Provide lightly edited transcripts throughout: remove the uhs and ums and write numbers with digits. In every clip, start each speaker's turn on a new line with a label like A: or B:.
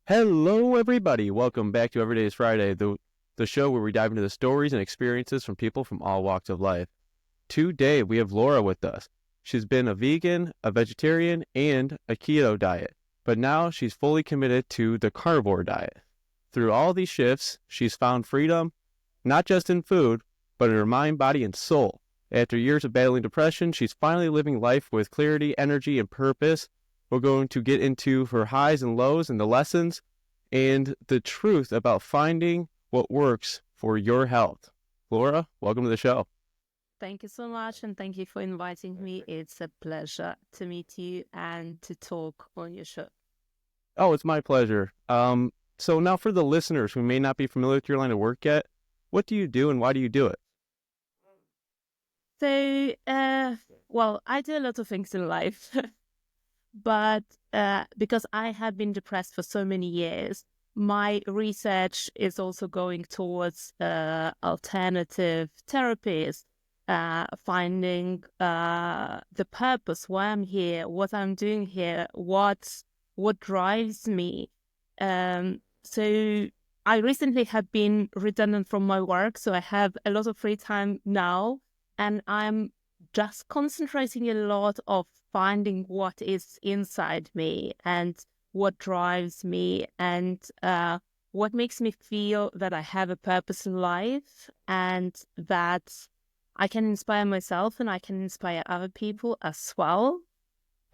A: Hello, everybody. Welcome back to Every Day is Friday, the show where we dive into the stories and experiences from people from all walks of life. Today, we have Laura with us. She's been a vegan, a vegetarian, and a keto diet, but now she's fully committed to the carnivore diet. Through all these shifts, she's found freedom, not just in food, but in her mind, body, and soul. After years of battling depression, she's finally living life with clarity, energy, and purpose. We're going to get into her highs and lows and the lessons and the truth about finding what works for your health. Laura, welcome to the show.
B: Thank you so much, and thank you for inviting me. It's a pleasure to meet you and to talk on your show.
A: Oh, it's my pleasure. So now for the listeners who may not be familiar with your line of work yet, what do you do and why do you do it?
B: So, I do a lot of things in life, but because I have been depressed for so many years, my research is also going towards alternative therapies, finding the purpose, why I'm here, what I'm doing here, what drives me. So I recently have been redundant from my work, so I have a lot of free time now, and I'm just concentrating a lot of finding what is inside me and what drives me and what makes me feel that I have a purpose in life and that I can inspire myself and I can inspire other people as well.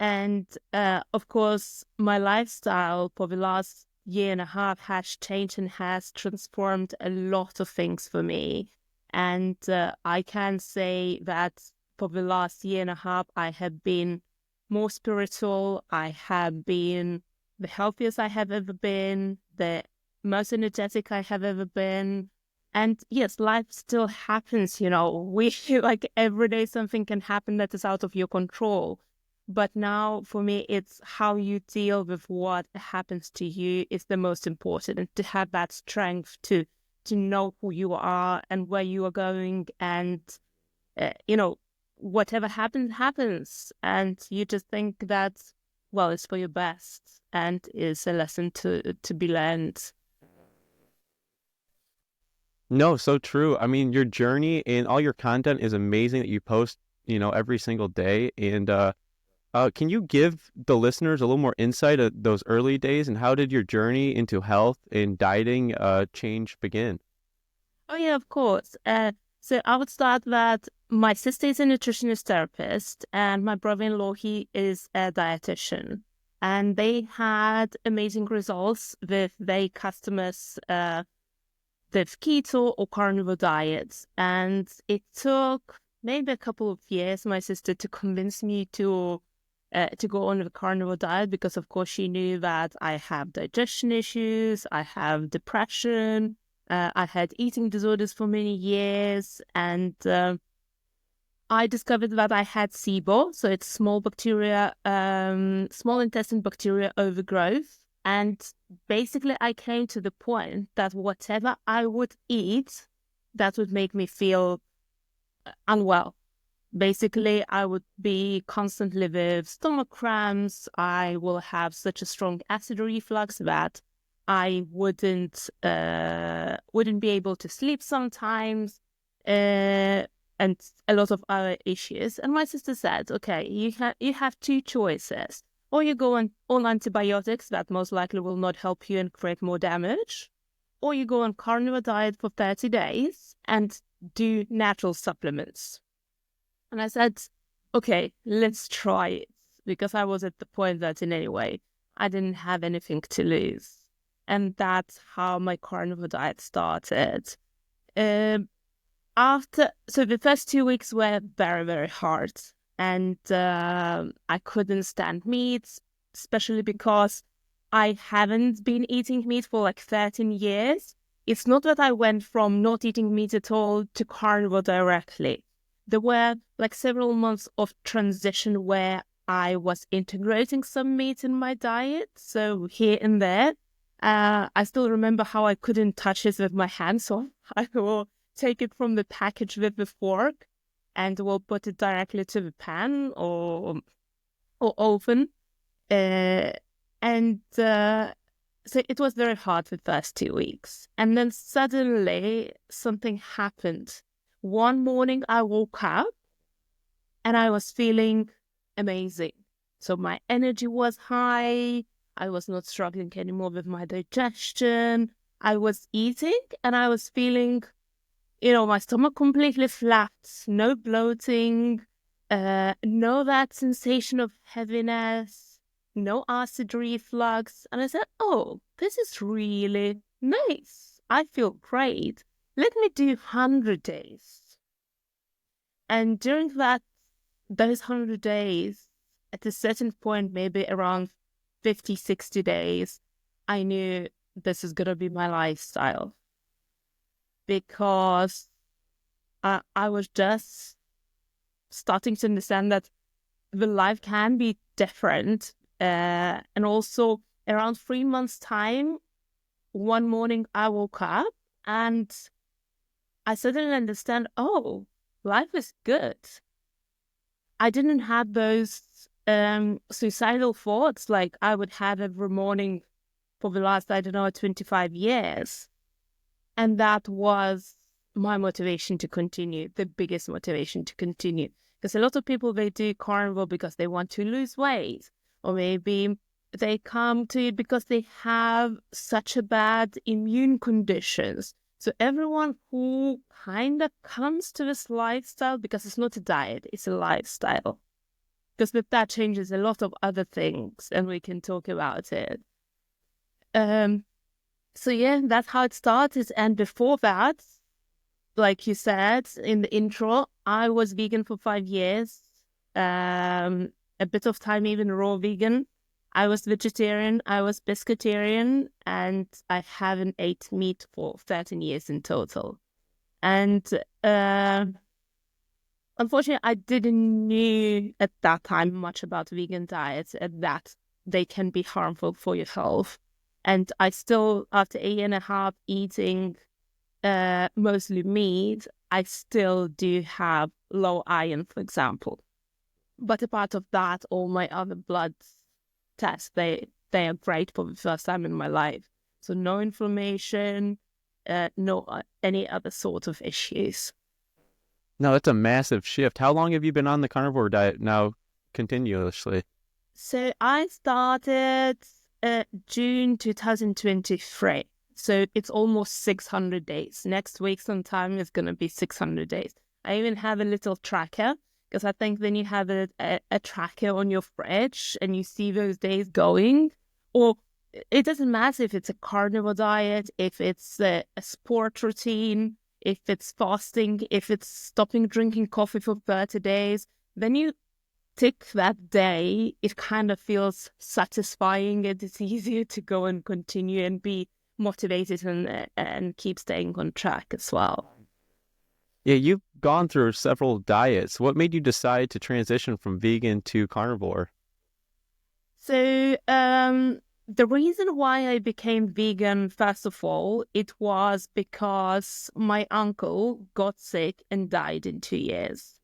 B: And of course, my lifestyle for the last year and a half has changed and has transformed a lot of things for me. And I can say that for the last year and a half, I have been more spiritual. I have been the healthiest I have ever been, the most energetic I have ever been. And yes, life still happens, we like every day something can happen that is out of your control. But now for me, it's how you deal with what happens to you is the most important, and to have that strength to know who you are and where you are going, and whatever happens, and you just think that, well, it's for your best and is a lesson to be learned.
A: No, so true. I mean, your journey and all your content is amazing that you post, every single day. And can you give the listeners a little more insight of those early days and how did your journey into health and dieting change begin?
B: Oh yeah, of course. So I would start that my sister is a nutritionist therapist and my brother-in-law, he is a dietitian. And they had amazing results with their customers with keto or carnivore diets. And it took maybe a couple of years, my sister, to convince me to go on a carnivore diet, because of course she knew that I have digestion issues, I have depression, I had eating disorders for many years, and I discovered that I had SIBO, so it's small intestine bacteria overgrowth. And basically I came to the point that whatever I would eat, that would make me feel unwell. Basically, I would be constantly with stomach cramps. I will have such a strong acid reflux that I wouldn't be able to sleep sometimes, and a lot of other issues. And my sister said, "Okay, you have two choices: or you go on antibiotics that most likely will not help you and create more damage, or you go on carnivore diet for 30 days and do natural supplements." And I said, okay, let's try it. Because I was at the point that in any way, I didn't have anything to lose. And that's how my carnivore diet started. So the first 2 weeks were very, very hard. And I couldn't stand meat, especially because I haven't been eating meat for like 13 years. It's not that I went from not eating meat at all to carnivore directly. There were like several months of transition where I was integrating some meat in my diet. So here and there, I still remember how I couldn't touch it with my hands. So I will take it from the package with the fork and will put it directly to the pan or oven. And So it was very hard the first 2 weeks. And then suddenly something happened. One morning I woke up and I was feeling amazing. So my energy was high. I was not struggling anymore with my digestion. I was eating and I was feeling, my stomach completely flat, no bloating, no that sensation of heaviness, no acid reflux. And I said, oh, this is really nice. I feel great. Let me do 100 days. And during those 100 days, at a certain point, maybe around 50, 60 days, I knew this is going to be my lifestyle. Because I was just starting to understand that the life can be different. And also around 3 months' time, one morning I woke up and I suddenly understand, oh, life is good. I didn't have those suicidal thoughts like I would have every morning for the last, 25 years. And that was my motivation to continue, the biggest motivation to continue. Because a lot of people, they do carnivore because they want to lose weight, or maybe they come to it because they have such a bad immune conditions. So everyone who kind of comes to this lifestyle, because it's not a diet, it's a lifestyle. Because with that changes a lot of other things, and we can talk about it. So yeah, that's how it started. And before that, like you said in the intro, I was vegan for 5 years. A bit of time even raw vegan. I was vegetarian, I was pescatarian, and I haven't ate meat for 13 years in total. And unfortunately, I didn't know at that time much about vegan diets and that they can be harmful for your health. And I still, after 8.5 eating mostly meat, I still do have low iron, for example. But apart of that, all my other blood tests, they are great for the first time in my life. So no inflammation, no any other sort of issues.
A: No, that's a massive shift. How long have you been on the carnivore diet now continuously?
B: So I started June 2023. So it's almost 600 days. Next week sometime is going to be 600 days. I even have a little tracker, because I think then you have a tracker on your fridge and you see those days going. Or it doesn't matter if it's a carnivore diet, if it's a sport routine, if it's fasting, if it's stopping drinking coffee for 30 days. Then you tick that day, it kind of feels satisfying and it's easier to go and continue and be motivated and keep staying on track as well.
A: Yeah, you've gone through several diets. What made you decide to transition from vegan to carnivore?
B: So the reason why I became vegan, first of all, it was because my uncle got sick and died in 2 years.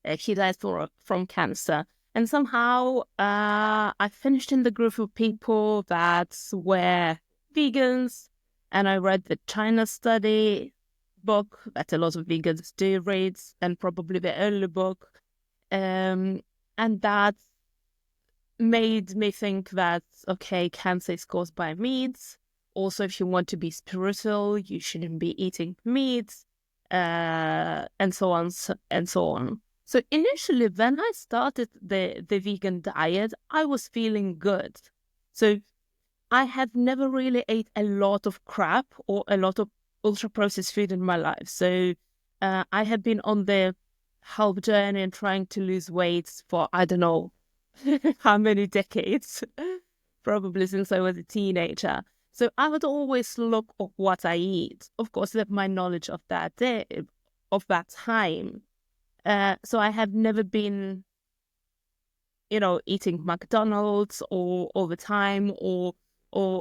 B: He died from cancer. And somehow I finished in the group of people that were vegans. And I read the China study book that a lot of vegans do read, and probably the early book. And that made me think that, okay, cancer is caused by meat. Also, if you want to be spiritual, you shouldn't be eating meat, and so on and so on. So initially, when I started the vegan diet, I was feeling good. So I had never really ate a lot of crap or a lot of ultra-processed food in my life. So I had been on the health journey and trying to lose weight for, I don't know, how many decades, probably since I was a teenager. So I would always look at what I eat, of course, with my knowledge of that day, of that time. So I have never been, eating McDonald's all the time or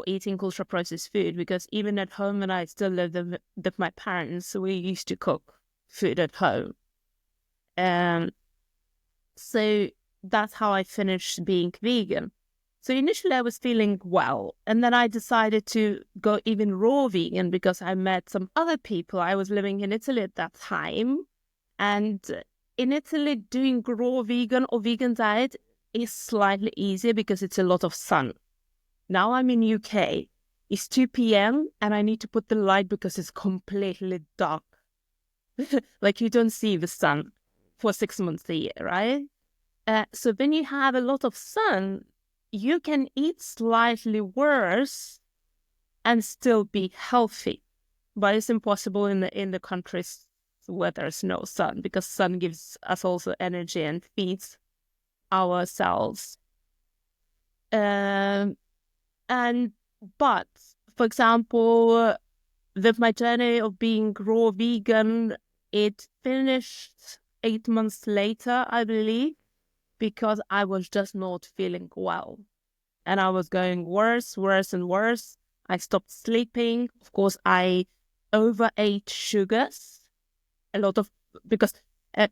B: eating ultra processed food, because even at home, when I still lived with my parents, we used to cook food at home. So that's how I finished being vegan. So initially I was feeling well, and then I decided to go even raw vegan because I met some other people. I was living in Italy at that time, and in Italy doing raw vegan or vegan diet is slightly easier because it's a lot of sun. Now I'm in UK. It's 2 p.m. and I need to put the light because it's completely dark. Like you don't see the sun for 6 months a year, right? So when you have a lot of sun, you can eat slightly worse and still be healthy. But it's impossible in the countries where there's no sun, because sun gives us also energy and feeds our cells. But for example, with my journey of being raw vegan, it finished 8 months later, I believe, because I was just not feeling well. And I was going worse and worse. I stopped sleeping. Of course, I overate sugars. A lot of, because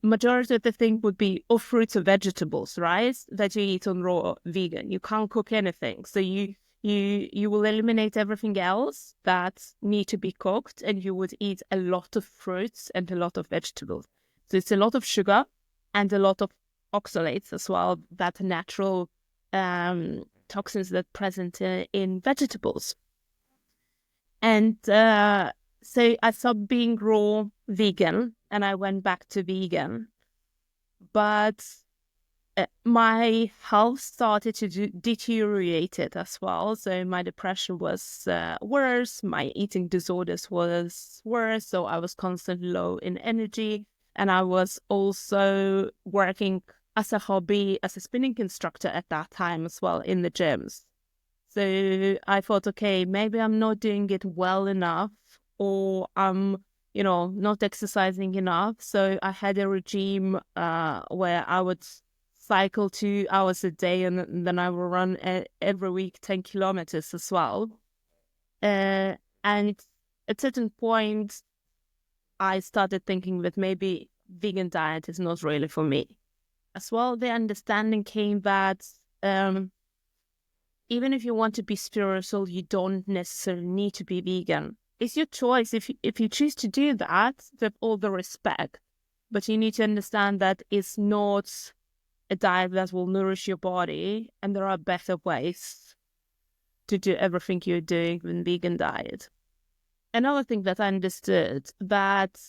B: majority of the thing would be all fruits or vegetables, right? That you eat on raw vegan. You can't cook anything. So you will eliminate everything else that need to be cooked, and you would eat a lot of fruits and a lot of vegetables. So it's a lot of sugar and a lot of oxalates as well, that natural toxins that are present in vegetables. And so I stopped being raw vegan and I went back to vegan. But my health started to deteriorate as well. So my depression was worse, my eating disorders was worse. So I was constantly low in energy. And I was also working as a hobby, as a spinning instructor at that time as well in the gyms. So I thought, okay, maybe I'm not doing it well enough, or I'm, not exercising enough. So I had a regime where I would cycle 2 hours a day, and then I would run every week 10 kilometers as well. And at a certain point, I started thinking that maybe vegan diet is not really for me. As well, the understanding came that even if you want to be spiritual, you don't necessarily need to be vegan. It's your choice if you choose to do that, with all the respect. But you need to understand that it's not a diet that will nourish your body, and there are better ways to do everything you're doing in vegan diet. Another thing that I understood, that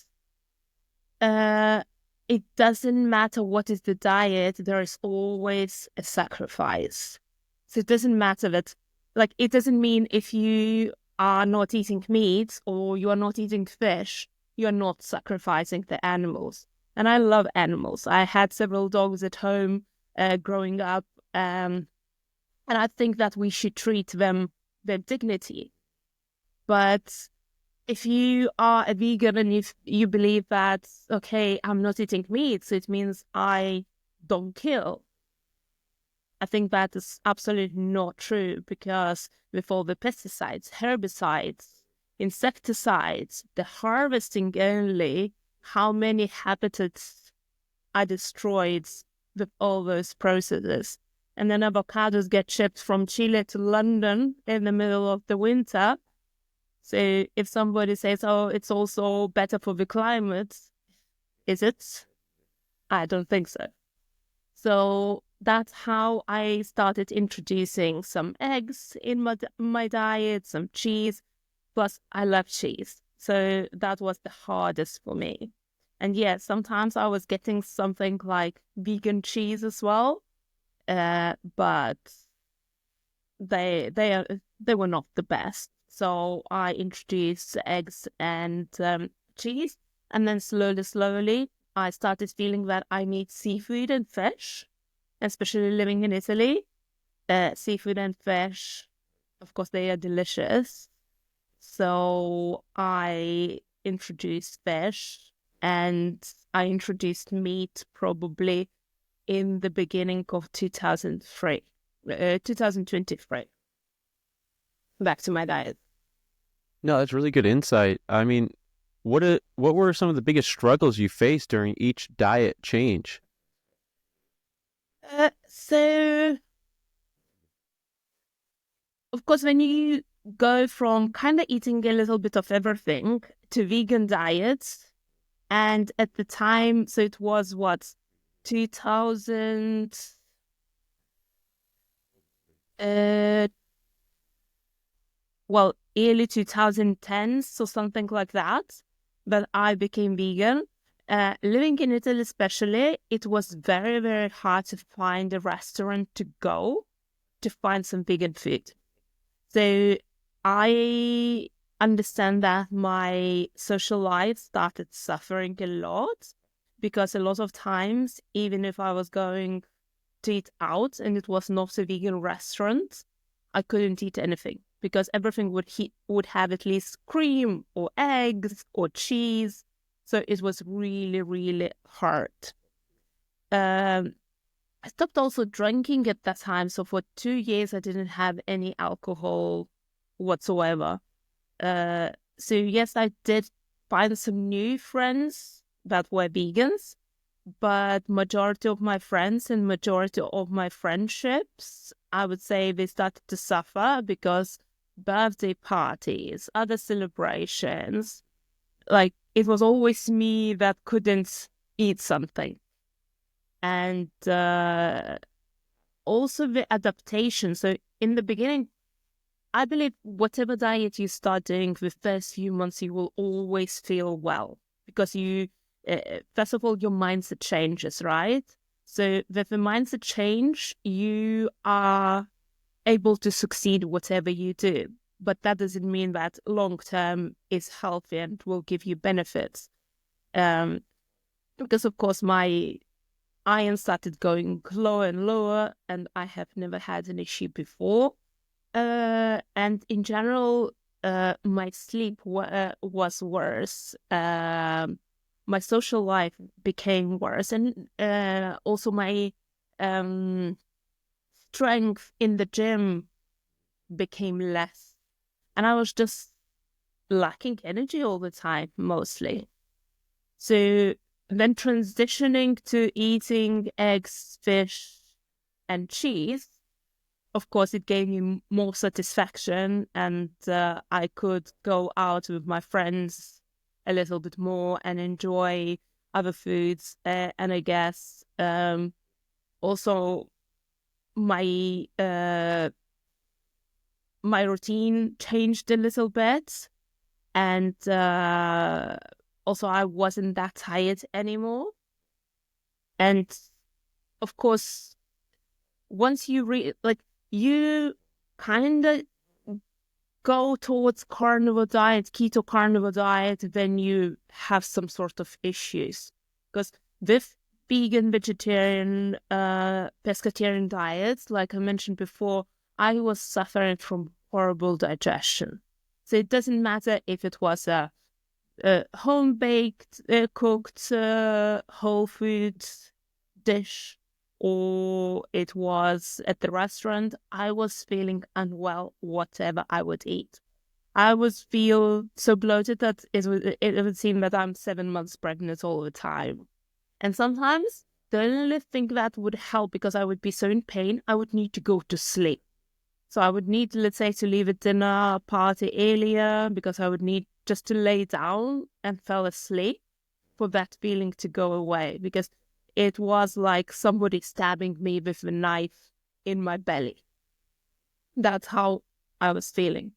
B: it doesn't matter what is the diet, there is always a sacrifice. So it doesn't matter that, it doesn't mean if you are not eating meat or you are not eating fish, you're not sacrificing the animals. And I love animals. I had several dogs at home growing up, and I think that we should treat them with dignity. But if you are a vegan and you believe that, okay, I'm not eating meat, so it means I don't kill, I think that is absolutely not true, because with all the pesticides, herbicides, insecticides, the harvesting only, how many habitats are destroyed with all those processes. And then avocados get shipped from Chile to London in the middle of the winter. So if somebody says, oh, it's also better for the climate, is it? I don't think so. So that's how I started introducing some eggs in my diet, some cheese. Plus, I love cheese. So that was the hardest for me. And yes, sometimes I was getting something like vegan cheese as well. But they were not the best. So I introduced eggs and cheese, and then slowly, I started feeling that I need seafood and fish, especially living in Italy. Seafood and fish, of course, they are delicious. So I introduced fish, and I introduced meat probably in the beginning of 2023. Back to my diet.
A: No, that's really good insight. I mean, what were some of the biggest struggles you faced during each diet change?
B: So of course, when you go from kind of eating a little bit of everything to vegan diets, and at the time, so it was what, 2000, early 2010s or something like that I became vegan. Living in Italy especially, it was very, very hard to find a restaurant to go to find some vegan food. So I understand that my social life started suffering a lot, because a lot of times, even if I was going to eat out and it was not a vegan restaurant, I couldn't eat anything, because everything would have at least cream or eggs or cheese. So it was really, really hard. I stopped also drinking at that time. So for 2 years, I didn't have any alcohol whatsoever. So yes, I did find some new friends that were vegans, but majority of my friends and majority of my friendships, I would say they started to suffer, because birthday parties, other celebrations, like it was always me that couldn't eat something. And also the adaptation. So in the beginning, I believe whatever diet you start doing the first few months, you will always feel well, because you, first of all, your mindset changes, right? So with the mindset change, you are able to succeed whatever you do. But that doesn't mean that long term is healthy and will give you benefits. Because of course my iron started going lower and lower, and I have never had an issue before. And in general, my sleep was worse. My social life became worse, and also my strength in the gym became less. And I was just lacking energy all the time, mostly. So then transitioning to eating eggs, fish, and cheese, of course, it gave me more satisfaction, and I could go out with my friends a little bit more and enjoy other foods. And I guess also my my routine changed a little bit, and also I wasn't that tired anymore. And of course, once you you kind of go towards carnivore diet, keto carnivore diet, then you have some sort of issues. Because with vegan, vegetarian, pescatarian diets, like I mentioned before, I was suffering from horrible digestion. So it doesn't matter if it was a home-baked, cooked, whole foods dish, or it was at the restaurant, I was feeling unwell whatever I would eat. I would feel so bloated that it would seem that I'm 7 months pregnant all the time. And sometimes the only thing that would help, because I would be so in pain, I would need to go to sleep. So I would need, let's say, to leave a dinner party earlier, because I would need just to lay down and fall asleep for that feeling to go away, because it was like somebody stabbing me with a knife in my belly. That's how I was feeling.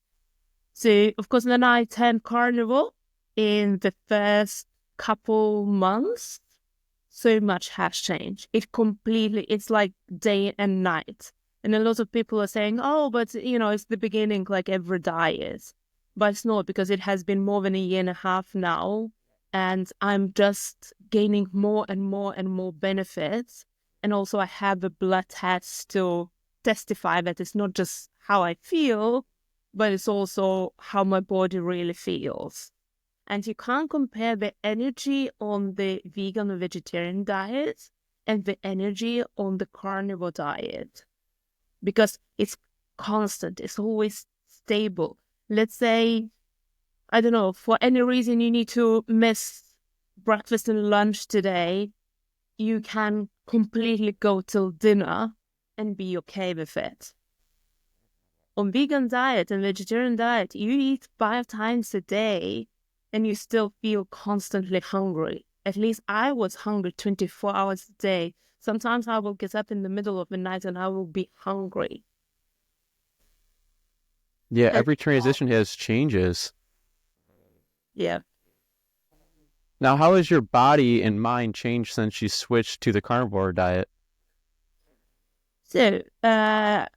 B: So, of course, then I turned carnivore in the first couple months. So much has changed. It's like day and night. And a lot of people are saying, oh, but, it's the beginning, like every diet. But it's not, because it has been more than a year and a half now. And I'm just gaining more and more and more benefits. And also I have a blood test to testify that it's not just how I feel, but it's also how my body really feels. And you can't compare the energy on the vegan or vegetarian diet and the energy on the carnivore diet, because it's constant. It's always stable. Let's say, I don't know, for any reason you need to miss breakfast and lunch today, you can completely go till dinner and be okay with it. on vegan diet and vegetarian diet, you eat 5 times a day and you still feel constantly hungry. At least I was hungry 24 hours a day. Sometimes I will get up in the middle of the night and I will be hungry.
A: Yeah, every transition has changes.
B: Yeah.
A: Now, how has your body and mind changed since you switched to the carnivore diet?
B: So, I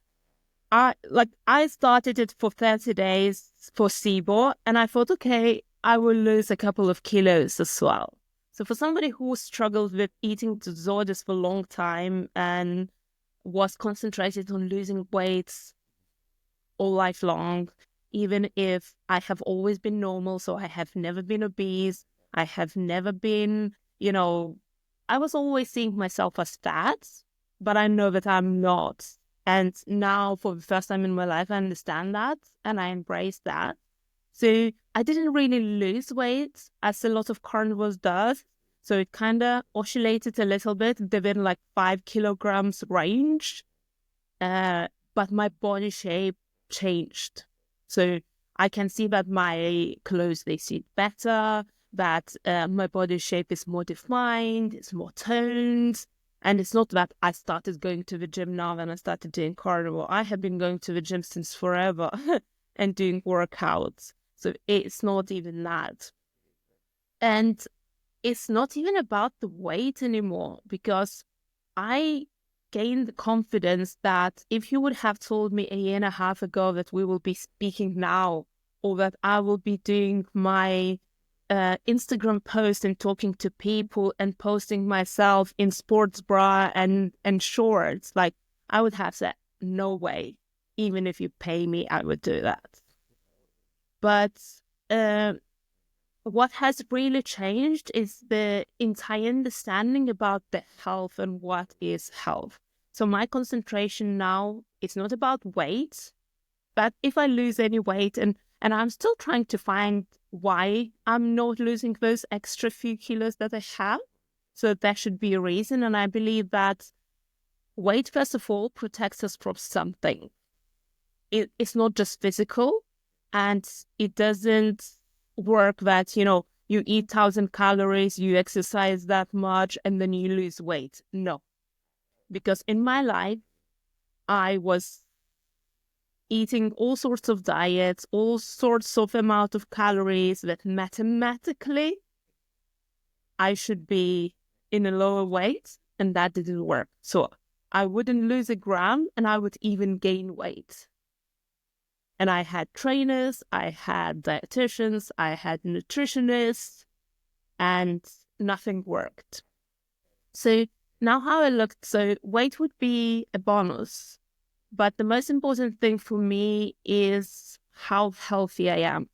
B: started it for 30 days for SIBO, and I thought, okay, I will lose a couple of kilos as well. So for somebody who struggled with eating disorders for a long time and was concentrated on losing weight all life long, even if I have always been normal, so I have never been obese, I have never been, I was always seeing myself as fat, but I know that I'm not. And now, for the first time in my life, I understand that and I embrace that. So I didn't really lose weight as a lot of carnivores does. So it kind of oscillated a little bit within like 5 kilograms range. But my body shape changed. So I can see that my clothes, they sit better, that my body shape is more defined, it's more toned. And it's not that I started going to the gym now and I started doing carnivore. I have been going to the gym since forever and doing workouts. So it's not even that. And it's not even about the weight anymore, because I gained the confidence that if you would have told me a year and a half ago that we will be speaking now, or that I will be doing my Instagram post and talking to people and posting myself in sports bra and shorts, like, I would have said, no way. Even if you pay me, I would do that. But what has really changed is the entire understanding about the health and what is health. So my concentration now is not about weight, but if I lose any weight, and I'm still trying to find why I'm not losing those extra few kilos that I have. So there should be a reason. And I believe that weight, first of all, protects us from something. It's not just physical, and it doesn't work that, you eat 1,000 calories, you exercise that much, and then you lose weight. No. Because in my life, I was eating all sorts of diets, all sorts of amount of calories that mathematically I should be in a lower weight, and that didn't work. So I wouldn't lose a gram and I would even gain weight. And I had trainers, I had dietitians, I had nutritionists, and nothing worked. So now how I looked, so weight would be a bonus. But the most important thing for me is how healthy I am.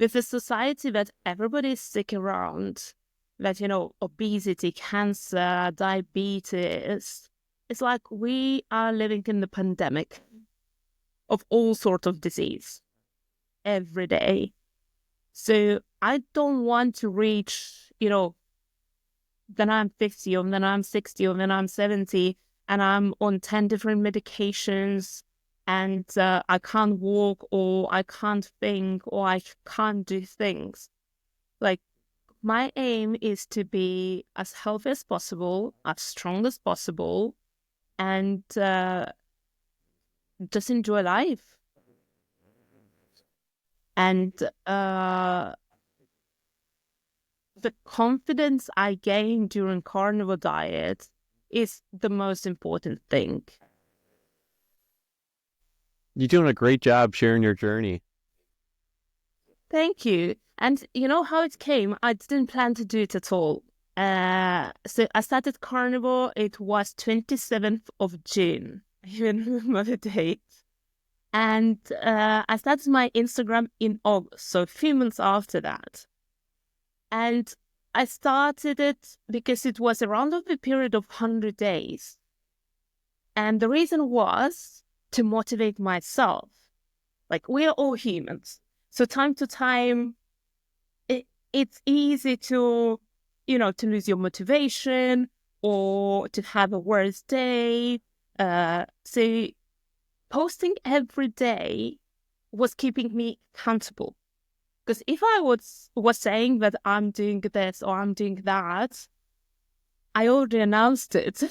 B: With a society that everybody is sick around, that, obesity, cancer, diabetes, it's like we are living in the pandemic of all sorts of disease every day. So I don't want to reach, then I'm 50 or then I'm 60 or then I'm 70 and I'm on 10 different medications and I can't walk or I can't think or I can't do things. Like, my aim is to be as healthy as possible, as strong as possible, and just enjoy life. And the confidence I gained during carnivore diet is the most important thing.
A: You're doing a great job sharing your journey.
B: Thank you. And you know how it came? I didn't plan to do it at all. So I started carnivore. It was 27th of June. I even remember the date. And I started my Instagram in August, so a few months after that. And I started it because it was around the period of 100 days. And the reason was to motivate myself. Like, we are all humans. So time to time, it's easy to, to lose your motivation or to have a worse day. So posting every day was keeping me accountable. Because if I was saying that I'm doing this or I'm doing that, I already announced it.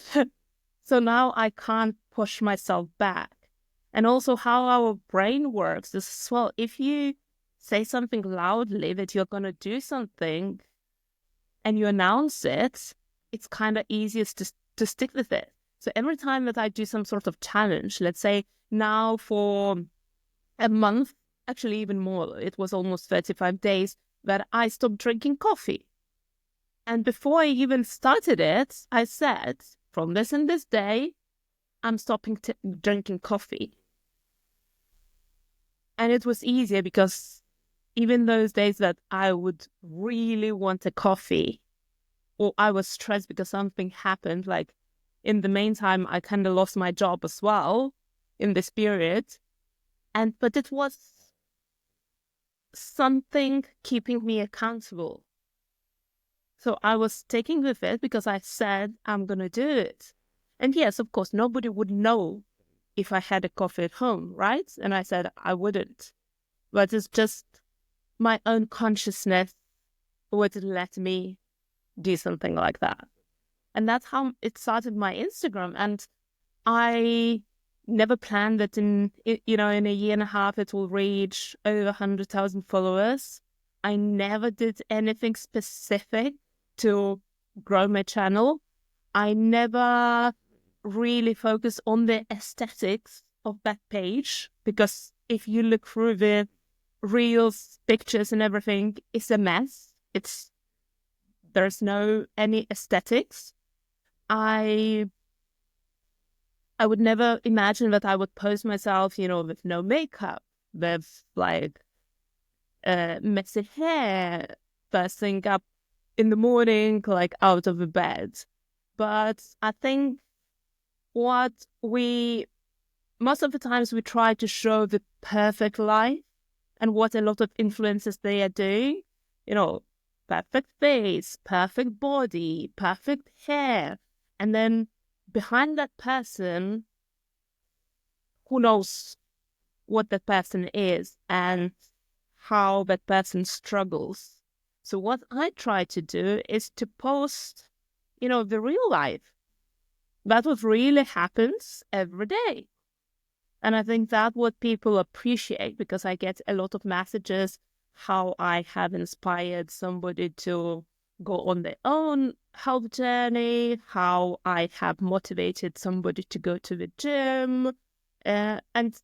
B: So now I can't push myself back. And also how our brain works is as well. If you say something loudly that you're going to do something and you announce it, it's kind of easiest to stick with it. So every time that I do some sort of challenge, let's say now for a month, actually even more, it was almost 35 days that I stopped drinking coffee. And before I even started it, I said, from this and this day, I'm stopping drinking coffee. And it was easier because even those days that I would really want a coffee, or I was stressed because something happened, like in the meantime, I kind of lost my job as well in this period. But it was something keeping me accountable. So I was sticking with it because I said I'm going to do it. And yes, of course, nobody would know if I had a coffee at home, right? And I said I wouldn't. But it's just my own consciousness would let me do something like that. And that's how it started my Instagram. And I never planned that in a year and a half, it will reach over 100,000 followers. I never did anything specific to grow my channel. I never really focused on the aesthetics of that page, because if you look through the reels, pictures and everything, it's a mess. There's no any aesthetics. I would never imagine that I would post myself, with no makeup, with like messy hair, first thing up in the morning, like out of the bed. But I think most of the times we try to show the perfect life, and what a lot of influencers they are doing, perfect face, perfect body, perfect hair. And then behind that person, who knows what that person is and how that person struggles. So what I try to do is to post, the real life. That's what really happens every day. And I think that's what people appreciate, because I get a lot of messages how I have inspired somebody to go on their own health journey, how I have motivated somebody to go to the gym. And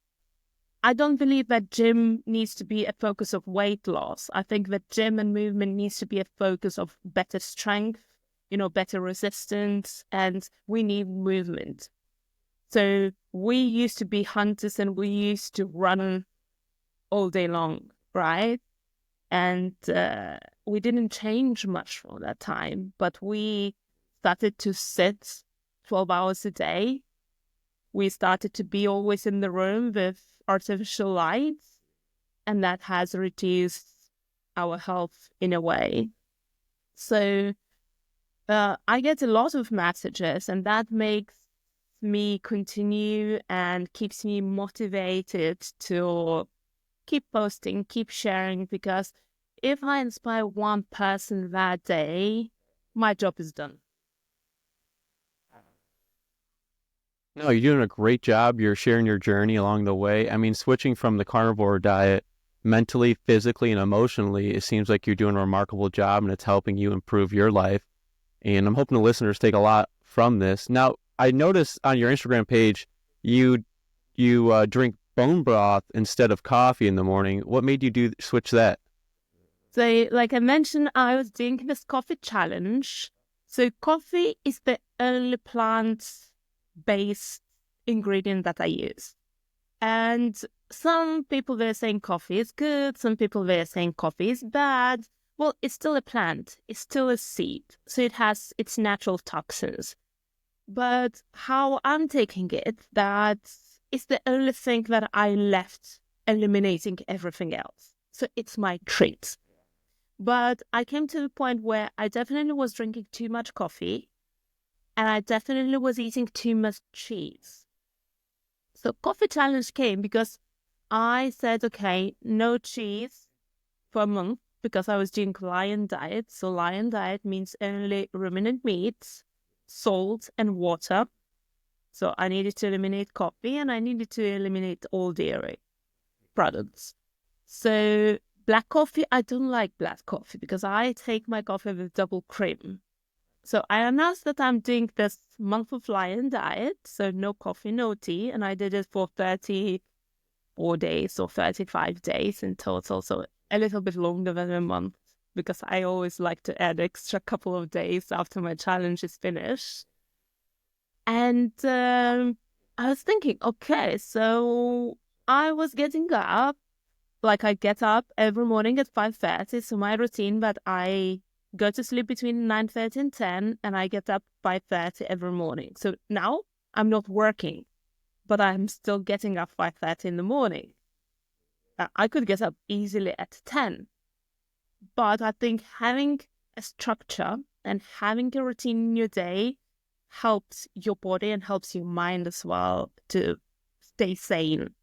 B: I don't believe that gym needs to be a focus of weight loss. I think that gym and movement needs to be a focus of better strength, better resistance, and we need movement. So we used to be hunters and we used to run all day long, right? And we didn't change much from that time, but we started to sit 12 hours a day. We started to be always in the room with artificial lights, and that has reduced our health in a way. So I get a lot of messages, and that makes me continue and keeps me motivated to keep posting, keep sharing, because if I inspire one person that day, my job is done.
A: No, you're doing a great job. You're sharing your journey along the way. I mean, switching from the carnivore diet mentally, physically, and emotionally, it seems like you're doing a remarkable job, and it's helping you improve your life. And I'm hoping the listeners take a lot from this. Now, I noticed on your Instagram page, you drink bone broth instead of coffee in the morning. What made you switch that?
B: So, like I mentioned, I was doing this coffee challenge. So coffee is the only plant-based ingredient that I use. And some people, they're saying coffee is good. Some people, they're saying coffee is bad. Well, it's still a plant. It's still a seed. So it has its natural toxins. But how I'm taking it, that is the only thing that I left, eliminating everything else. So it's my treat. But I came to the point where I definitely was drinking too much coffee, and I definitely was eating too much cheese. So coffee challenge came because I said, okay, no cheese for a month because I was doing lion diet. So lion diet means only ruminant meats, salt and water. So I needed to eliminate coffee and I needed to eliminate all dairy products. So black coffee, I don't like black coffee because I take my coffee with double cream. So I announced that I'm doing this month of lion diet, so no coffee, no tea, and I did it for 34 days or 35 days in total, so a little bit longer than a month because I always like to add extra couple of days after my challenge is finished. And I was thinking, okay, so I was getting up, like I get up every morning at 5:30, so my routine that I go to sleep between 9:30 and 10, and I get up 5:30 every morning. So now I'm not working, but I'm still getting up 5:30 in the morning. I could get up easily at 10. But I think having a structure and having a routine in your day helps your body and helps your mind as well to stay sane.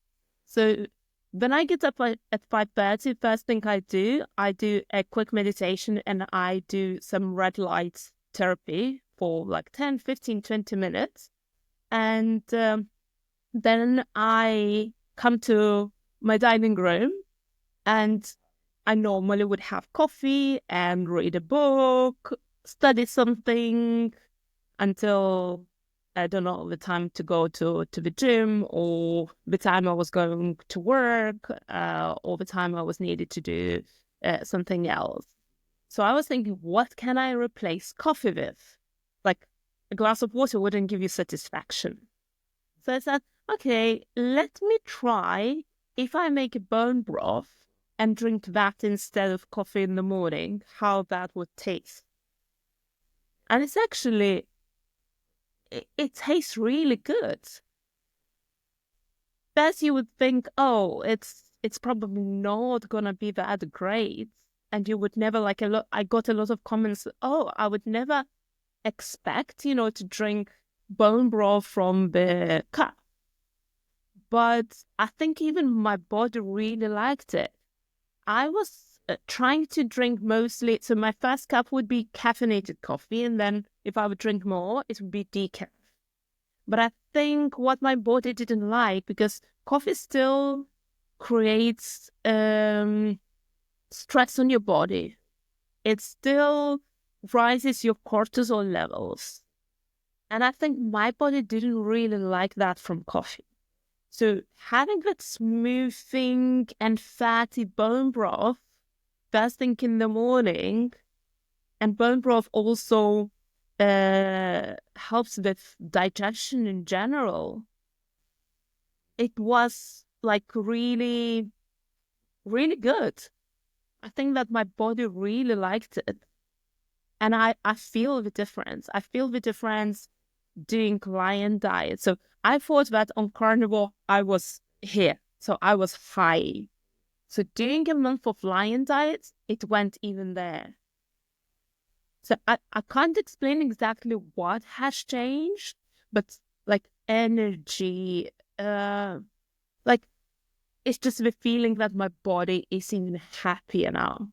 B: So when I get up at 5:30, first thing I do a quick meditation and I do some red light therapy for like 10, 15, 20 minutes. And then I come to my dining room and I normally would have coffee and read a book, study something until, I don't know, the time to go to the gym or the time I was going to work or the time I was needed to do something else. So I was thinking, what can I replace coffee with? Like a glass of water wouldn't give you satisfaction. So I said, okay, let me try if I make a bone broth and drink that instead of coffee in the morning, how that would taste. And it's actually, it tastes really good. First you would think, oh, it's probably not gonna be that great. And you would never I got a lot of comments, oh, I would never expect, to drink bone broth from the cup. But I think even my body really liked it. I was trying to drink mostly, so my first cup would be caffeinated coffee, and then if I would drink more, it would be decaf. But I think what my body didn't like, because coffee still creates stress on your body. It still rises your cortisol levels. And I think my body didn't really like that from coffee. So having that smoothing and fatty bone broth first thing in the morning, and bone broth also helps with digestion in general. It was like really, really good. I think that my body really liked it. And I feel the difference. I feel the difference doing lion diet. So I thought that on carnivore, I was here. So I was high. So doing a month of lion diet, it went even there. So I can't explain exactly what has changed, but like energy, like it's just the feeling that my body is even happier now.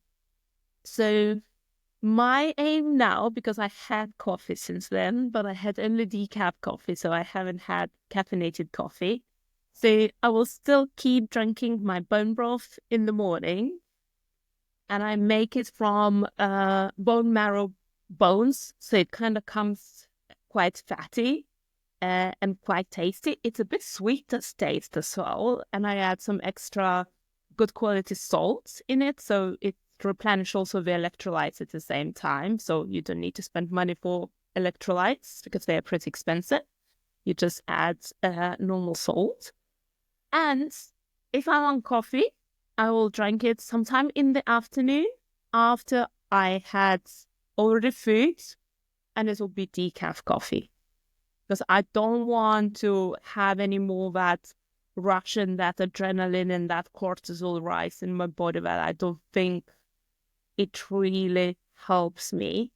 B: So my aim now, because I had coffee since then, but I had only decaf coffee, so I haven't had caffeinated coffee. So I will still keep drinking my bone broth in the morning, and I make it from bone marrow bones, so it kind of comes quite fatty and quite tasty. It's a bit sweet taste as well, and I add some extra good quality salt in it, so it replenish also the electrolytes at the same time, so you don't need to spend money for electrolytes because they are pretty expensive. You just add normal salt. And if I want coffee, I will drink it sometime in the afternoon after I had already food, and it will be decaf coffee because I don't want to have any more that rush and that adrenaline and that cortisol rise in my body that I don't think it really helps me.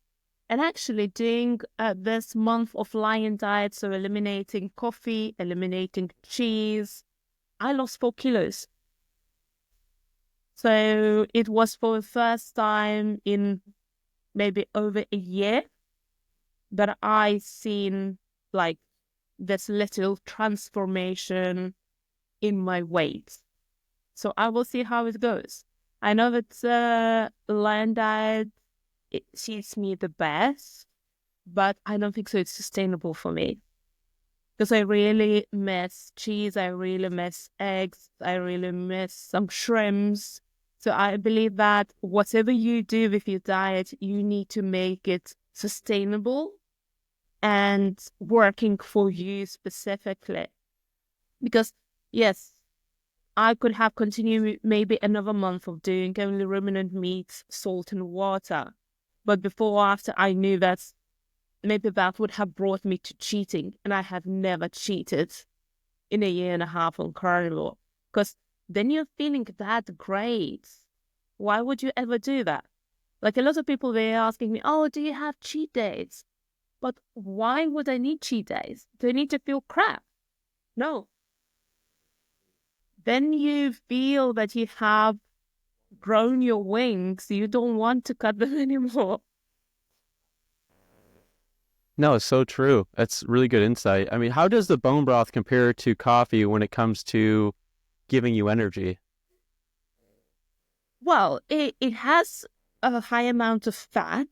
B: And actually doing this month of lion diet, so eliminating coffee, eliminating cheese, I lost 4 kilos. So it was for the first time in maybe over a year that I seen like this little transformation in my weight. So I will see how it goes. I know that lion diet, it suits me the best, but I don't think so it's sustainable for me. Because I really miss cheese, I really miss eggs, I really miss some shrimps. So I believe that whatever you do with your diet, you need to make it sustainable and working for you specifically. Because yes, I could have continued maybe another month of doing only ruminant meats, salt and water. But before or after, I knew that maybe that would have brought me to cheating. And I have never cheated in a year and a half on carnivore. Because then you're feeling that great. Why would you ever do that? Like a lot of people, they're asking me, oh, do you have cheat days? But why would I need cheat days? Do I need to feel crap? No. Then you feel that you have grown your wings. You don't want to cut them anymore.
A: No, it's so true. That's really good insight. I mean, how does the bone broth compare to coffee when it comes to giving you energy?
B: Well, it has a high amount of fat.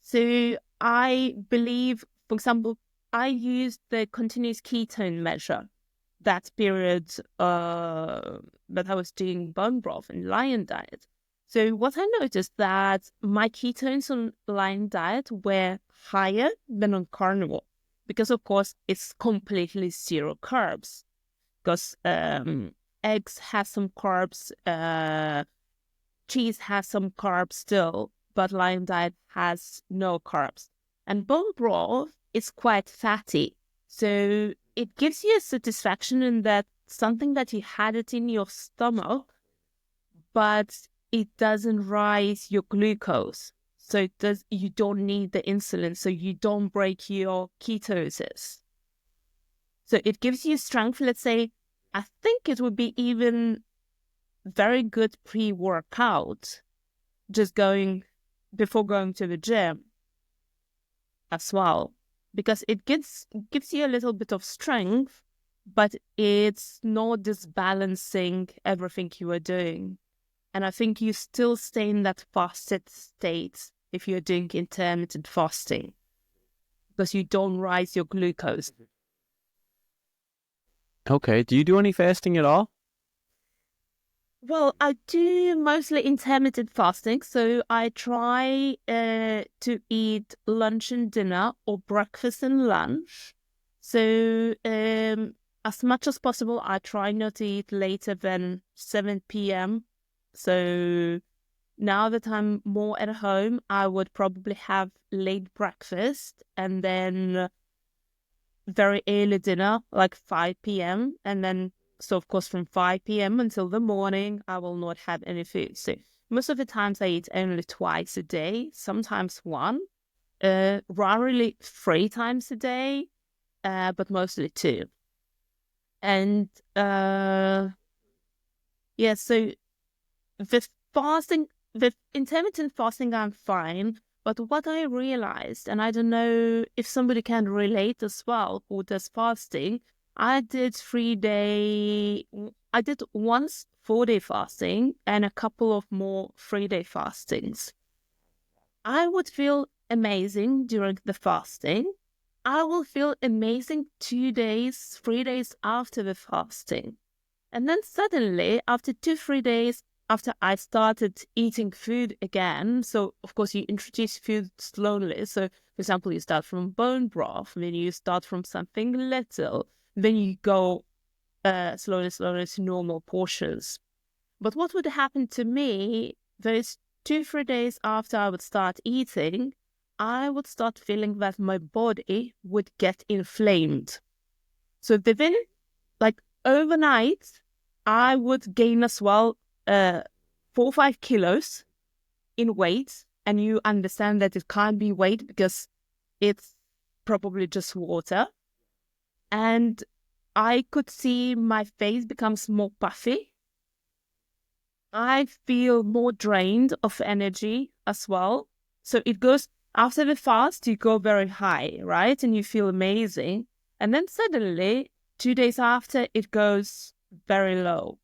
B: So I believe, for example, I used the continuous ketone measure that period that I was doing bone broth and lion diet. So what I noticed that my ketones on lion diet were higher than on carnivore because, of course, it's completely zero carbs. Because eggs have some carbs, cheese has some carbs still, but lion diet has no carbs. And bone broth is quite fatty. So it gives you a satisfaction in that something that you had it in your stomach, but it doesn't rise your glucose. So you don't need the insulin, so you don't break your ketosis. So it gives you strength. Let's say, I think it would be even very good pre-workout, just before going to the gym as well, because it gives you a little bit of strength, but it's not disbalancing everything you are doing. And I think you still stay in that fasted state if you're doing intermittent fasting, because you don't rise your glucose.
A: Okay. Do you do any fasting at all?
B: Well, I do mostly intermittent fasting, so I try to eat lunch and dinner or breakfast and lunch. So as much as possible, I try not to eat later than 7 p.m. So now that I'm more at home, I would probably have late breakfast and then very early dinner, like 5 p.m. And then, so of course, from 5 p.m. until the morning, I will not have any food. So most of the times I eat only twice a day, sometimes one, rarely 3 times a day, but mostly 2. And yeah, so with intermittent fasting, I'm fine. But what I realized, and I don't know if somebody can relate as well who does fasting, I did once 4-day fasting and a couple of more 3-day fastings. I would feel amazing during the fasting. I will feel amazing 2 days, 3 days after the fasting. And then suddenly, after 2-3 days, after I started eating food again, so of course you introduce food slowly. So, for example, you start from bone broth, then you start from something little, then you go slowly to normal portions. But what would happen to me, those 2-3 days after I would start eating, I would start feeling that my body would get inflamed. So within, like overnight, I would gain as well 4 or 5 kilos in weight, and you understand that it can't be weight because it's probably just water. And I could see my face becomes more puffy. I feel more drained of energy as well. So it goes, after the fast, you go very high, right? And you feel amazing. And then suddenly, 2 days after, it goes very low.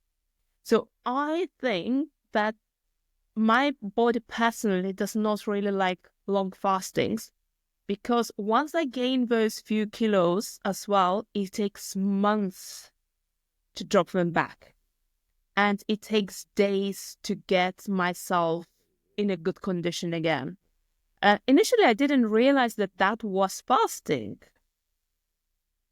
B: So I think that my body personally does not really like long fastings, because once I gain those few kilos as well, it takes months to drop them back. And it takes days to get myself in a good condition again. Initially, I didn't realize that that was fasting.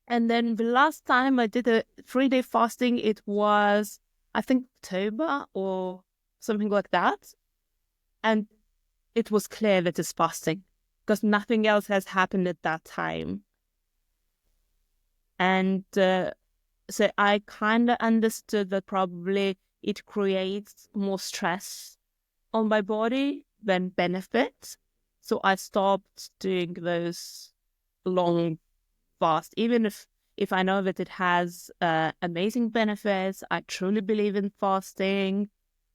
B: And then the last time I did a 3-day fasting, it was, I think, October or something like that. And it was clear that it's fasting because nothing else has happened at that time. And so I kind of understood that probably it creates more stress on my body than benefits. So I stopped doing those long fast, even if I know that it has amazing benefits. I truly believe in fasting.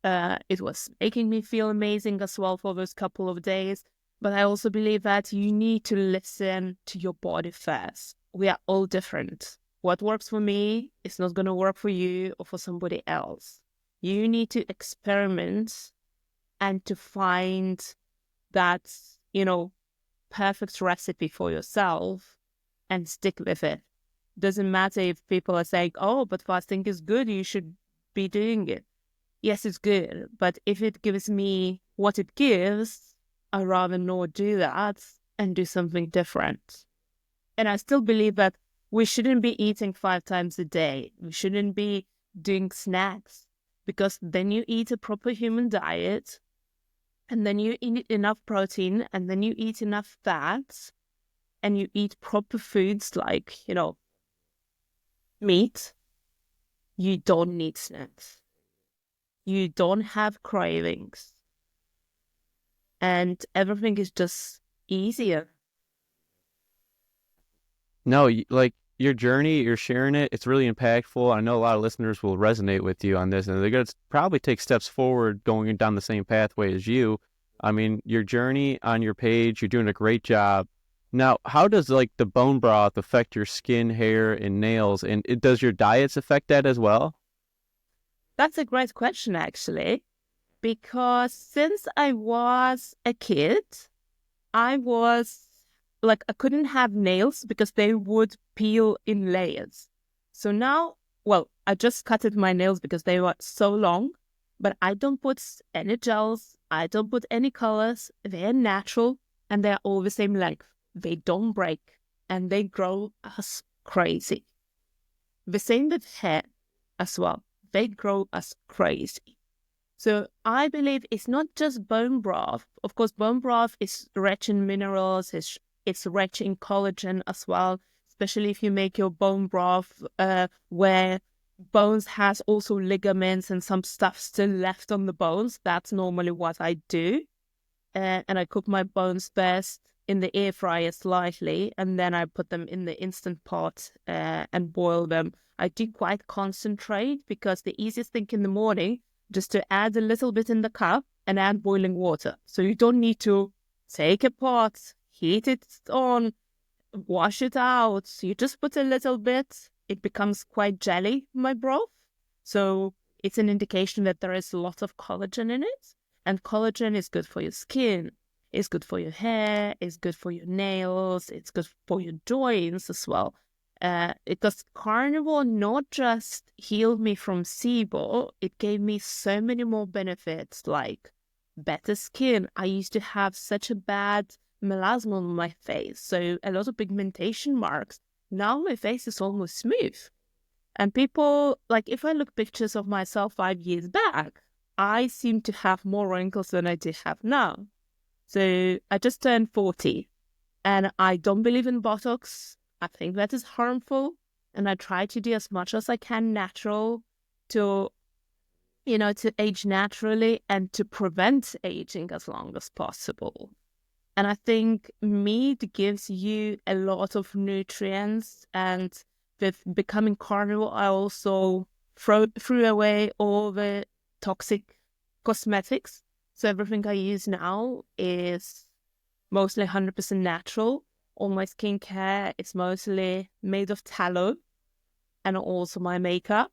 B: It was making me feel amazing as well for those couple of days. But I also believe that you need to listen to your body first. We are all different. What works for me is not going to work for you or for somebody else. You need to experiment and to find that, perfect recipe for yourself and stick with it. Doesn't matter if people are saying, oh, but fasting is good, you should be doing it. Yes, it's good, but if it gives me what it gives, I'd rather not do that and do something different. And I still believe that we shouldn't be eating 5 times a day. We shouldn't be doing snacks, because then you eat a proper human diet, and then you eat enough protein, and then you eat enough fats, and you eat proper foods like, meat. You don't need snacks. You don't have cravings. And everything is just easier.
A: No, like your journey, you're sharing it. It's really impactful. I know a lot of listeners will resonate with you on this, and they're going to probably take steps forward going down the same pathway as you. I mean, your journey on your page, you're doing a great job. Now, how does like the bone broth affect your skin, hair, and nails? And does your diets affect that as well?
B: That's a great question, actually, because since I was a kid, I was like, I couldn't have nails because they would peel in layers. So now, well, I just cutted my nails because they were so long, but I don't put any gels. I don't put any colors. They're natural and they're all the same length. They don't break and they grow as crazy. The same with hair as well. They grow as crazy. So I believe it's not just bone broth. Of course, bone broth is rich in minerals. It's rich in collagen as well, especially if you make your bone broth where bones has also ligaments and some stuff still left on the bones. That's normally what I do. And I cook my bones first in the air fryer slightly, and then I put them in the Instant Pot and boil them. I do quite concentrate because the easiest thing in the morning just to add a little bit in the cup and add boiling water. So you don't need to take a pot, heat it on, wash it out. You just put a little bit. It becomes quite jelly, my broth. So it's an indication that there is a lot of collagen in it. And collagen is good for your skin. It's good for your hair. It's good for your nails. It's good for your joints as well. Because Carnivore not just healed me from SIBO, it gave me so many more benefits, like better skin. I used to have such a bad melasma on my face, so a lot of pigmentation marks. Now my face is almost smooth. And people, like if I look pictures of myself 5 years back, I seem to have more wrinkles than I did have now. So I just turned 40 and I don't believe in Botox. I think that is harmful, and I try to do as much as I can natural to to age naturally and to prevent aging as long as possible. And I think meat gives you a lot of nutrients, and with becoming carnivore, I also threw away all the toxic cosmetics. So everything I use now is mostly 100% natural. All my skincare is mostly made of tallow, and also my makeup.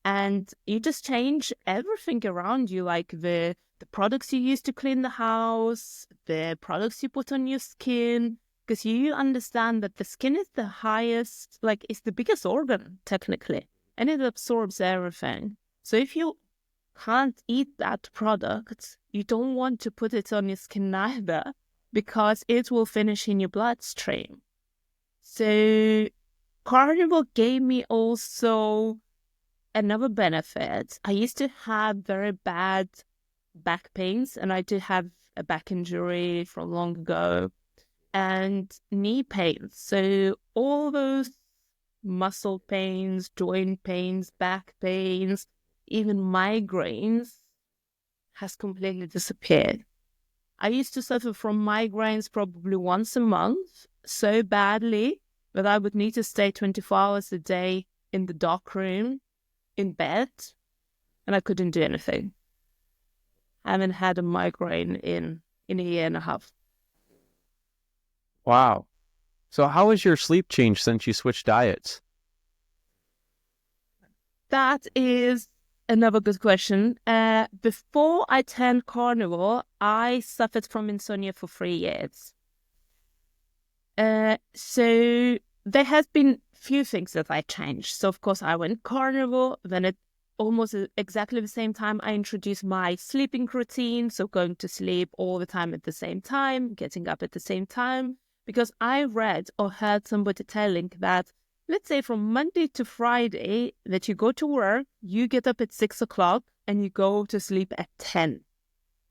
B: And you just change everything around you, like the products you use to clean the house, the products you put on your skin, because you understand that the skin is the highest, like it's the biggest organ technically, and it absorbs everything. So if you can't eat that product, you don't want to put it on your skin either, because it will finish in your bloodstream. So carnivore gave me also another benefit. I used to have very bad back pains, and I did have a back injury from long ago, and knee pains. So all those muscle pains, joint pains, back pains, even migraines has completely disappeared. I used to suffer from migraines probably once a month so badly that I would need to stay 24 hours a day in the dark room, in bed, and I couldn't do anything. I haven't had a migraine in a year and a half.
A: Wow. So how has your sleep changed since you switched diets?
B: That is another good question. Before I turned carnivore, I suffered from insomnia for 3 years. So there has been few things that I changed. So of course I went carnivore, then it almost exactly the same time I introduced my sleeping routine. So going to sleep all the time at the same time, getting up at the same time, because I read or heard somebody telling that, let's say from Monday to Friday, that you go to work, you get up at 6 o'clock and you go to sleep at 10.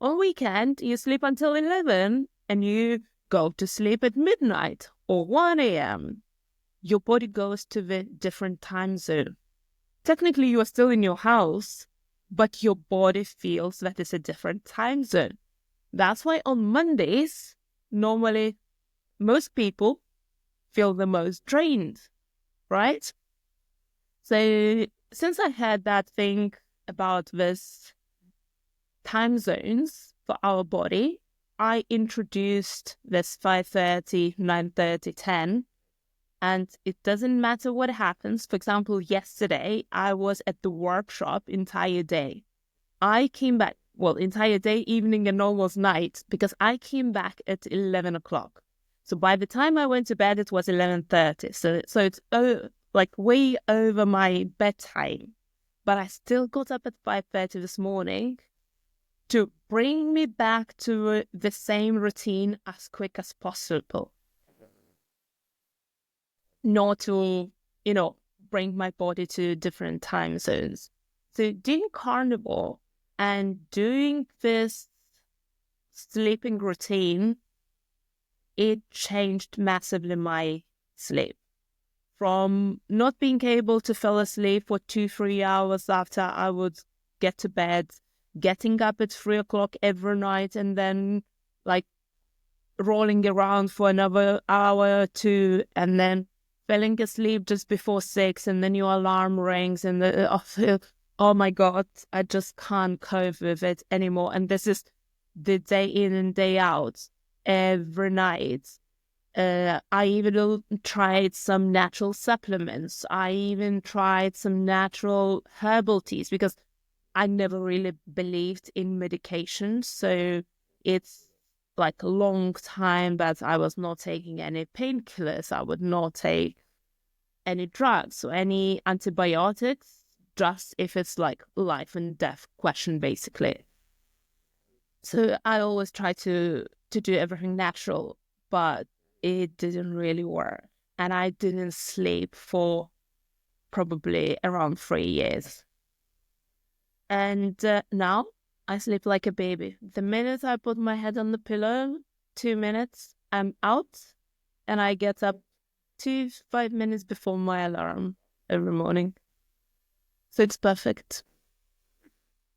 B: On weekend, you sleep until 11 and you go to sleep at midnight or 1 a.m. Your body goes to the different time zone. Technically, you are still in your house, but your body feels that it's a different time zone. That's why on Mondays, normally, most people feel the most drained, right? So since I had that thing about this time zones for our body, I introduced this 5:30, 9:30, 10. And it doesn't matter what happens. For example, yesterday, I was at the workshop entire day. I came back, entire day, evening and almost night, because I came back at 11 o'clock. So by the time I went to bed, it was 11:30. So it's like way over my bedtime. But I still got up at 5:30 this morning to bring me back to the same routine as quick as possible. Not to, bring my body to different time zones. So doing carnivore and doing this sleeping routine, it changed massively my sleep. From not being able to fall asleep for 2-3 hours after I would get to bed, getting up at 3 o'clock every night, and then like rolling around for another hour or two, and then falling asleep just before 6, and then your alarm rings, and oh my God, I just can't cope with it anymore. And this is the day in and day out, every night. I even tried some natural supplements. I even tried some natural herbal teas, because I never really believed in medication. So it's like a long time that I was not taking any painkillers. I would not take any drugs or any antibiotics, just if it's like life and death question, basically. So I always try to do everything natural, but it didn't really work. And I didn't sleep for probably around 3 years. And now I sleep like a baby. The minute I put my head on the pillow, 2 minutes, I'm out, and I get up 5 minutes before my alarm every morning. So it's perfect.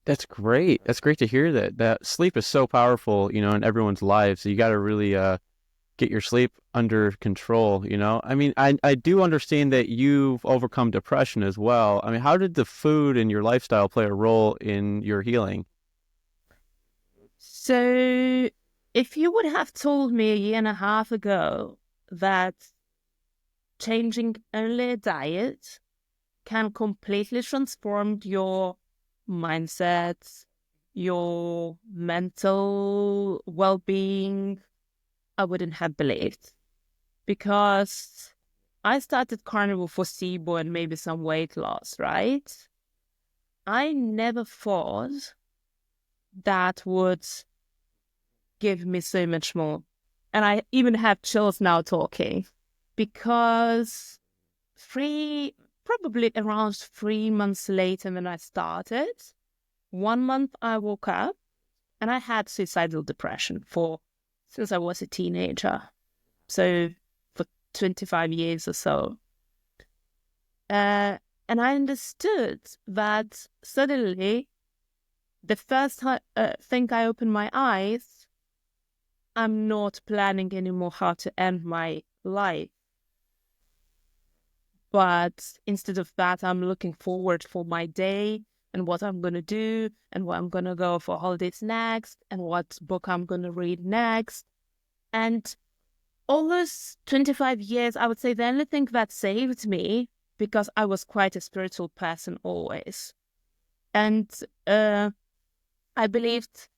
A: That's great. That's great to hear that. That sleep is so powerful, in everyone's lives. So you got to really get your sleep under control. I mean, I do understand that you've overcome depression as well. I mean, how did the food and your lifestyle play a role in your healing?
B: So if you would have told me a year and a half ago that changing only a diet can completely transform your mindset, your mental well-being, I wouldn't have believed. Because I started Carnivore for SIBO and maybe some weight loss, right? I never thought that would give me so much more. And I even have chills now talking because probably around 3 months later when I started, 1 month I woke up and I had suicidal depression since I was a teenager. So for 25 years or so. And I understood that suddenly the first thing I opened my eyes, I'm not planning anymore how to end my life. But instead of that, I'm looking forward for my day and what I'm going to do and where I'm going to go for holidays next and what book I'm going to read next. And all those 25 years, I would say the only thing that saved me, because I was quite a spiritual person always. And I believed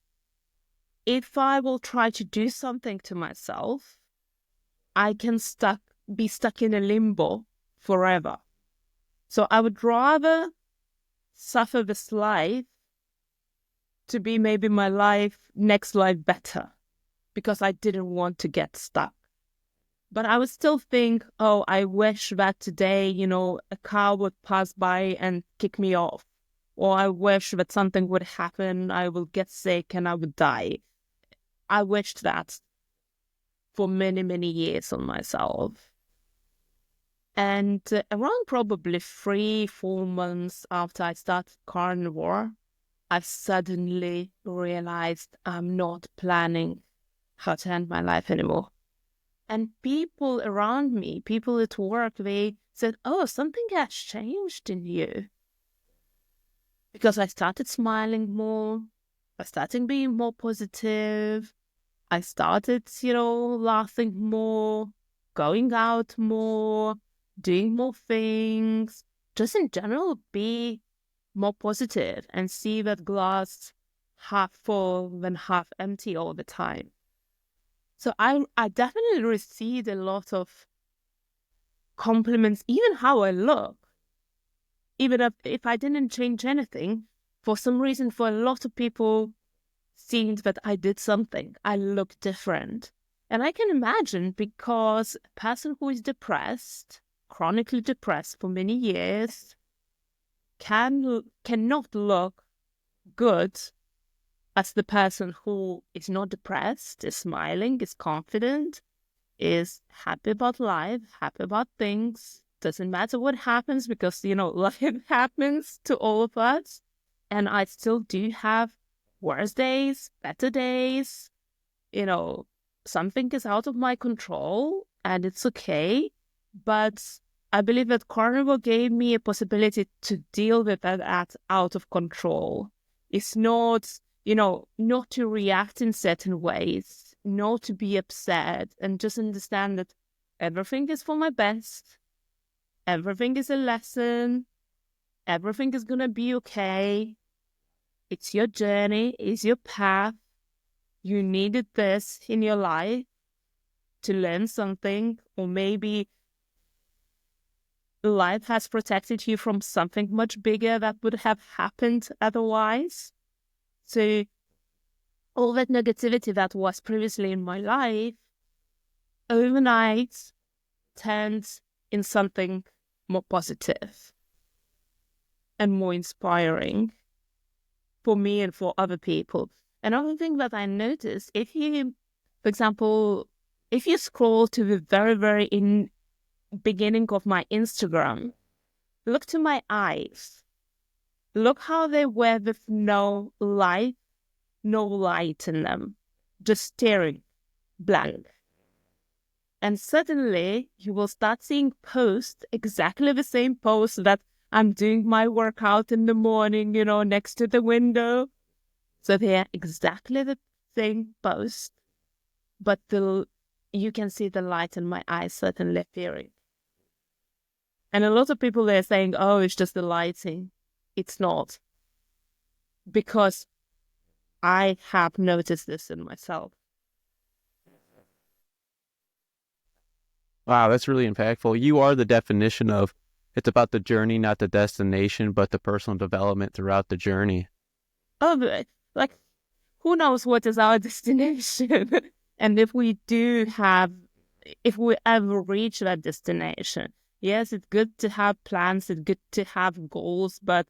B: if I will try to do something to myself, I can be stuck in a limbo forever. So I would rather suffer this life to be maybe my next life better, because I didn't want to get stuck. But I would still think, oh, I wish that today, a car would pass by and kick me off. Or I wish that something would happen, I will get sick and I would die. I wished that for many, many years on myself. And around probably 3-4 months after I started Carnivore, I suddenly realized I'm not planning how to end my life anymore. And people around me, people at work, they said, oh, something has changed in you. Because I started smiling more. I started being more positive. I started, laughing more, going out more, doing more things. Just in general, be more positive and see that glass half full than half empty all the time. So I definitely received a lot of compliments, even how I look. Even if I didn't change anything, for some reason, for a lot of people, seemed that I did something. I look different. And I can imagine, because a person who is depressed, chronically depressed for many years, cannot look good as the person who is not depressed, is smiling, is confident, is happy about life, happy about things. Doesn't matter what happens, because, life happens to all of us. And I still do have worse days, better days. Something is out of my control and it's okay. But I believe that Carnivore gave me a possibility to deal with that out of control. It's not, not to react in certain ways, not to be upset, and just understand that everything is for my best. Everything is a lesson. Everything is going to be okay. It's your journey. It's your path. You needed this in your life to learn something, or maybe life has protected you from something much bigger that would have happened otherwise. So all that negativity that was previously in my life, overnight turned in something more positive and more inspiring for me and for other people. Another thing that I noticed, for example, if you scroll to the very, very beginning of my Instagram, look to my eyes. Look how they were with no light in them, just staring blank. And suddenly you will start seeing posts, exactly the same post that I'm doing my workout in the morning, next to the window. So they're exactly the same post, but you can see the light in my eyes suddenly appearing. And a lot of people are saying, oh, it's just the lighting. It's not. Because I have noticed this in myself.
A: Wow, that's really impactful. You are the definition of it's about the journey, not the destination, but the personal development throughout the journey.
B: Oh, but, like, who knows what is our destination? And if we ever reach that destination, yes, it's good to have plans, it's good to have goals, but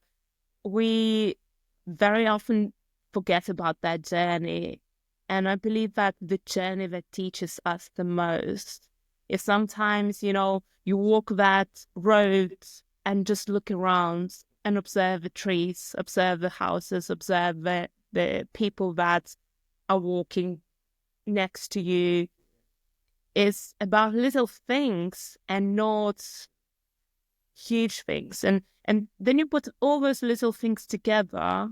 B: we very often forget about that journey. And I believe that the journey that teaches us the most is sometimes, you walk that road and just look around and observe the trees, observe the houses, observe the people that are walking next to you. It's about little things and not huge things. And then you put all those little things together,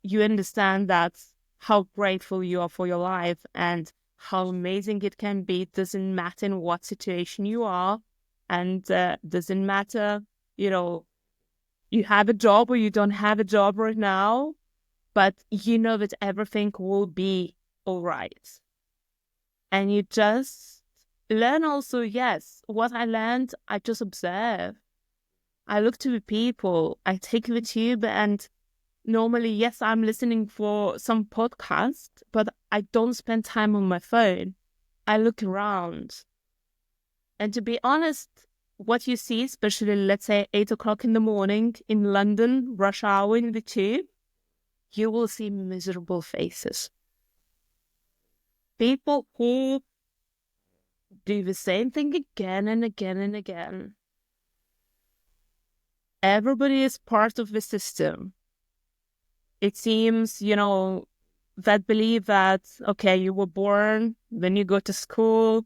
B: you understand that how grateful you are for your life and how amazing it can be. It doesn't matter in what situation you are, and doesn't matter, you have a job or you don't have a job right now, but you know that everything will be all right. And you just learn also, yes, what I learned, I just observe. I look to the people, I take the tube, and normally, yes, I'm listening for some podcast, but I don't spend time on my phone. I look around. And to be honest, what you see, especially let's say 8 o'clock in the morning in London, rush hour in the tube, you will see miserable faces. People who do the same thing again and again and again. Everybody is part of the system. It seems, that believe that, okay, you were born, then you go to school,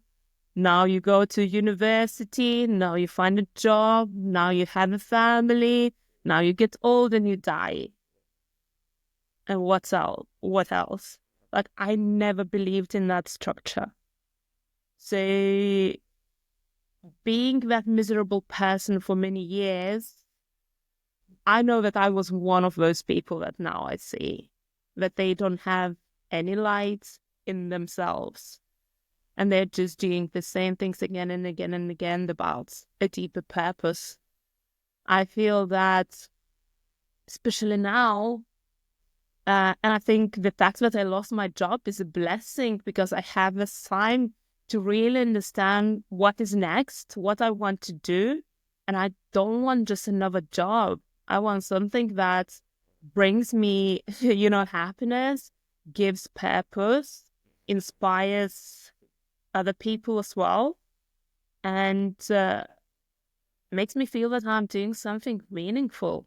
B: now you go to university, now you find a job, now you have a family, now you get old and you die. And what else? Like, I never believed in that structure. So being that miserable person for many years, I know that I was one of those people that now I see that they don't have any light in themselves. And they're just doing the same things again and again and again about a deeper purpose. I feel that, especially now, and I think the fact that I lost my job is a blessing because I have this time to really understand what is next, what I want to do. And I don't want just another job. I want something that brings me, happiness, gives purpose, inspires other people as well, and makes me feel that I'm doing something meaningful.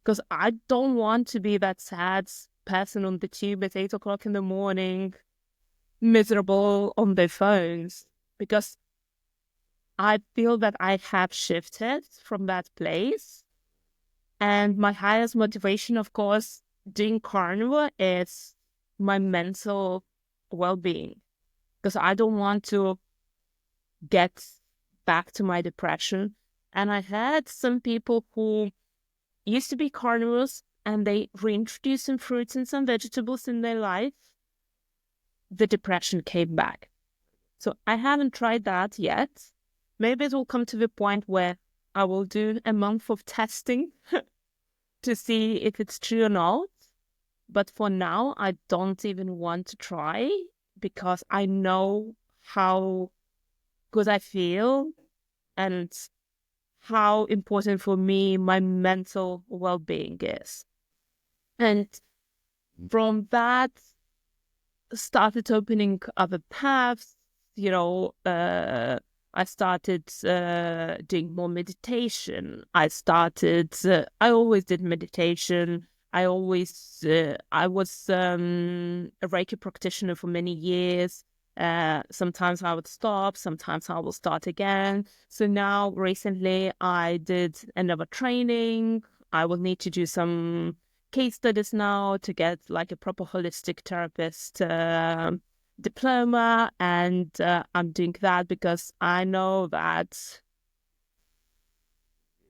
B: Because I don't want to be that sad person on the tube at 8 o'clock in the morning, miserable on their phones, because I feel that I have shifted from that place. And my highest motivation, of course, doing Carnivore is my mental well-being, because I don't want to get back to my depression. And I had some people who used to be carnivores and they reintroduced some fruits and some vegetables in their life. The depression came back. So I haven't tried that yet. Maybe it will come to the point where I will do a month of testing to see if it's true or not. But for now, I don't even want to try because I know how good I feel and how important for me my mental well-being is. And from that, started opening other paths, I started doing more meditation. I always did meditation. I was a Reiki practitioner for many years. Sometimes I would stop, sometimes I will start again. So now recently I did another training. I will need to do some case studies now to get like a proper holistic therapist diploma, and I'm doing that because I know that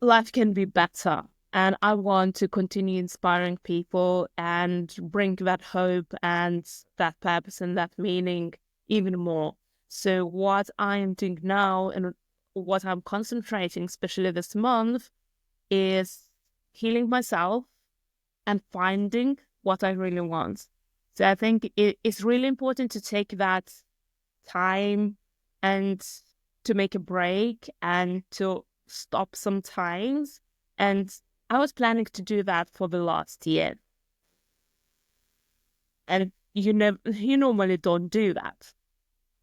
B: life can be better, and I want to continue inspiring people and bring that hope and that purpose and that meaning even more. So what I am doing now and what I'm concentrating, especially this month, is healing myself and finding what I really want. So I think it's really important to take that time and to make a break and to stop sometimes. And I was planning to do that for the last year. And you normally don't do that,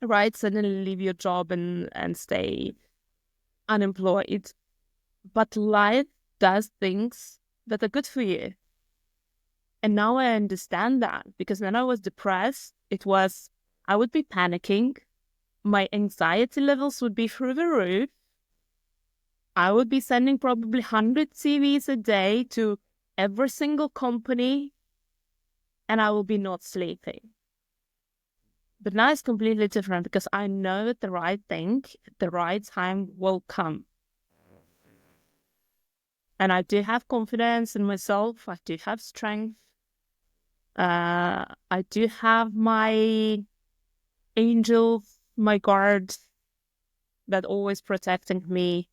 B: right? Suddenly leave your job and stay unemployed. But life does things that are good for you. And now I understand that, because when I was depressed, I would be panicking. My anxiety levels would be through the roof. I would be sending probably 100 CVs a day to every single company, and I will be not sleeping. But now it's completely different, because I know that the right thing, the right time will come. And I do have confidence in myself. I do have strength. I do have my angels, my guards that always protecting me.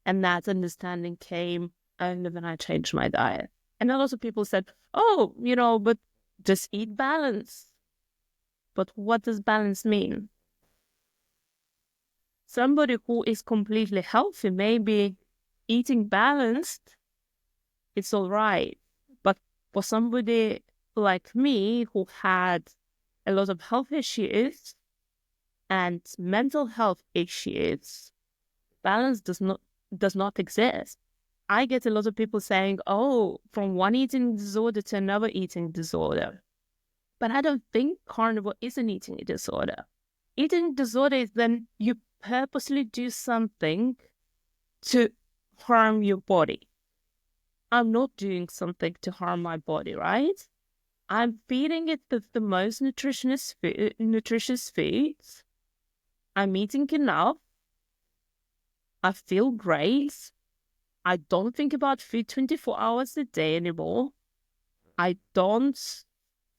B: And that understanding came only when I changed my diet. And a lot of people said, oh, but just eat balance. But what does balance mean? Somebody who is completely healthy, maybe eating balanced, it's all right. But for somebody like me who had a lot of health issues and mental health issues, balance does not exist. I get a lot of people saying, oh, from one eating disorder to another eating disorder. But I don't think carnivore is an eating disorder. Eating disorder is when you purposely do something to harm your body. I'm not doing something to harm my body, right? I'm feeding it with the most nutritious foods. I'm eating enough. I feel great. I don't think about food 24 hours a day anymore. I don't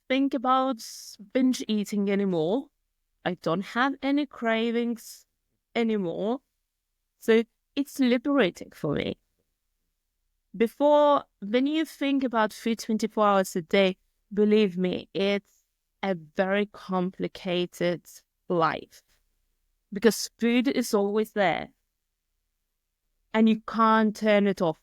B: think about binge eating anymore. I don't have any cravings anymore. So it's liberating for me. Before, when you think about food 24 hours a day, believe me, it's a very complicated life, because food is always there and you can't turn it off.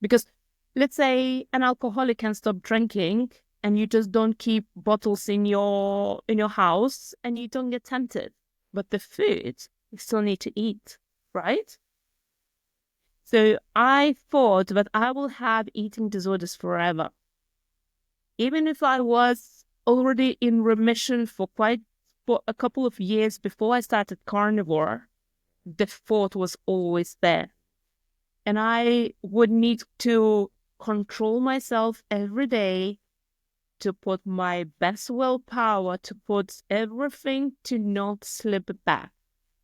B: Because let's say an alcoholic can stop drinking and you just don't keep bottles in your house and you don't get tempted. But the food, you still need to eat, right? So I thought that I will have eating disorders forever. Even if I was already in remission for a couple of years before I started carnivore, the thought was always there. And I would need to control myself every day, to put my best willpower, to put everything to not slip back.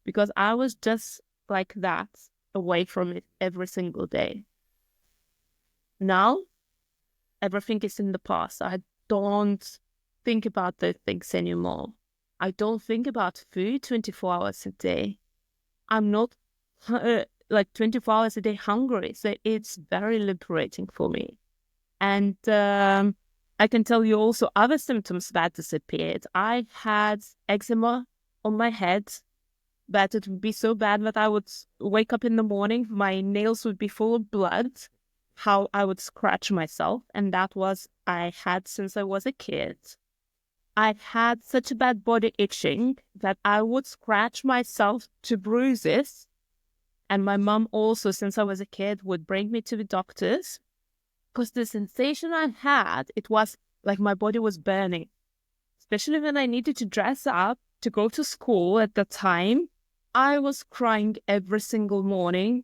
B: Because I was just like that, away from it every single day. Now, everything is in the past. I don't think about those things anymore. I don't think about food 24 hours a day. I'm not 24 hours a day hungry. So it's very liberating for me. And I can tell you also other symptoms that disappeared. I had eczema on my head, that it would be so bad that I would wake up in the morning, my nails would be full of blood, how I would scratch myself. And that was, I had since I was a kid. I had such a bad body itching that I would scratch myself to bruises. And my mom also, since I was a kid, would bring me to the doctors because the sensation I had, it was like my body was burning, especially when I needed to dress up to go to school at the time. I was crying every single morning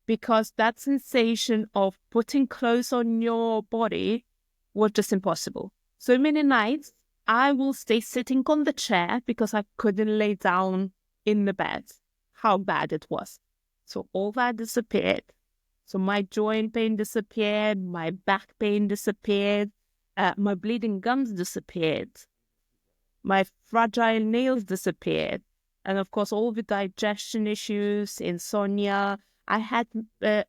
B: because that sensation of putting clothes on your body was just impossible. So many nights I will stay sitting on the chair because I couldn't lay down in the bed, how bad it was. So all that disappeared. So my joint pain disappeared, my back pain disappeared, my bleeding gums disappeared, my fragile nails disappeared, and of course all the digestion issues, insomnia. I had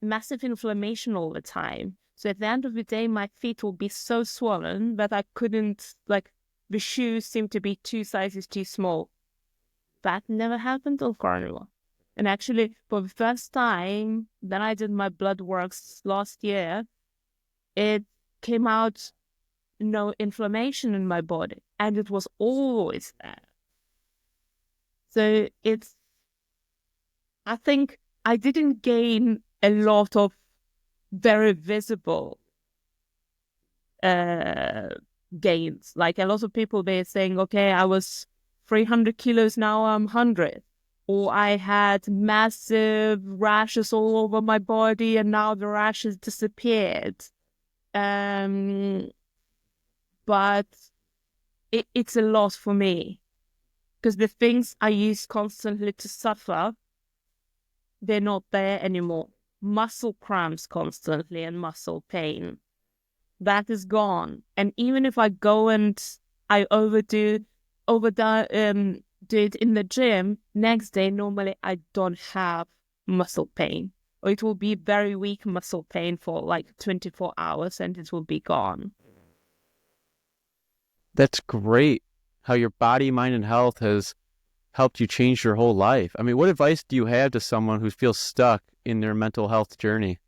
B: massive inflammation all the time. So at the end of the day, my feet will be so swollen that I couldn't, like, the shoes seemed to be 2 sizes too small. That never happened on Carnivore. And actually, for the first time, then I did my blood works last year, it came out no inflammation in my body, and it was always there. So I think I didn't gain a lot of very visible gains. Like a lot of people, they're saying, okay, I was 300 kilos, now I'm 100. Or I had massive rashes all over my body and now the rashes disappeared. But it's a loss for me because the things I used constantly to suffer, they're not there anymore. Muscle cramps constantly and muscle pain, that is gone. And even if I go and I do it in the gym, next day normally I don't have muscle pain, or it will be very weak muscle pain for like 24 hours and it will be gone.
A: That's great how your body, mind, and health has helped you change your whole life. I mean, what advice do you have to someone who feels stuck in their mental health journey?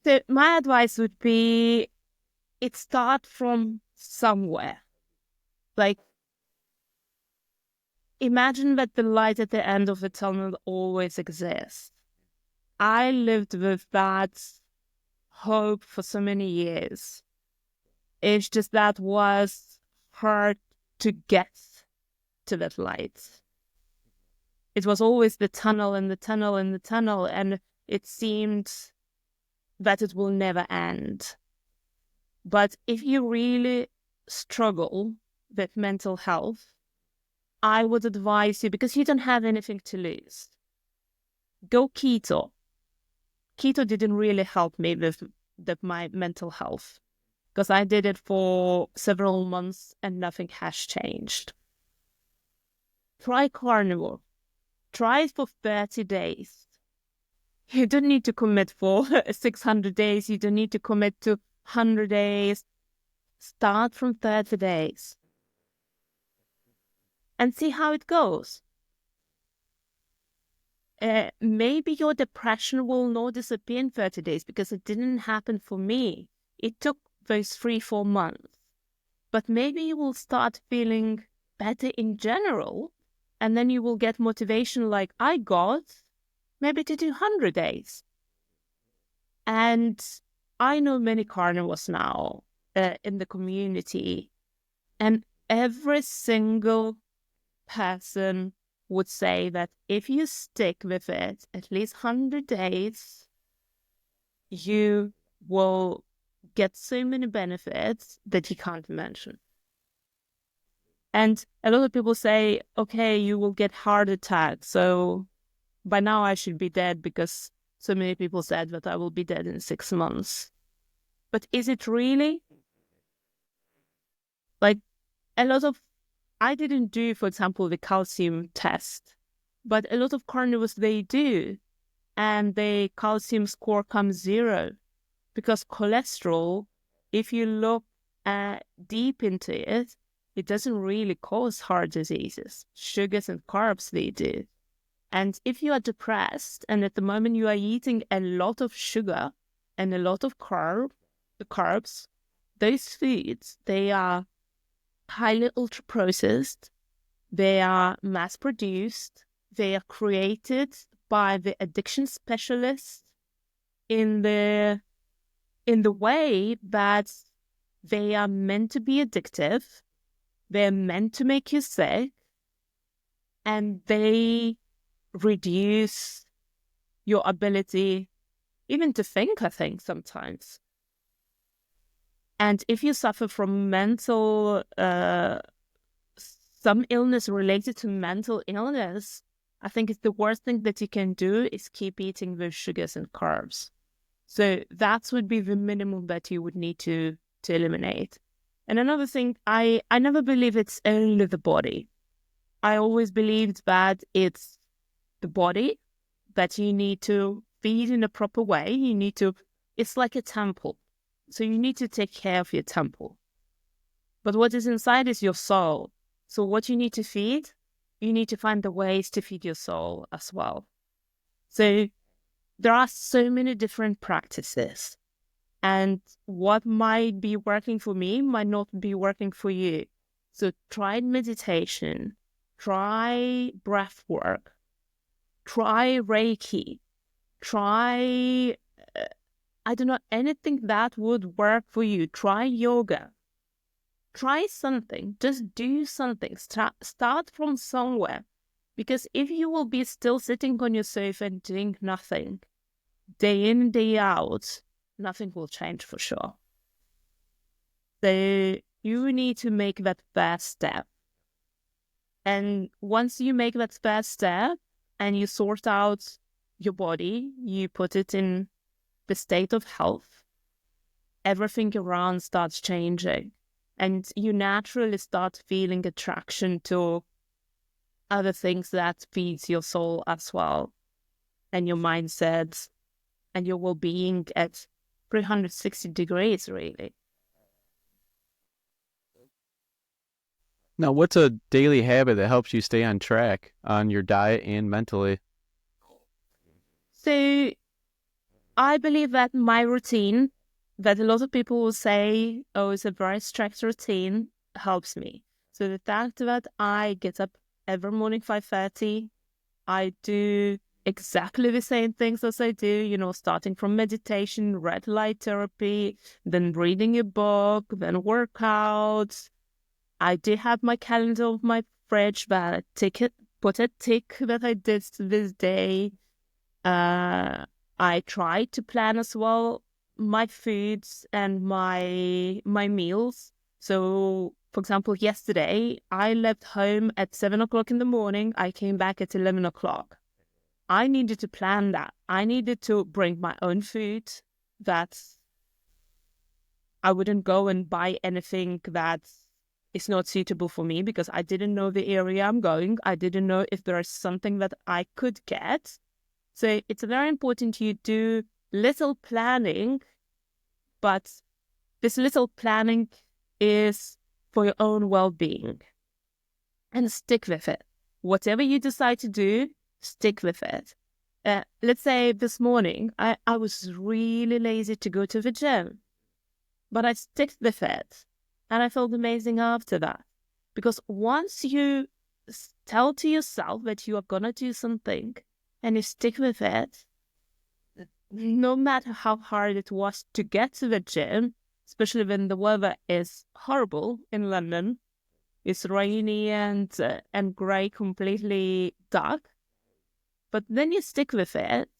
B: So my advice would be, it starts from somewhere. Like, imagine that the light at the end of the tunnel always exists. I lived with that hope for so many years. It's just that was hard to get to that light. It was always the tunnel and the tunnel and the tunnel, and it seemed that it will never end. But if you really struggle with mental health, I would advise you, because you don't have anything to lose, go keto. Keto didn't really help me with my mental health because I did it for several months and nothing has changed. Try carnivore. Try it for 30 days. You don't need to commit for 600 days. You don't need to commit to 100 days. Start from 30 days and see how it goes. Maybe your depression will not disappear in 30 days because it didn't happen for me. It took those 3-4 months. But maybe you will start feeling better in general, and then you will get motivation like I got, maybe to do 100 days. And I know many carnivores now in the community, and every single person would say that if you stick with it at least 100 days, you will get so many benefits that you can't mention. And a lot of people say, okay, you will get heart attack, so by now I should be dead because so many people said that I will be dead in 6 months. But is it really? Like, I didn't do, for example, the calcium test, but a lot of carnivores, they do. And the calcium score comes 0 because cholesterol, if you look deep into it, it doesn't really cause heart diseases. Sugars and carbs, they do. And if you are depressed and at the moment you are eating a lot of sugar and a lot of carbs, those foods, they are highly ultra processed, they are mass produced, they are created by the addiction specialists in the way that they are meant to be addictive, they're meant to make you sick, and they reduce your ability even to think, I think, sometimes. And if you suffer from mental, some illness related to mental illness, I think it's the worst thing that you can do is keep eating those sugars and carbs. So that would be the minimum that you would need to eliminate. And another thing, I never believe it's only the body. I always believed that it's the body that you need to feed in a proper way. It's like a temple. So you need to take care of your temple. But what is inside is your soul. So what you need to feed, you need to find the ways to feed your soul as well. So there are so many different practices. And what might be working for me might not be working for you. So try meditation, try breath work, try Reiki, try, anything that would work for you. Try yoga. Try something. Just do something. Start from somewhere. Because if you will be still sitting on your sofa and doing nothing, day in, day out, nothing will change for sure. So you need to make that first step. And once you make that first step and you sort out your body, you put it in the state of health, everything around starts changing. And you naturally start feeling attraction to other things that feeds your soul as well, and your mindset and your well-being at 360 degrees, really.
A: Now, what's a daily habit that helps you stay on track on your diet and mentally?
B: So I believe that my routine, that a lot of people will say, oh, it's a very strict routine, helps me. So the fact that I get up every morning 5:30, I do exactly the same things as I do, starting from meditation, red light therapy, then reading a book, then workouts. I do have my calendar of my fridge, but put a tick that I did this day. I try to plan as well my foods and my meals. So, for example, yesterday I left home at 7 o'clock in the morning. I came back at 11 o'clock. I needed to plan that. I needed to bring my own food. That I wouldn't go and buy anything that is not suitable for me because I didn't know the area I'm going. I didn't know if there is something that I could get. So it's very important you do little planning, but this little planning is for your own well-being. And stick with it. Whatever you decide to do, stick with it. Let's say this morning, I was really lazy to go to the gym, but I stick with it. And I felt amazing after that. Because once you tell to yourself that you are going to do something and you stick with it, no matter how hard it was to get to the gym, especially when the weather is horrible in London, it's rainy and grey, completely dark. But then you stick with it,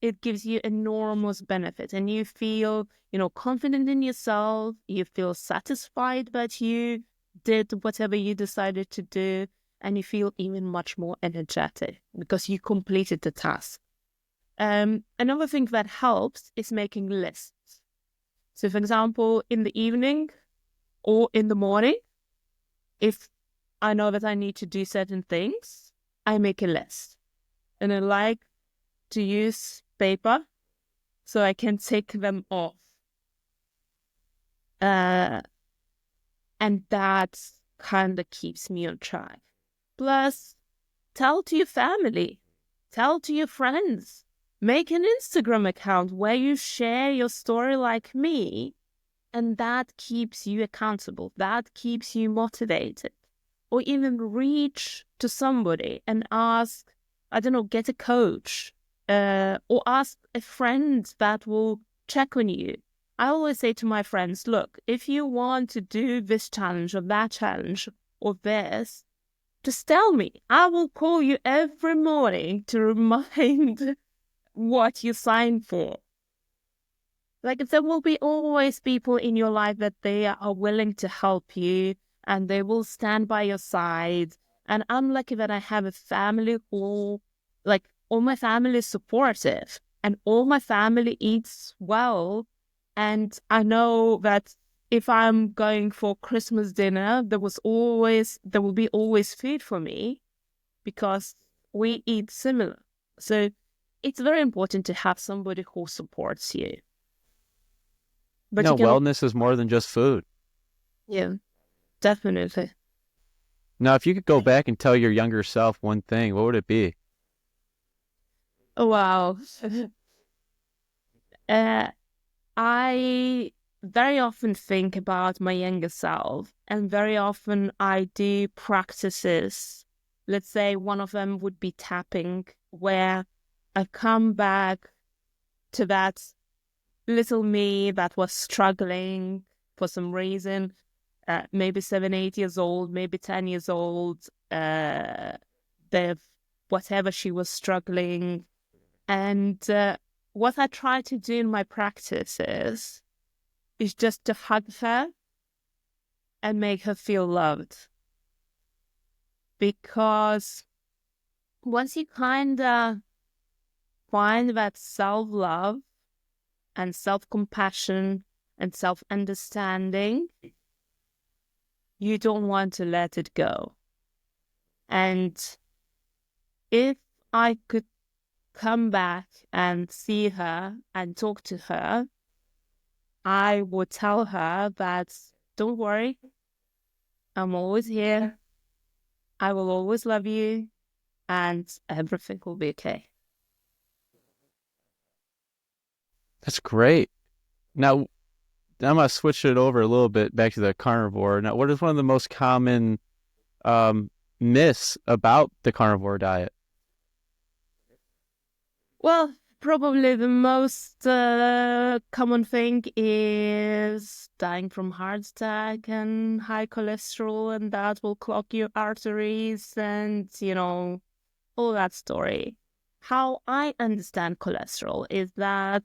B: it gives you enormous benefit and you feel, confident in yourself. You feel satisfied that you did whatever you decided to do, and you feel even much more energetic because you completed the task. Another thing that helps is making lists. So, for example, in the evening or in the morning, if I know that I need to do certain things, I make a list. And I like to use paper so I can tick them off. And that kind of keeps me on track. Plus, tell to your family, tell to your friends, make an Instagram account where you share your story like me And that keeps you accountable. That keeps you motivated. Or even reach to somebody and ask, I don't know, get a coach, or ask a friend that will check on you. I always say to my friends, look, if you want to do this challenge or that challenge or this, just tell me. I will call you every morning to remind what you signed for. Like, there will be always people in your life that they are willing to help you and they will stand by your side. And I'm lucky that I have a family who, like, all my family is supportive and all my family eats well. And I know that if I'm going for Christmas dinner, there will be always food for me because we eat similar. So it's very important to have somebody who supports you. But
A: No,
B: you can,
A: wellness is more than just food.
B: yeah, definitely.
A: Now, if you could go back and tell your younger self one thing, what would it be?
B: Oh, wow. I very often think about my younger self, and very often I do practices. Let's say one of them would be tapping, where I come back to that little me that was struggling for some reason, maybe 7, 8 years old, maybe 10 years old, whatever she was struggling. And what I try to do in my practices is just to hug her and make her feel loved. Because once you kind of find that self-love and self-compassion and self-understanding, you don't want to let it go. And if I could come back and see her and talk to her, I would tell her that, don't worry, I'm always here. I will always love you and everything will be okay.
A: That's great. Now, I'm going to switch it over a little bit back to the carnivore. Now, what is one of the most common myths about the carnivore diet?
B: Well, probably the most common thing is dying from heart attack and high cholesterol, and that will clog your arteries and, all that story. How I understand cholesterol is that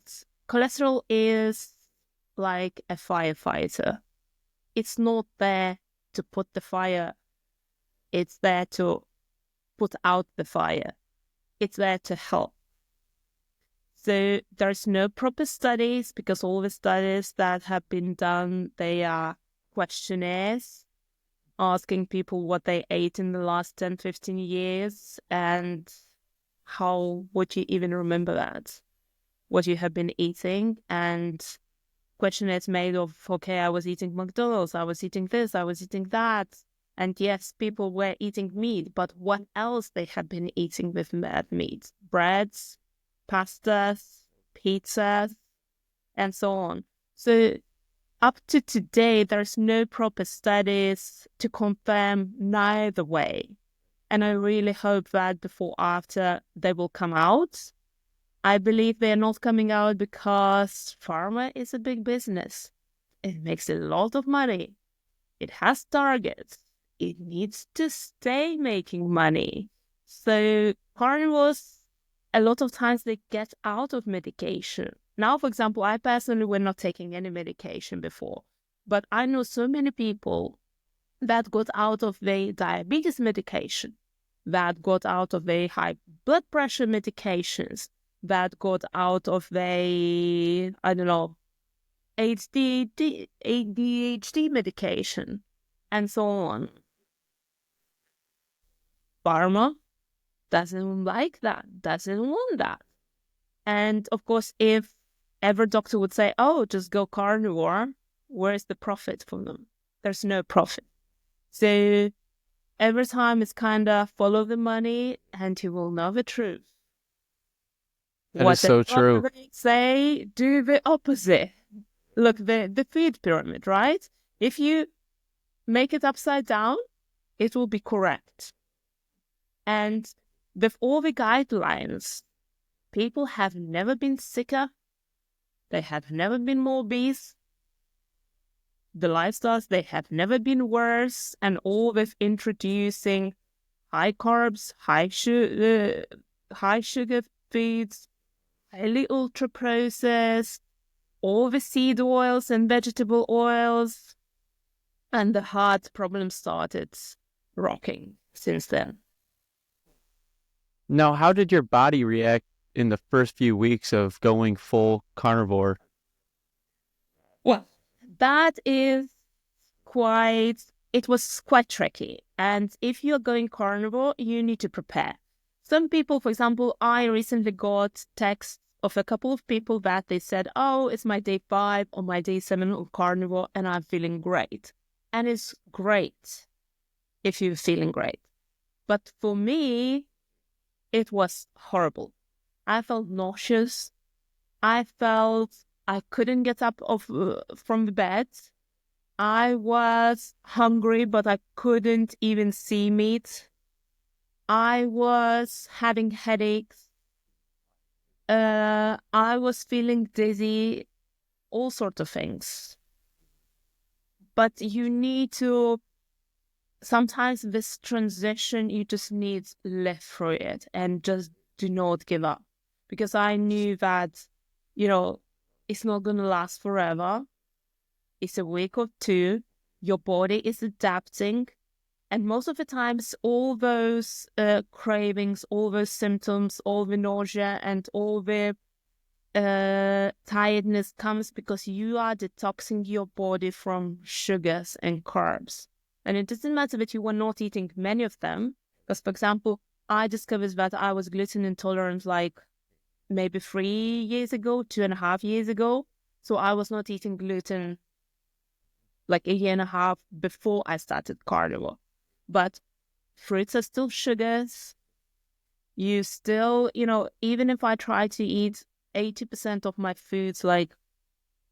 B: cholesterol is like a firefighter. It's not there to put the fire. It's there to put out the fire. It's there to help. So there's no proper studies because all the studies that have been done, they are questionnaires asking people what they ate in the last 10, 15 years and how would you even remember that, what you have been eating. And questionnaires made of, okay, I was eating McDonald's, I was eating this, I was eating that. And yes, people were eating meat, but what else they had been eating with that meat? Breads, pastas, pizzas, and so on. So up to today, there's no proper studies to confirm neither way. And I really hope that before or after they will come out. I believe they're not coming out because pharma is a big business. It makes a lot of money. It has targets. It needs to stay making money. So carnivores, a lot of times they get out of medication. Now, for example, I personally were not taking any medication before, but I know so many people that got out of their diabetes medication, that got out of their high blood pressure medications, that got out of their, ADHD medication, and so on. Pharma doesn't like that, doesn't want that. And of course, if every doctor would say, oh, just go carnivore, where's the profit for them? There's no profit. So every time it's kind of follow the money and you will know the truth.
A: That is so true.
B: They say, do the opposite. look, the food pyramid, right? If you make it upside down, it will be correct. And with all the guidelines, people have never been sicker. They have never been more obese. The lifestyles, they have never been worse. And all with introducing high carbs, high sugar foods, highly ultra processed, all the seed oils and vegetable oils. And the heart problem started rocking since then.
A: Now, how did your body react in the first few weeks of going full carnivore?
B: Well, that is it was quite tricky. And if you're going carnivore, you need to prepare. Some people, for example, I recently got texts of a couple of people that they said, oh, it's my day 5 or my day 7 of carnivore and I'm feeling great. And it's great if you're feeling great. But for me, it was horrible. I felt nauseous. I felt I couldn't get up from the bed. I was hungry, but I couldn't even see meat. I was having headaches. I was feeling dizzy, all sorts of things. But you need to, sometimes this transition, you just need to live through it and just do not give up. Because I knew that, it's not going to last forever. It's a week or 2. Your body is adapting. And most of the times, all those cravings, all those symptoms, all the nausea and all the tiredness comes because you are detoxing your body from sugars and carbs. And it doesn't matter that you were not eating many of them. Because, for example, I discovered that I was gluten intolerant like maybe 3 years ago, 2.5 years ago. So I was not eating gluten like 1.5 years before I started carnivore. But fruits are still sugars. You still, even if I try to eat 80% of my foods like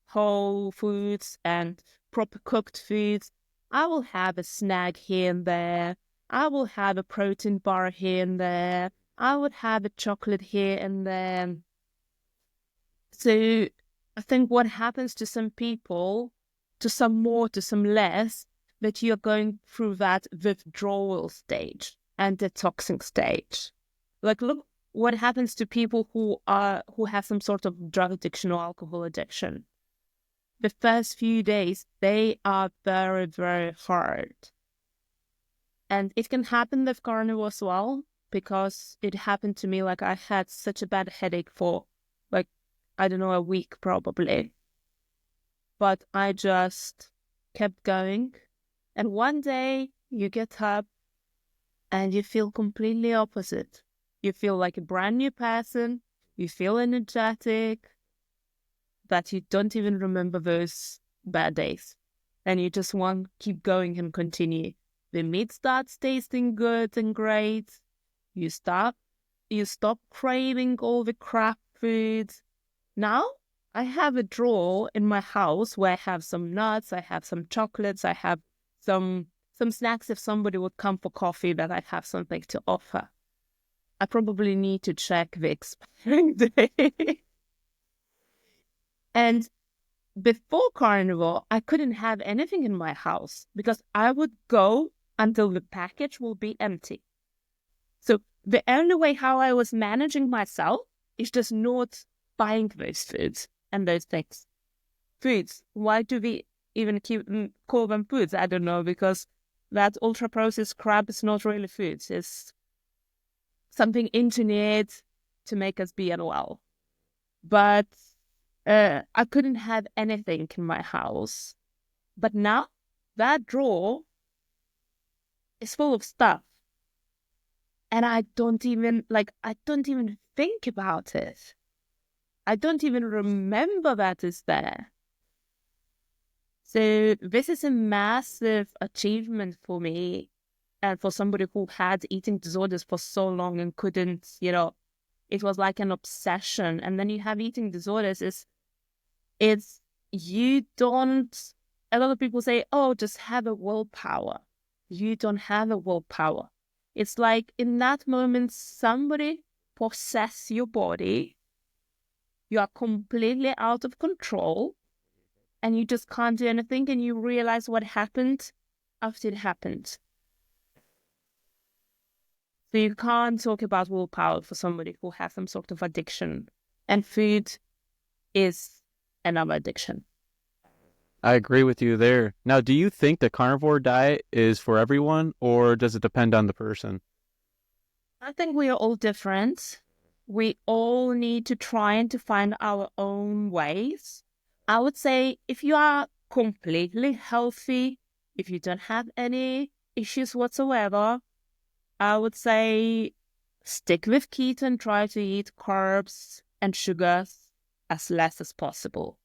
B: whole foods and proper cooked foods, I will have a snack here and there. I will have a protein bar here and there. I would have a chocolate here and there. So I think what happens to some people, to some more, to some less, that you're going through that withdrawal stage and detoxing stage. Like, look what happens to people who have some sort of drug addiction or alcohol addiction. The first few days, they are very, very hard. And it can happen with carnivore as well, because it happened to me. Like, I had such a bad headache for, a week probably. But I just kept going. And one day you get up and you feel completely opposite. You feel like a brand new person. You feel energetic, that you don't even remember those bad days. And you just want to keep going and continue. The meat starts tasting good and great. You stop craving all the crap foods. Now I have a drawer in my house where I have some nuts, I have some chocolates, I have some snacks if somebody would come for coffee, that I have something to offer. I probably need to check the expiring date. And before carnivore, I couldn't have anything in my house because I would go until the package will be empty. So the only way how I was managing myself is just not buying those foods and those things. Foods. Why do we even call them foods? I don't know, because that ultra-processed crap is not really foods. It's something engineered to make us be unwell. But I couldn't have anything in my house. But now that drawer is full of stuff. And I don't even think about it. I don't even remember that it's there. So this is a massive achievement for me, and for somebody who had eating disorders for so long and couldn't, it was like an obsession. And then you have eating disorders, it's you don't, a lot of people say, oh, just have a willpower. You don't have a willpower. It's like in that moment, somebody possess your body. You are completely out of control and you just can't do anything, and you realize what happened after it happened. So you can't talk about willpower for somebody who has some sort of addiction, and food is another addiction.
A: I agree with you there. Now, do you think the carnivore diet is for everyone, or does it depend on the person?
B: I think we are all different. We all need to try and to find our own ways. I would say if you are completely healthy, if you don't have any issues whatsoever, I would say stick with keto and try to eat carbs and sugars as less as possible.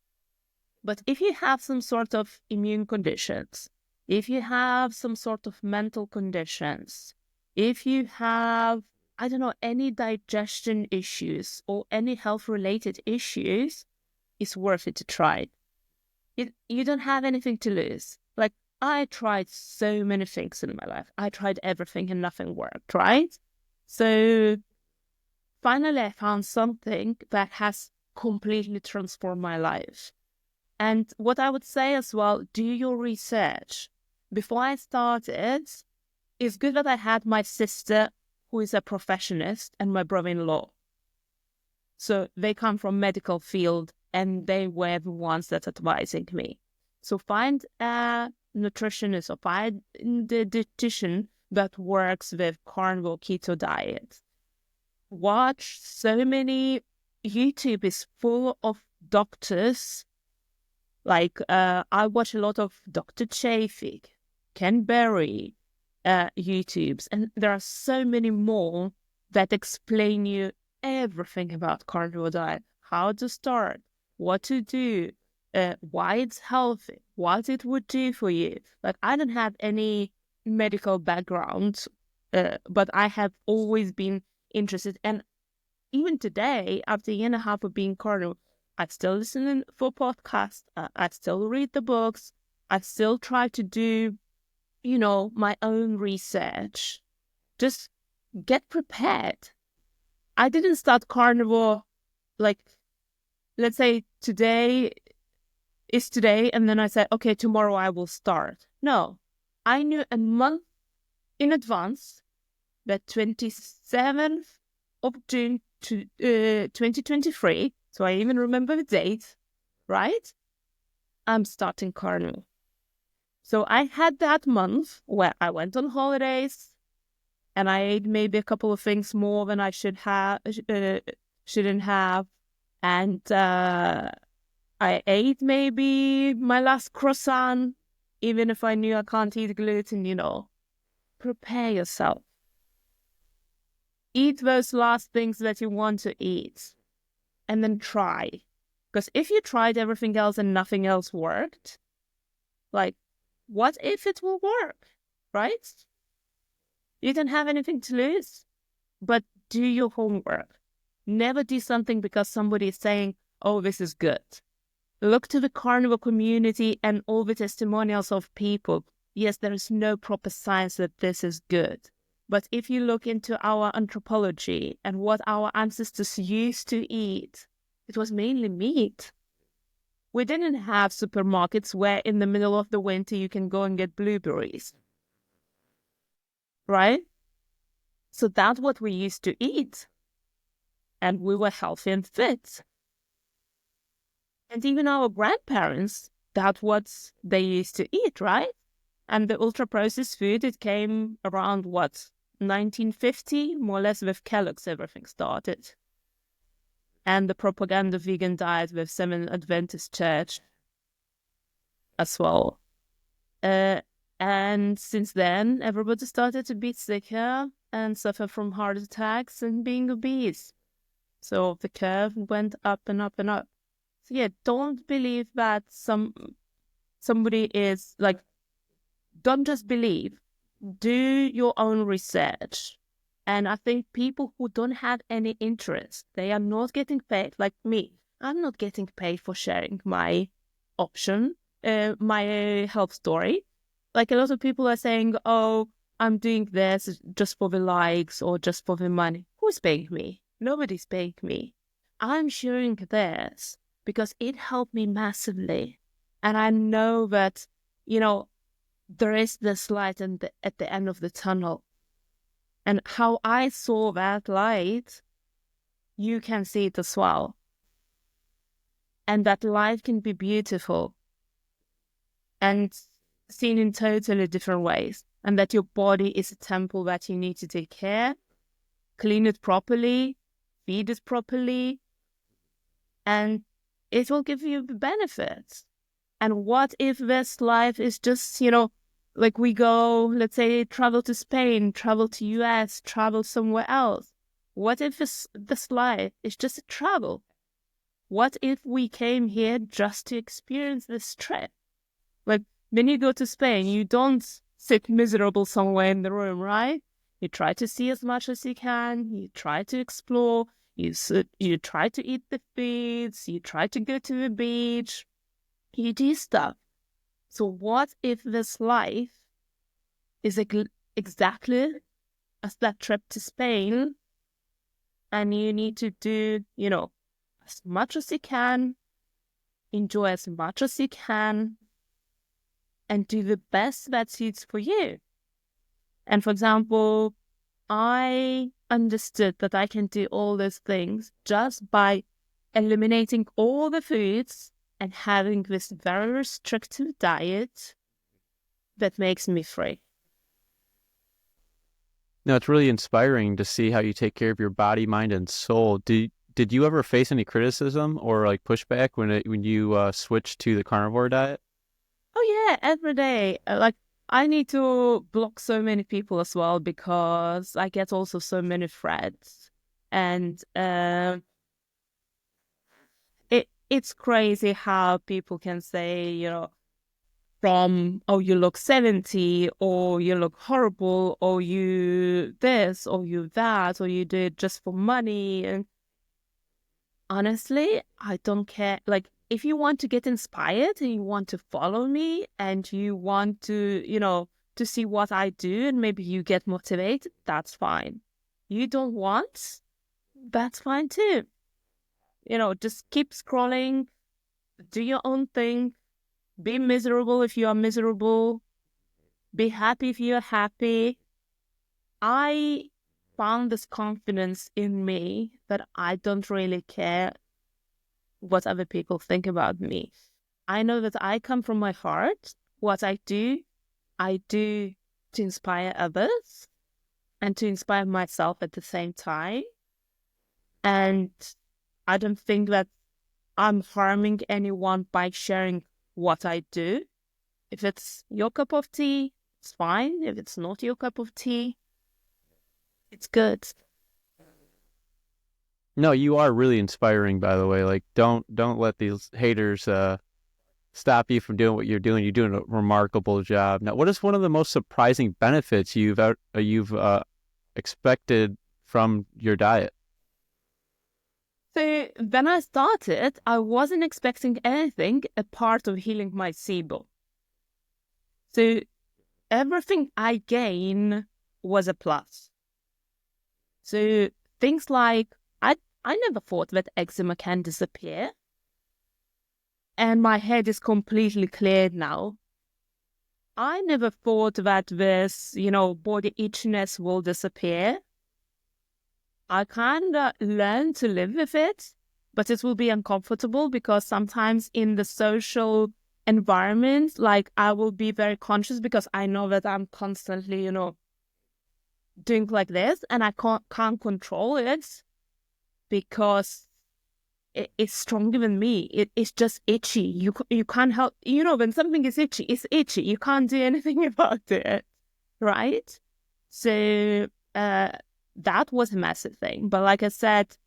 B: But if you have some sort of immune conditions, if you have some sort of mental conditions, if you have, I don't know, any digestion issues or any health-related issues, it's worth it to try. You don't have anything to lose. Like, I tried so many things in my life. I tried everything and nothing worked, right? So finally I found something that has completely transformed my life. And what I would say as well, do your research. Before I started, it's good that I had my sister, who is a professionist, and my brother-in-law. So they come from medical field, and they were the ones that advising me. So find a nutritionist or find the dietitian that works with carnivore keto diet. Watch so many, YouTube is full of doctors. Like I watch a lot of Dr. Chafik, Ken Berry YouTubes, and there are so many more that explain you everything about carnivore diet, how to start, what to do, why it's healthy, what it would do for you. Like, I don't have any medical background, but I have always been interested. And even today, after a year and a half of being carnivore, I still listen for podcasts. I still read the books. I still try to do, my own research. Just get prepared. I didn't start carnivore, like, let's say today is today, and then I said, okay, tomorrow I will start. No, I knew a month in advance that 27th of June to 2023, so I even remember the date, right? I'm starting carnivore. So I had that month where I went on holidays and I ate maybe a couple of things more than I shouldn't have. And I ate maybe my last croissant, even if I knew I can't eat gluten, Prepare yourself. Eat those last things that you want to eat. And then try. Because if you tried everything else and nothing else worked, like, what if it will work, right? You don't have anything to lose, but do your homework. Never do something because somebody is saying, oh, this is good. Look to the carnivore community and all the testimonials of people. Yes, there is no proper science that this is good. But if you look into our anthropology and what our ancestors used to eat, it was mainly meat. We didn't have supermarkets where in the middle of the winter you can go and get blueberries. Right? So that's what we used to eat. And we were healthy and fit. And even our grandparents, that's what they used to eat, right? And the ultra-processed food, it came around, 1950? More or less with Kellogg's, everything started. And the propaganda vegan diet with Seventh Adventist Church as well. And since then, everybody started to be sicker and suffer from heart attacks and being obese. So the curve went up and up and up. So yeah, don't believe that somebody is like, don't just believe. Do your own research. And I think people who don't have any interest, they are not getting paid, like me. I'm not getting paid for sharing my option, my health story. Like a lot of people are saying, oh, I'm doing this just for the likes or just for the money. Who's paying me? Nobody's paying me. I'm sharing this because it helped me massively. And I know that, there is this light at the end of the tunnel. And how I saw that light, you can see it as well. And that light can be beautiful and seen in totally different ways. And that your body is a temple that you need to take care, clean it properly, feed it properly, and it will give you the benefits. And what if this life is just, like we go, let's say, travel to Spain, travel to US, travel somewhere else. What if this life is just a travel? What if we came here just to experience this trip? Like, when you go to Spain, you don't sit miserable somewhere in the room, right? You try to see as much as you can. You try to explore. You try to eat the foods. You try to go to the beach. You do stuff. So what if this life is exactly as that trip to Spain, and you need to do, as much as you can, enjoy as much as you can, and do the best that suits for you. And for example, I understood that I can do all those things just by eliminating all the foods and having this very restrictive diet that makes me free.
A: No, it's really inspiring to see how you take care of your body, mind, and soul. Did you ever face any criticism or like pushback when you switched to the carnivore diet?
B: Oh yeah, every day. Like I need to block so many people as well because I get also so many threats, and it's crazy how people can say, from, oh, you look 70, or you look horrible, or you this, or you that, or you do it just for money. And honestly, I don't care. Like, if you want to get inspired and you want to follow me and you want to see what I do and maybe you get motivated, that's fine. You don't want, that's fine too. Just keep scrolling, do your own thing, be miserable if you are miserable, be happy if you're happy. I found this confidence in me that I don't really care what other people think about me. I know that I come from my heart. What I do to inspire others and to inspire myself at the same time. And I don't think that I'm harming anyone by sharing what I do. If it's your cup of tea, it's fine. If it's not your cup of tea, it's good.
A: No, you are really inspiring, by the way. Like, don't let these haters stop you from doing what you're doing. You're doing a remarkable job. Now, what is one of the most surprising benefits you've expected from your diet?
B: So when I started, I wasn't expecting anything apart of healing my SIBO. So everything I gain was a plus. So things like, I never thought that eczema can disappear. And my head is completely cleared now. I never thought that this, body itchiness will disappear. I kind of learned to live with it, but it will be uncomfortable because sometimes in the social environment, like I will be very conscious because I know that I'm constantly, doing like this and I can't control it because it's stronger than me. It's just itchy. You can't help, when something is itchy, it's itchy. You can't do anything about it, right? So, that was a massive thing. But like I said,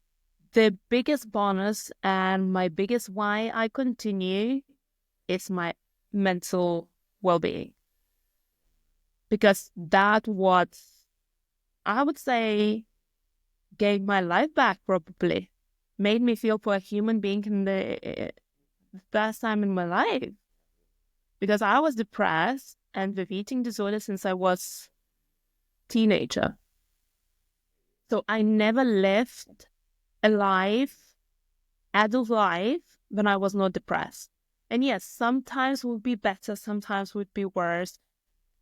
B: the biggest bonus and my biggest why I continue is my mental well-being. Because that what I would say gave my life back, probably. Made me feel for a human being in the first time in my life, because I was depressed and with eating disorder since I was teenager. So I never lived a adult life, when I was not depressed. And yes, sometimes would be better, sometimes would be worse.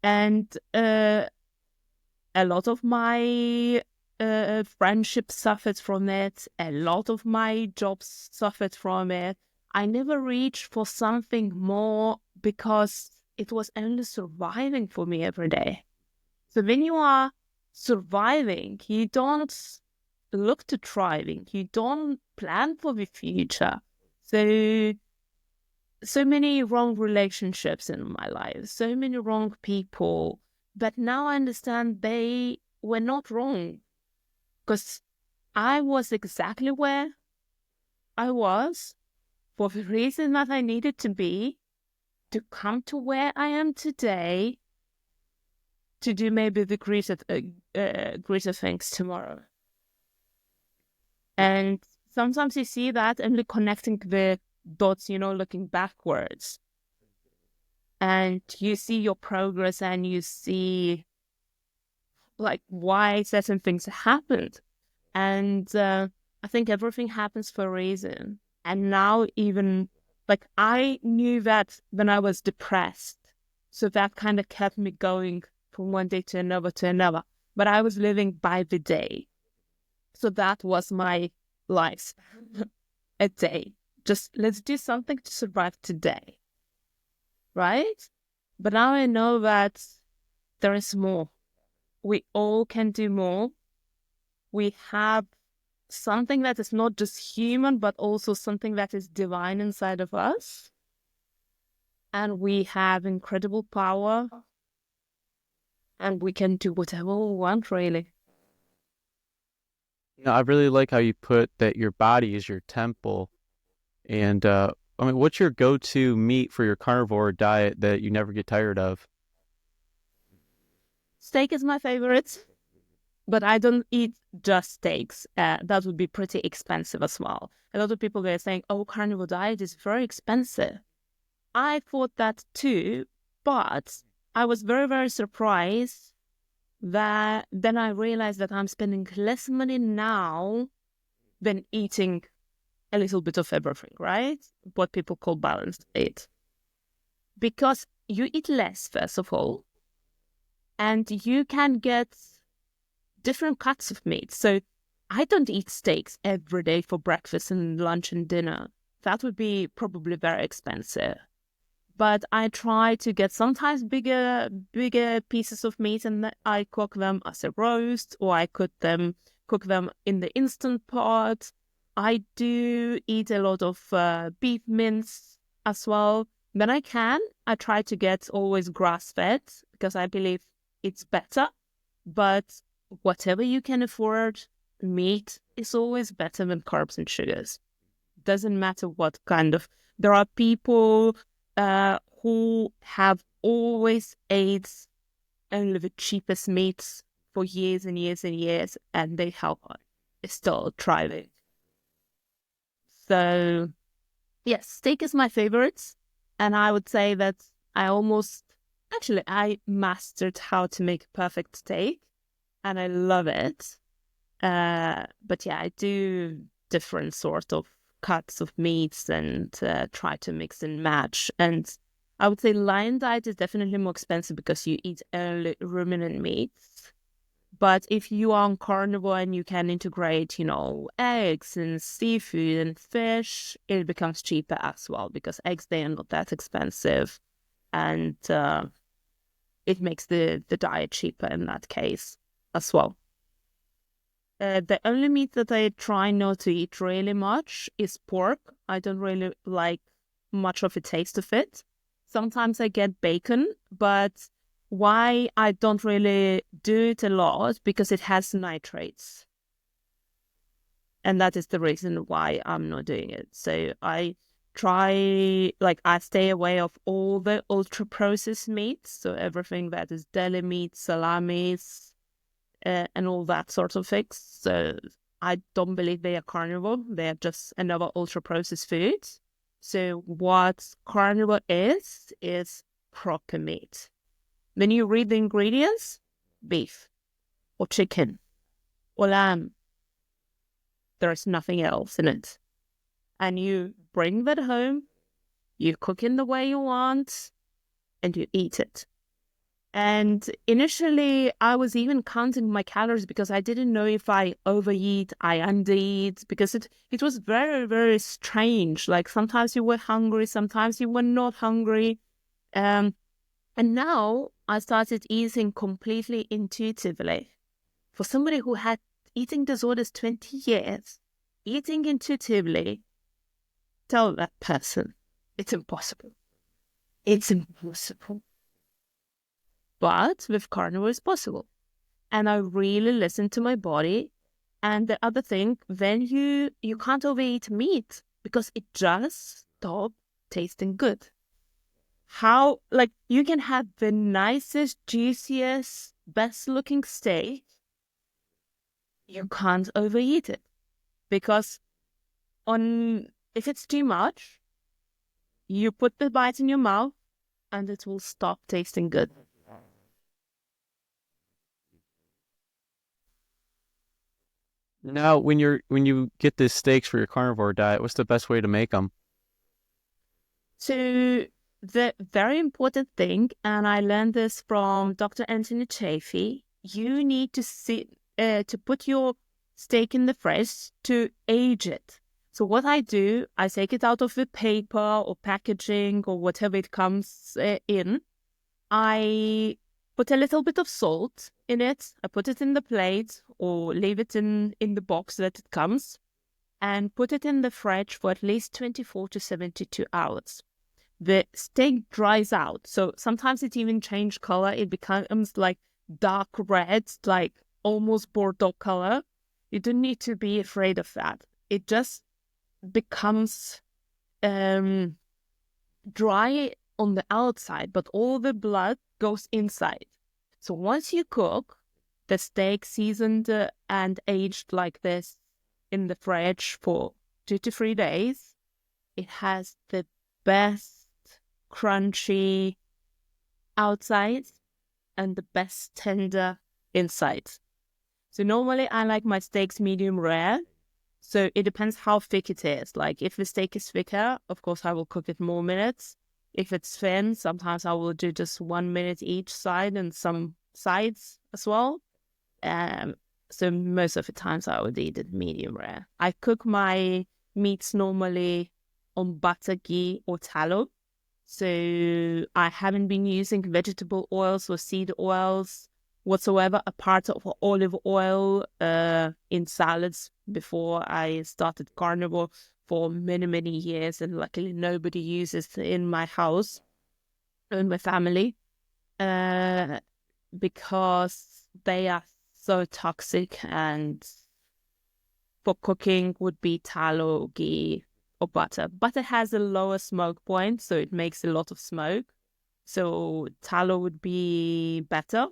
B: And a lot of my friendships suffered from it. A lot of my jobs suffered from it. I never reached for something more because it was only surviving for me every day. So when you are surviving, you don't look to thriving. You don't plan for the future. So many wrong relationships in my life, so many wrong people. But now I understand they were not wrong, because I was exactly where I was for the reason that I needed to be to come to where I am today, to do maybe the greater things tomorrow. And sometimes you see that only connecting the dots, looking backwards. And you see your progress and you see like why certain things happened. And I think everything happens for a reason. And now even like I knew that when I was depressed. So that kind of kept me going from one day to another. But I was living by the day. So that was my life. A day. Just let's do something to survive today. Right? But now I know that there is more. We all can do more. We have something that is not just human, but also something that is divine inside of us. And we have incredible power. And we can do whatever we want, really.
A: I really like how you put that your body is your temple. And what's your go-to meat for your carnivore diet that you never get tired of?
B: Steak is my favorite, but I don't eat just steaks. That would be pretty expensive as well. A lot of people were saying, oh, carnivore diet is very expensive. I thought that too, but I was very, very surprised that then I realized that I'm spending less money now than eating a little bit of everything, right? What people call balanced diet. Because you eat less, first of all, and you can get different cuts of meat. So I don't eat steaks every day for breakfast and lunch and dinner. That would be probably very expensive. But I try to get sometimes bigger pieces of meat, and I cook them as a roast, or I cook them in the instant pot. I do eat a lot of beef mince as well. When I can, I try to get always grass-fed because I believe it's better. But whatever you can afford, meat is always better than carbs and sugars. Doesn't matter what kind of. There are people who have always ate only the cheapest meats for years and years and years, and they have still thriving. So, yes, steak is my favorite, and I would say that I mastered how to make a perfect steak, and I love it. But yeah, I do different sort of cuts of meats and try to mix and match. And I would say lion diet is definitely more expensive because you eat only ruminant meats. But if you are on carnivore and you can integrate, eggs and seafood and fish, it becomes cheaper as well because eggs, they are not that expensive. And it makes the diet cheaper in that case as well. The only meat that I try not to eat really much is pork. I don't really like much of the taste of it. Sometimes I get bacon, but why I don't really do it a lot because it has nitrates. And that is the reason why I'm not doing it. So I stay away of all the ultra-processed meats. So everything that is deli meat, salamis, and all that sort of things. So I don't believe they are carnivore. They are just another ultra-processed food. So what carnivore is proper meat. When you read the ingredients, beef or chicken or lamb, there's nothing else in it. And you bring that home, you cook in the way you want, and you eat it. And initially, I was even counting my calories because I didn't know if I overeat, I undereat, because it was very, very strange. Like sometimes you were hungry, sometimes you were not hungry. And now I started eating completely intuitively. For somebody who had eating disorders 20 years, eating intuitively, tell that person, it's impossible. It's impossible. But with carnivore, it's possible. And I really listen to my body. And the other thing, then you can't overeat meat because it just stops tasting good. How, like, you can have the nicest, juiciest, best looking steak. You can't overeat it because if it's too much, you put the bite in your mouth and it will stop tasting good.
A: Now, when you get these steaks for your carnivore diet, what's the best way to make them?
B: So the very important thing, and I learned this from Dr. Anthony Chaffee, you need to put your steak in the fridge to age it. So what I do, I take it out of the paper or packaging or whatever it comes in. I put a little bit of salt in it. I put it in the plate or leave it in the box that it comes and put it in the fridge for at least 24 to 72 hours. The steak dries out. So sometimes it even changes color. It becomes like dark red, like almost Bordeaux color. You don't need to be afraid of that. It just becomes dry on the outside, but all the blood goes inside. So once you cook the steak seasoned and aged like this in the fridge for 2 to 3 days, it has the best crunchy outside and the best tender inside. So normally I like my steaks medium rare. So it depends how thick it is. Like if the steak is thicker, of course I will cook it more minutes. If it's thin, sometimes I will do just 1 minute each side and some sides as well. So most of the times I would eat it medium rare. I cook my meats normally on butter, ghee or tallow. So I haven't been using vegetable oils or seed oils whatsoever, apart of olive oil in salads before I started carnivore for many, many years. And luckily nobody uses it in my house, in my family, because they are so toxic, and for cooking would be tallow, ghee, or butter. Butter has a lower smoke point, so it makes a lot of smoke. So tallow would be better.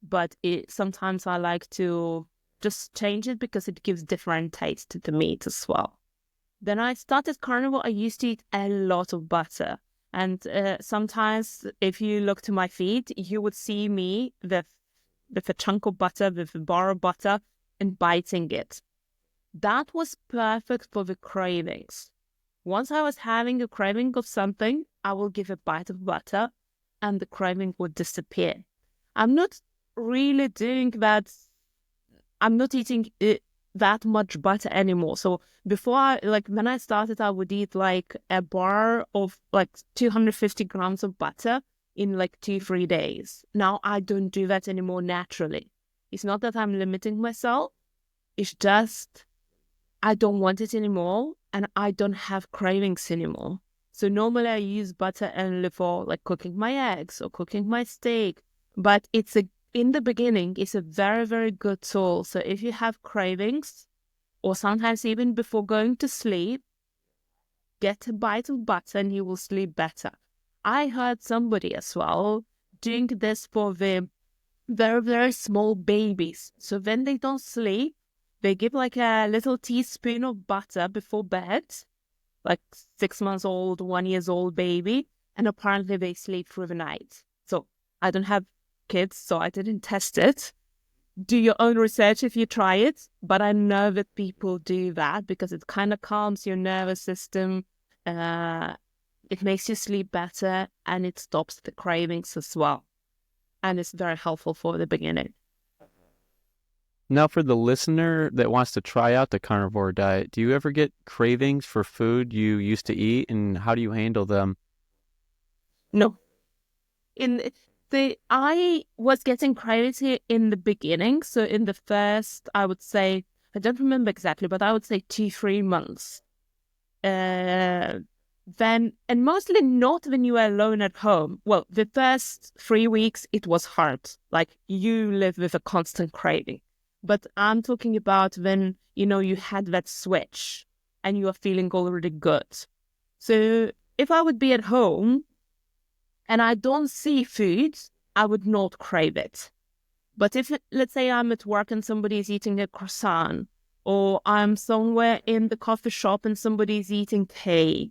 B: But sometimes I like to just change it because it gives different taste to the meat as well. Then I started carnivore, I used to eat a lot of butter. And sometimes if you look to my feed, you would see me with a chunk of butter, with a bar of butter, and biting it. That was perfect for the cravings. Once I was having a craving of something, I will give a bite of butter and the craving would disappear. I'm not really doing that. I'm not eating that much butter anymore. So before, when I started, I would eat like a bar of like 250 grams of butter in like 2-3 days. Now I don't do that anymore naturally. It's not that I'm limiting myself. It's just I don't want it anymore and I don't have cravings anymore. So normally I use butter only for like cooking my eggs or cooking my steak. But in the beginning, it's a very, very good tool. So if you have cravings, or sometimes even before going to sleep, get a bite of butter and you will sleep better. I heard somebody as well doing this for the very, very small babies. So when they don't sleep, they give like a little teaspoon of butter before bed like 6 months old, 1 year old baby, and apparently they sleep through the night. So I don't have kids, so I didn't test it. Do your own research if you try it, but I know that people do that because it kind of calms your nervous system. It makes you sleep better, and it stops the cravings as well. And it's very helpful for the beginning.
A: Now, for the listener that wants to try out the carnivore diet, do you ever get cravings for food you used to eat, and how do you handle them?
B: No. I was getting cravings in the beginning. So in the first, I would say, I don't remember exactly, but I would say 2-3 months. Then, and mostly not when you were alone at home. Well, the first 3 weeks, it was hard. Like you live with a constant craving. But I'm talking about when, you had that switch and you are feeling already good. So if I would be at home and I don't see food, I would not crave it. But if, let's say I'm at work and somebody's eating a croissant, or I'm somewhere in the coffee shop and somebody's eating cake,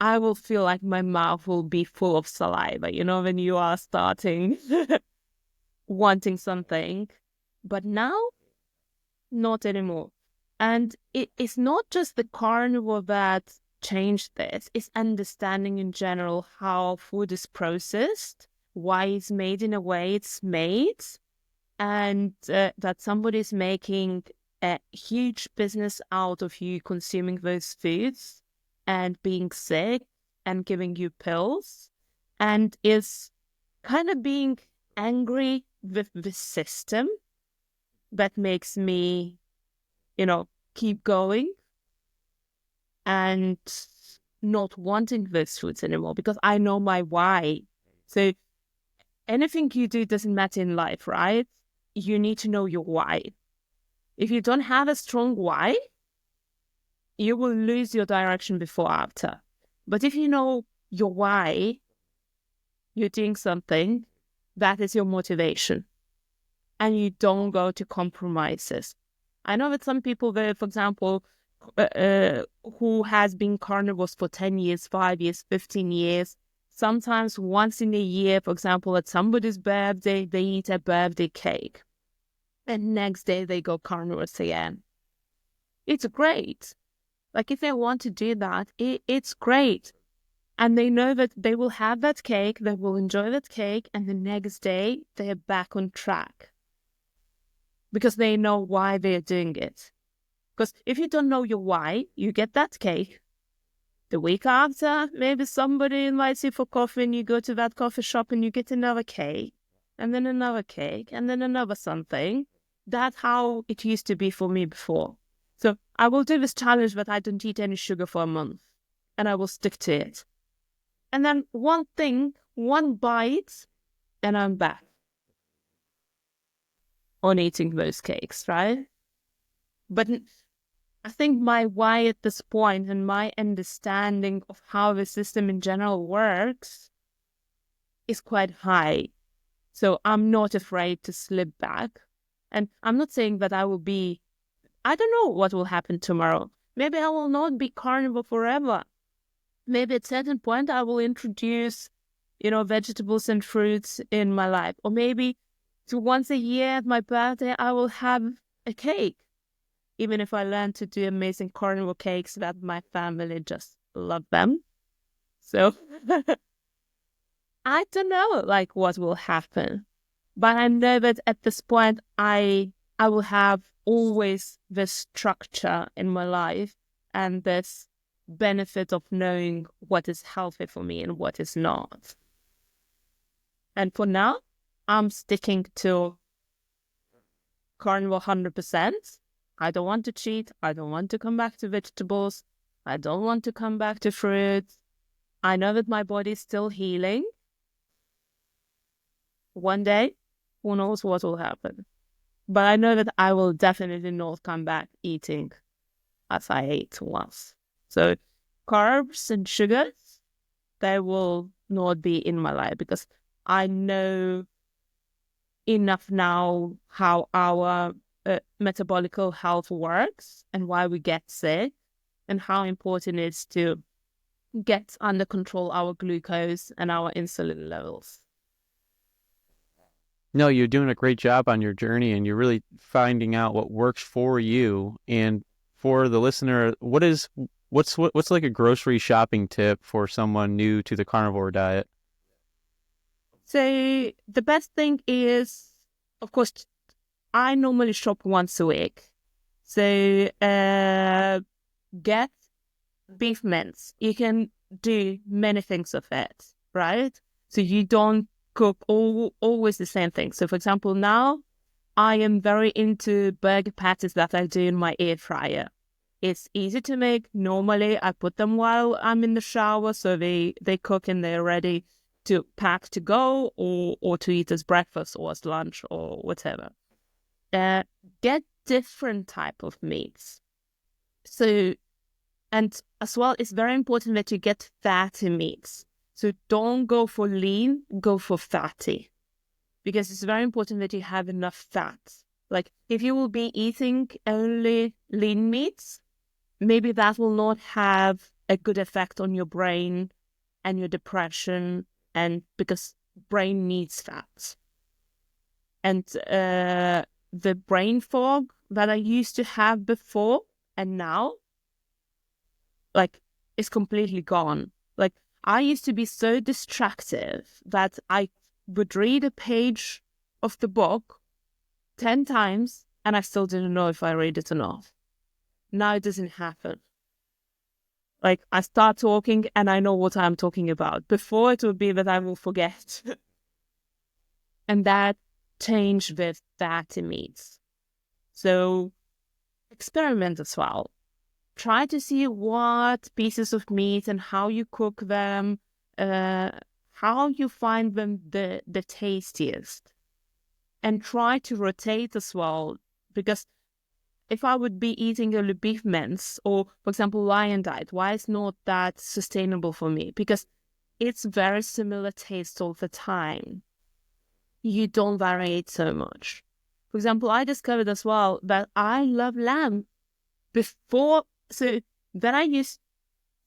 B: I will feel like my mouth will be full of saliva, when you are starting wanting something. But now, not anymore. And it's not just the carnivore that changed this. It's understanding in general how food is processed, why it's made in a way it's made, and that somebody's making a huge business out of you consuming those foods and being sick and giving you pills, and is kind of being angry with the system that makes me, keep going and not wanting those foods anymore because I know my why. So anything you do doesn't matter in life, right? You need to know your why. If you don't have a strong why, you will lose your direction before after. But if you know your why, you're doing something, that is your motivation. And you don't go to compromises. I know that some people, for example, who has been carnivores for 10 years, 5 years, 15 years, sometimes once in a year, for example, at somebody's birthday, they eat a birthday cake. And next day they go carnivores again. It's great. Like if they want to do that, it's great. And they know that they will have that cake, they will enjoy that cake, and the next day they're back on track. Because they know why they're doing it. Because if you don't know your why, you get that cake. The week after, maybe somebody invites you for coffee and you go to that coffee shop and you get another cake, and then another cake, and then another something. That's how it used to be for me before. So I will do this challenge that I don't eat any sugar for a month, and I will stick to it. And then one thing, one bite, and I'm back on eating those cakes, right? But I think my why at this point and my understanding of how the system in general works is quite high. So I'm not afraid to slip back. And I'm not saying that I don't know what will happen tomorrow. Maybe I will not be carnivore forever. Maybe at a certain point I will introduce, vegetables and fruits in my life. Or maybe once a year at my birthday, I will have a cake. Even if I learn to do amazing carnivore cakes that my family just love them. So I don't know what will happen. But I know that at this point I will have always this structure in my life and this benefit of knowing what is healthy for me and what is not. And for now, I'm sticking to carnivore 100%. I don't want to cheat. I don't want to come back to vegetables. I don't want to come back to fruits. I know that my body is still healing. One day, who knows what will happen. But I know that I will definitely not come back eating as I ate once. So carbs and sugars, they will not be in my life because I know enough now how our metabolic health works and why we get sick and how important it is to get under control our glucose and our insulin levels.
A: No, you're doing a great job on your journey, and you're really finding out what works for you. And for the listener, what's like a grocery shopping tip for someone new to the carnivore diet?
B: So the best thing is, of course, I normally shop once a week. So get beef mince. You can do many things with it, right? So you don't cook always the same thing. So for example, now I am very into burger patties that I do in my air fryer. It's easy to make. Normally I put them while I'm in the shower, so they cook and they're ready to pack to go or to eat as breakfast or as lunch or whatever. Get different type of meats. So, and as well, it's very important that you get fatty meats. So don't go for lean, go for fatty. Because it's very important that you have enough fat. Like if you will be eating only lean meats, maybe that will not have a good effect on your brain and your depression, and because brain needs fat. And the brain fog that I used to have before and now, like, is completely gone. Like, I used to be so distracted that I would read a page of the book 10 times and I still didn't know if I read it or not. Now it doesn't happen. Like, I start talking and I know what I'm talking about. Before, it would be that I will forget. And that changed with fatty meats. So experiment as well. Try to see what pieces of meat and how you cook them, how you find them the tastiest. And try to rotate as well, because if I would be eating only beef mince or, for example, lion diet, why is not that sustainable for me? Because it's very similar taste all the time. You don't vary it so much. For example, I discovered as well that I love lamb. Before, so then I used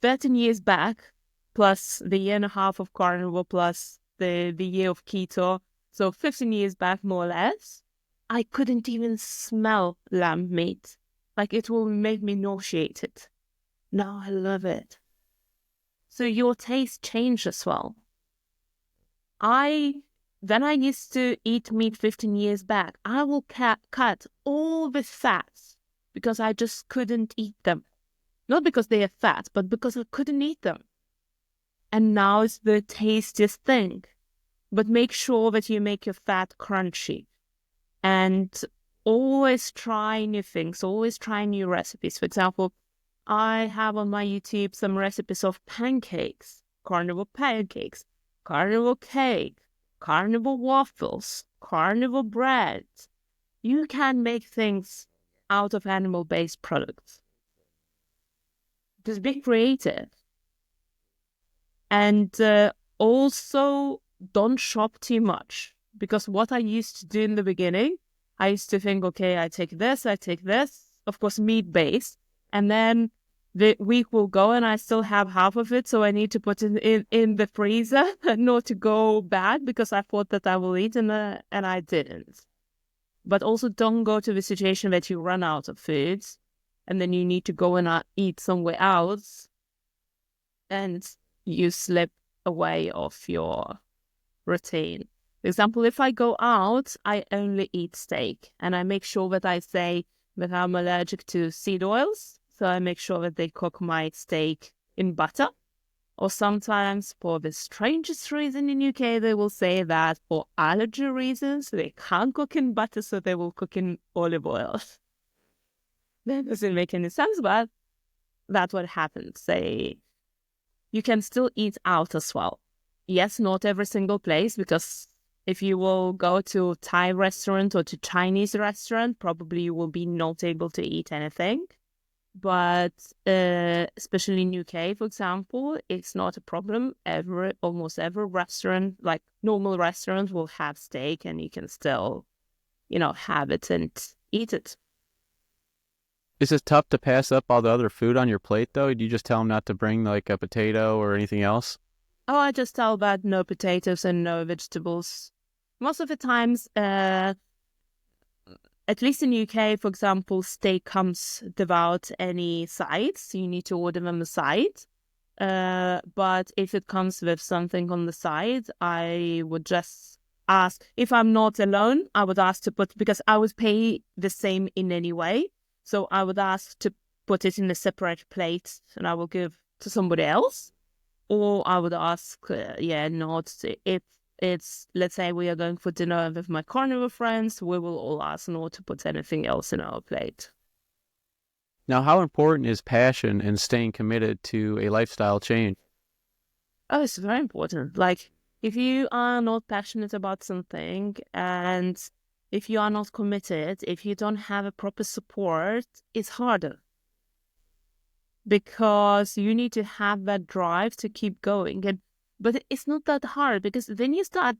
B: 13 years back, plus the year and a half of carnivore, plus the year of keto, so 15 years back more or less, I couldn't even smell lamb meat. Like, it will make me nauseated. Now I love it. So your taste changed as well. Then I used to eat meat 15 years back. I will cut all the fats because I just couldn't eat them. Not because they are fat, but because I couldn't eat them. And now it's the tastiest thing. But make sure that you make your fat crunchy. And always try new things, always try new recipes. For example, I have on my YouTube some recipes of pancakes, carnivore cake, carnivore waffles, carnivore bread. You can make things out of animal-based products. Just be creative. And also, don't shop too much. Because what I used to do in the beginning, I used to think, okay, I take this, of course, meat-based. And then the week will go and I still have half of it, so I need to put it in the freezer not to go bad, because I thought that I will eat and I didn't. But also don't go to the situation that you run out of foods and then you need to go and eat somewhere else and you slip away off your routine. For example, if I go out, I only eat steak, and I make sure that I say that I'm allergic to seed oils, so I make sure that they cook my steak in butter. Or sometimes, for the strangest reason in UK, they will say that for allergy reasons, they can't cook in butter, so they will cook in olive oil. That doesn't make any sense, but that's what happens. You can still eat out as well. Yes, not every single place, because if you will go to a Thai restaurant or to Chinese restaurant, probably you will be not able to eat anything. But especially in UK, for example, it's not a problem. Almost every restaurant, like normal restaurants, will have steak, and you can still, have it and eat it.
A: Is it tough to pass up all the other food on your plate, though? Do you just tell them not to bring like a potato or anything else?
B: Oh, I just tell about no potatoes and no vegetables. Most of the times, at least in UK, for example, steak comes without any sides. You need to order them aside. But if it comes with something on the side, I would just ask. If I'm not alone, I would ask to put, because I would pay the same in any way. So I would ask to put it in a separate plate and I will give to somebody else. Or I would ask, not if it's, let's say we are going for dinner with my carnivore friends, we will all ask not to put anything else in our plate.
A: Now, how important is passion and staying committed to a lifestyle change?
B: Oh, it's very important. Like, if you are not passionate about something and if you are not committed, if you don't have a proper support, it's harder. Because you need to have that drive to keep going. But it's not that hard, because then you start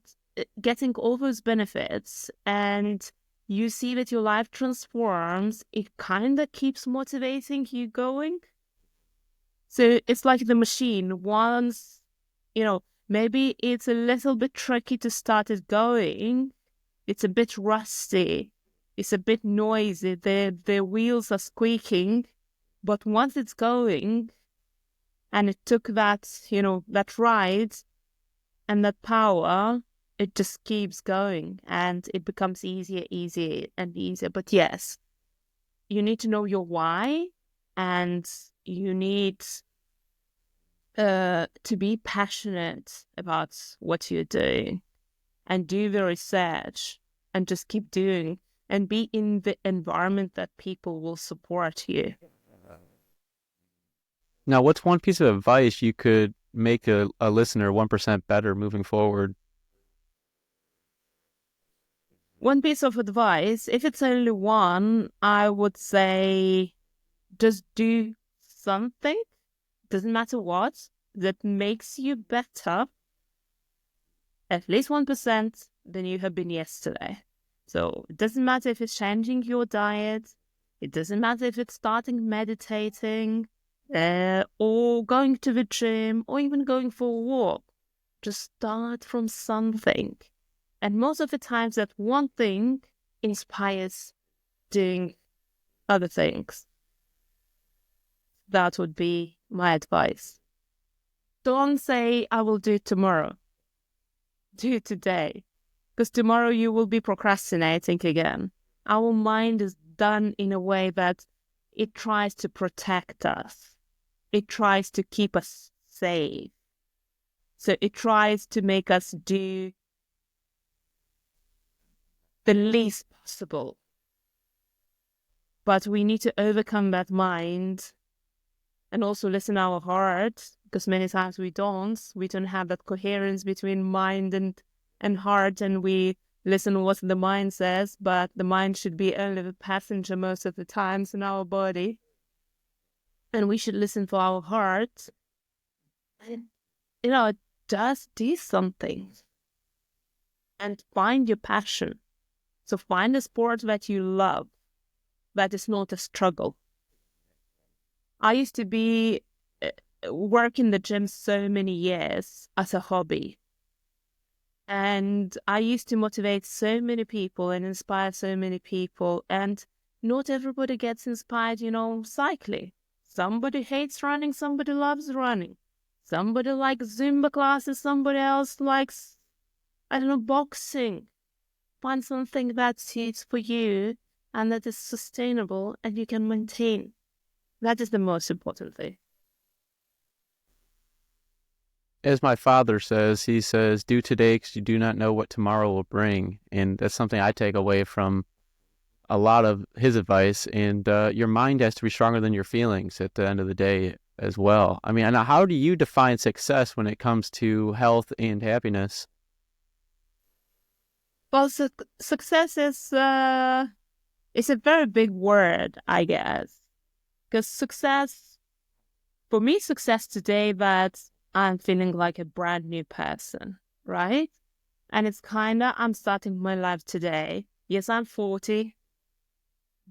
B: getting all those benefits and you see that your life transforms. It kind of keeps motivating you going. So it's like the machine. Once, maybe it's a little bit tricky to start it going. It's a bit rusty. It's a bit noisy. The wheels are squeaking. But once it's going, and it took that, that ride and that power, it just keeps going and it becomes easier and easier. But yes, you need to know your why, and you need to be passionate about what you're doing and do the research and just keep doing and be in the environment that people will support you.
A: Now, what's one piece of advice you could make a listener 1% better moving forward?
B: One piece of advice, if it's only one, I would say just do something, doesn't matter what, that makes you better at least 1% than you have been yesterday. So it doesn't matter if it's changing your diet, it doesn't matter if it's starting meditating, or going to the gym, or even going for a walk. Just start from something. And most of the times that one thing inspires doing other things. That would be my advice. Don't say, I will do it tomorrow. Do it today. Because tomorrow you will be procrastinating again. Our mind is done in a way that it tries to protect us. It tries to keep us safe. So it tries to make us do the least possible. But we need to overcome that mind and also listen to our heart, because many times we don't have that coherence between mind and heart, and we listen to what the mind says, but the mind should be only the passenger most of the times in our body. And we should listen for our heart. And, just do something. And find your passion. So find a sport that you love, that is not a struggle. I used to work in the gym so many years as a hobby. And I used to motivate so many people and inspire so many people. And not everybody gets inspired, cycling. Somebody hates running, somebody loves running. Somebody likes Zumba classes, somebody else likes, boxing. Find something that suits for you and that is sustainable and you can maintain. That is the most important thing.
A: As my father says, he says, do today because you do not know what tomorrow will bring. And that's something I take away from a lot of his advice. And your mind has to be stronger than your feelings at the end of the day as well. I mean, how do you define success when it comes to health and happiness?
B: Well, success is a very big word, I guess. Because for me, success today, that I'm feeling like a brand new person, right? And it's I'm starting my life today. Yes, I'm 40,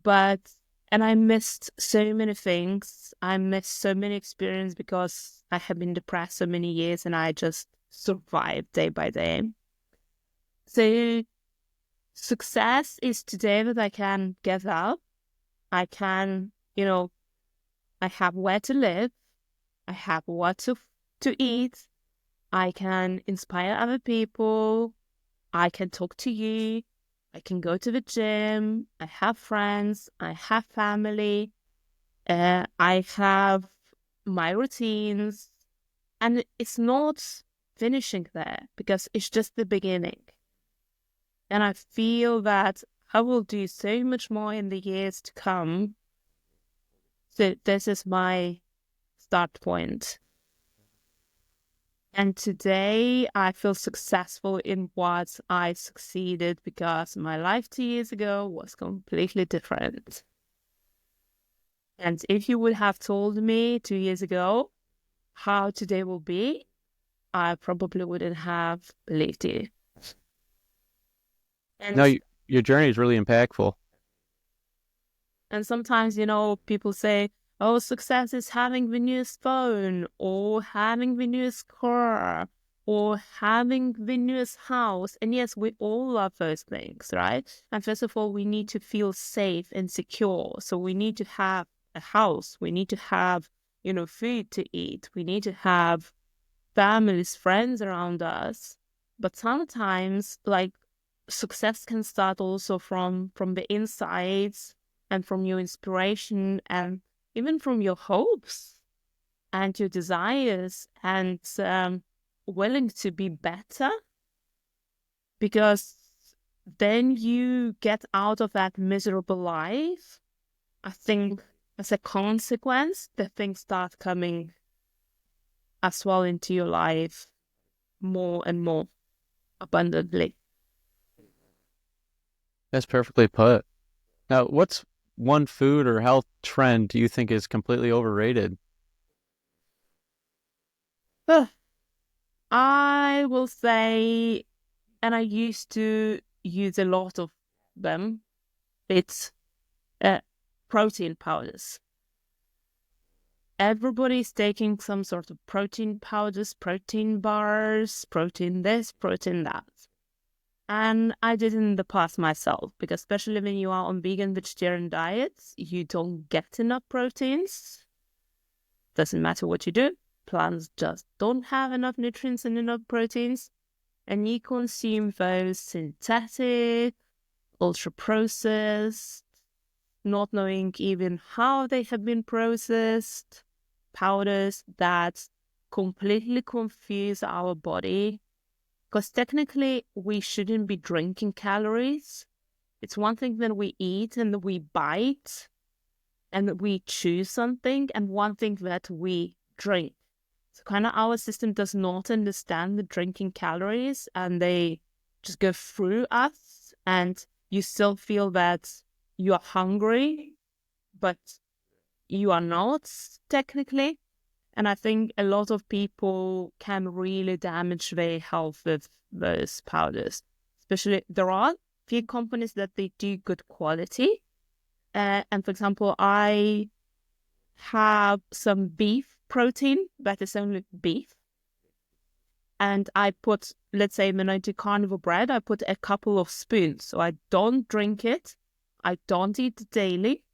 B: but And I missed so many things. I missed so many experiences because I have been depressed so many years and I just survived day by day. So success is today that I can get up. I can, I have where to live. I have what to eat. I can inspire other people. I can talk to you. I can go to the gym. I have friends. I have family. I have my routines. And it's not finishing there because it's just the beginning. And I feel that I will do so much more in the years to come. So this is my start point. And today I feel successful in what I succeeded because my life 2 years ago was completely different. And if you would have told me 2 years ago how today will be, I probably wouldn't have believed you. And
A: No, your journey is really impactful.
B: And sometimes, people say, oh, success is having the newest phone or having the newest car or having the newest house. And yes, we all love those things, right? And first of all, we need to feel safe and secure. So we need to have a house. We need to have, food to eat. We need to have families, friends around us. But sometimes, success can start also from the insides and from your inspiration and even from your hopes and your desires and willing to be better, because then you get out of that miserable life. I think as a consequence, the things start coming as well into your life more and more abundantly.
A: That's perfectly put. Now, what's one food or health trend do you think is completely overrated?
B: I will say, and I used to use a lot of them, it's protein powders. Everybody's taking some sort of protein powders, protein bars, protein this, protein that. And I did in the past myself, because especially when you are on vegan, vegetarian diets, you don't get enough proteins. Doesn't matter what you do. Plants just don't have enough nutrients and enough proteins. And you consume those synthetic, ultra-processed, not knowing even how they have been processed, powders that completely confuse our body. Because technically, we shouldn't be drinking calories. It's one thing when we eat and we bite and we chew something, and one thing that we drink. So kind of our system does not understand the drinking calories, and they just go through us, and you still feel that you are hungry, but you are not technically. And I think a lot of people can really damage their health with those powders. Especially, there are few companies that they do good quality. And for example, I have some beef protein that is only beef. And I put, let's say when I do carnivore bread, I put a couple of spoons. So I don't drink it. I don't eat it daily.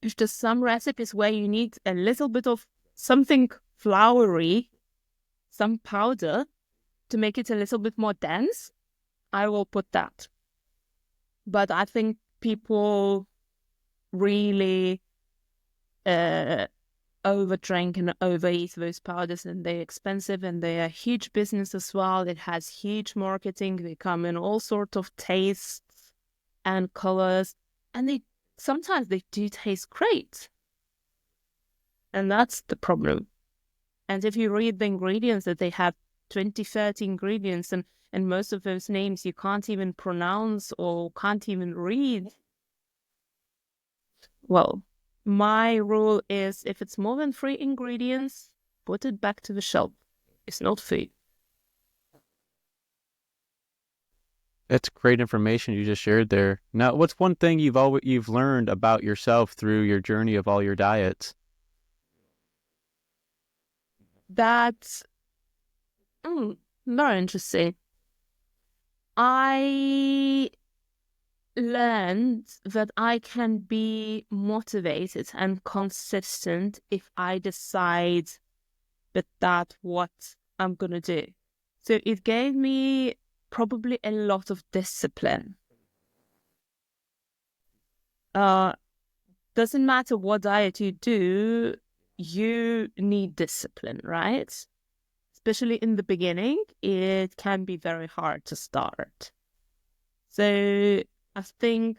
B: There's just some recipes where you need a little bit of something floury, some powder to make it a little bit more dense. I will put that. But I think people really overdrink and overeat those powders, and they're expensive, and they're a huge business as well. It has huge marketing. They come in all sorts of tastes and colors, and sometimes they do taste great. And that's the problem. And if you read the ingredients, that they have 20, 30 ingredients, and most of those names you can't even pronounce or can't even read. Well, my rule is if it's more than 3 ingredients, put it back to the shelf. It's not food.
A: That's great information you just shared there. Now, what's one thing you've learned about yourself through your journey of all your diets?
B: That's very interesting. I learned that I can be motivated and consistent if I decide that that's what I'm going to do. So it gave me probably a lot of discipline. Doesn't matter what diet you do, you need discipline, right? Especially in the beginning, it can be very hard to start. So I think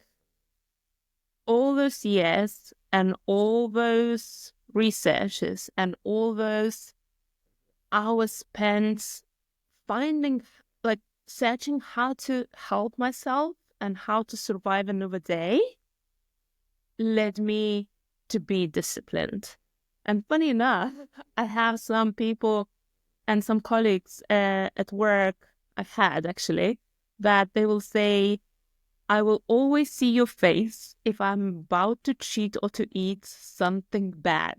B: all those years and all those researches and all those hours spent finding, like, searching how to help myself and how to survive another day led me to be disciplined. And funny enough, I have some people and some colleagues at work I've had actually, that they will say, I will always see your face if I'm about to cheat or to eat something bad.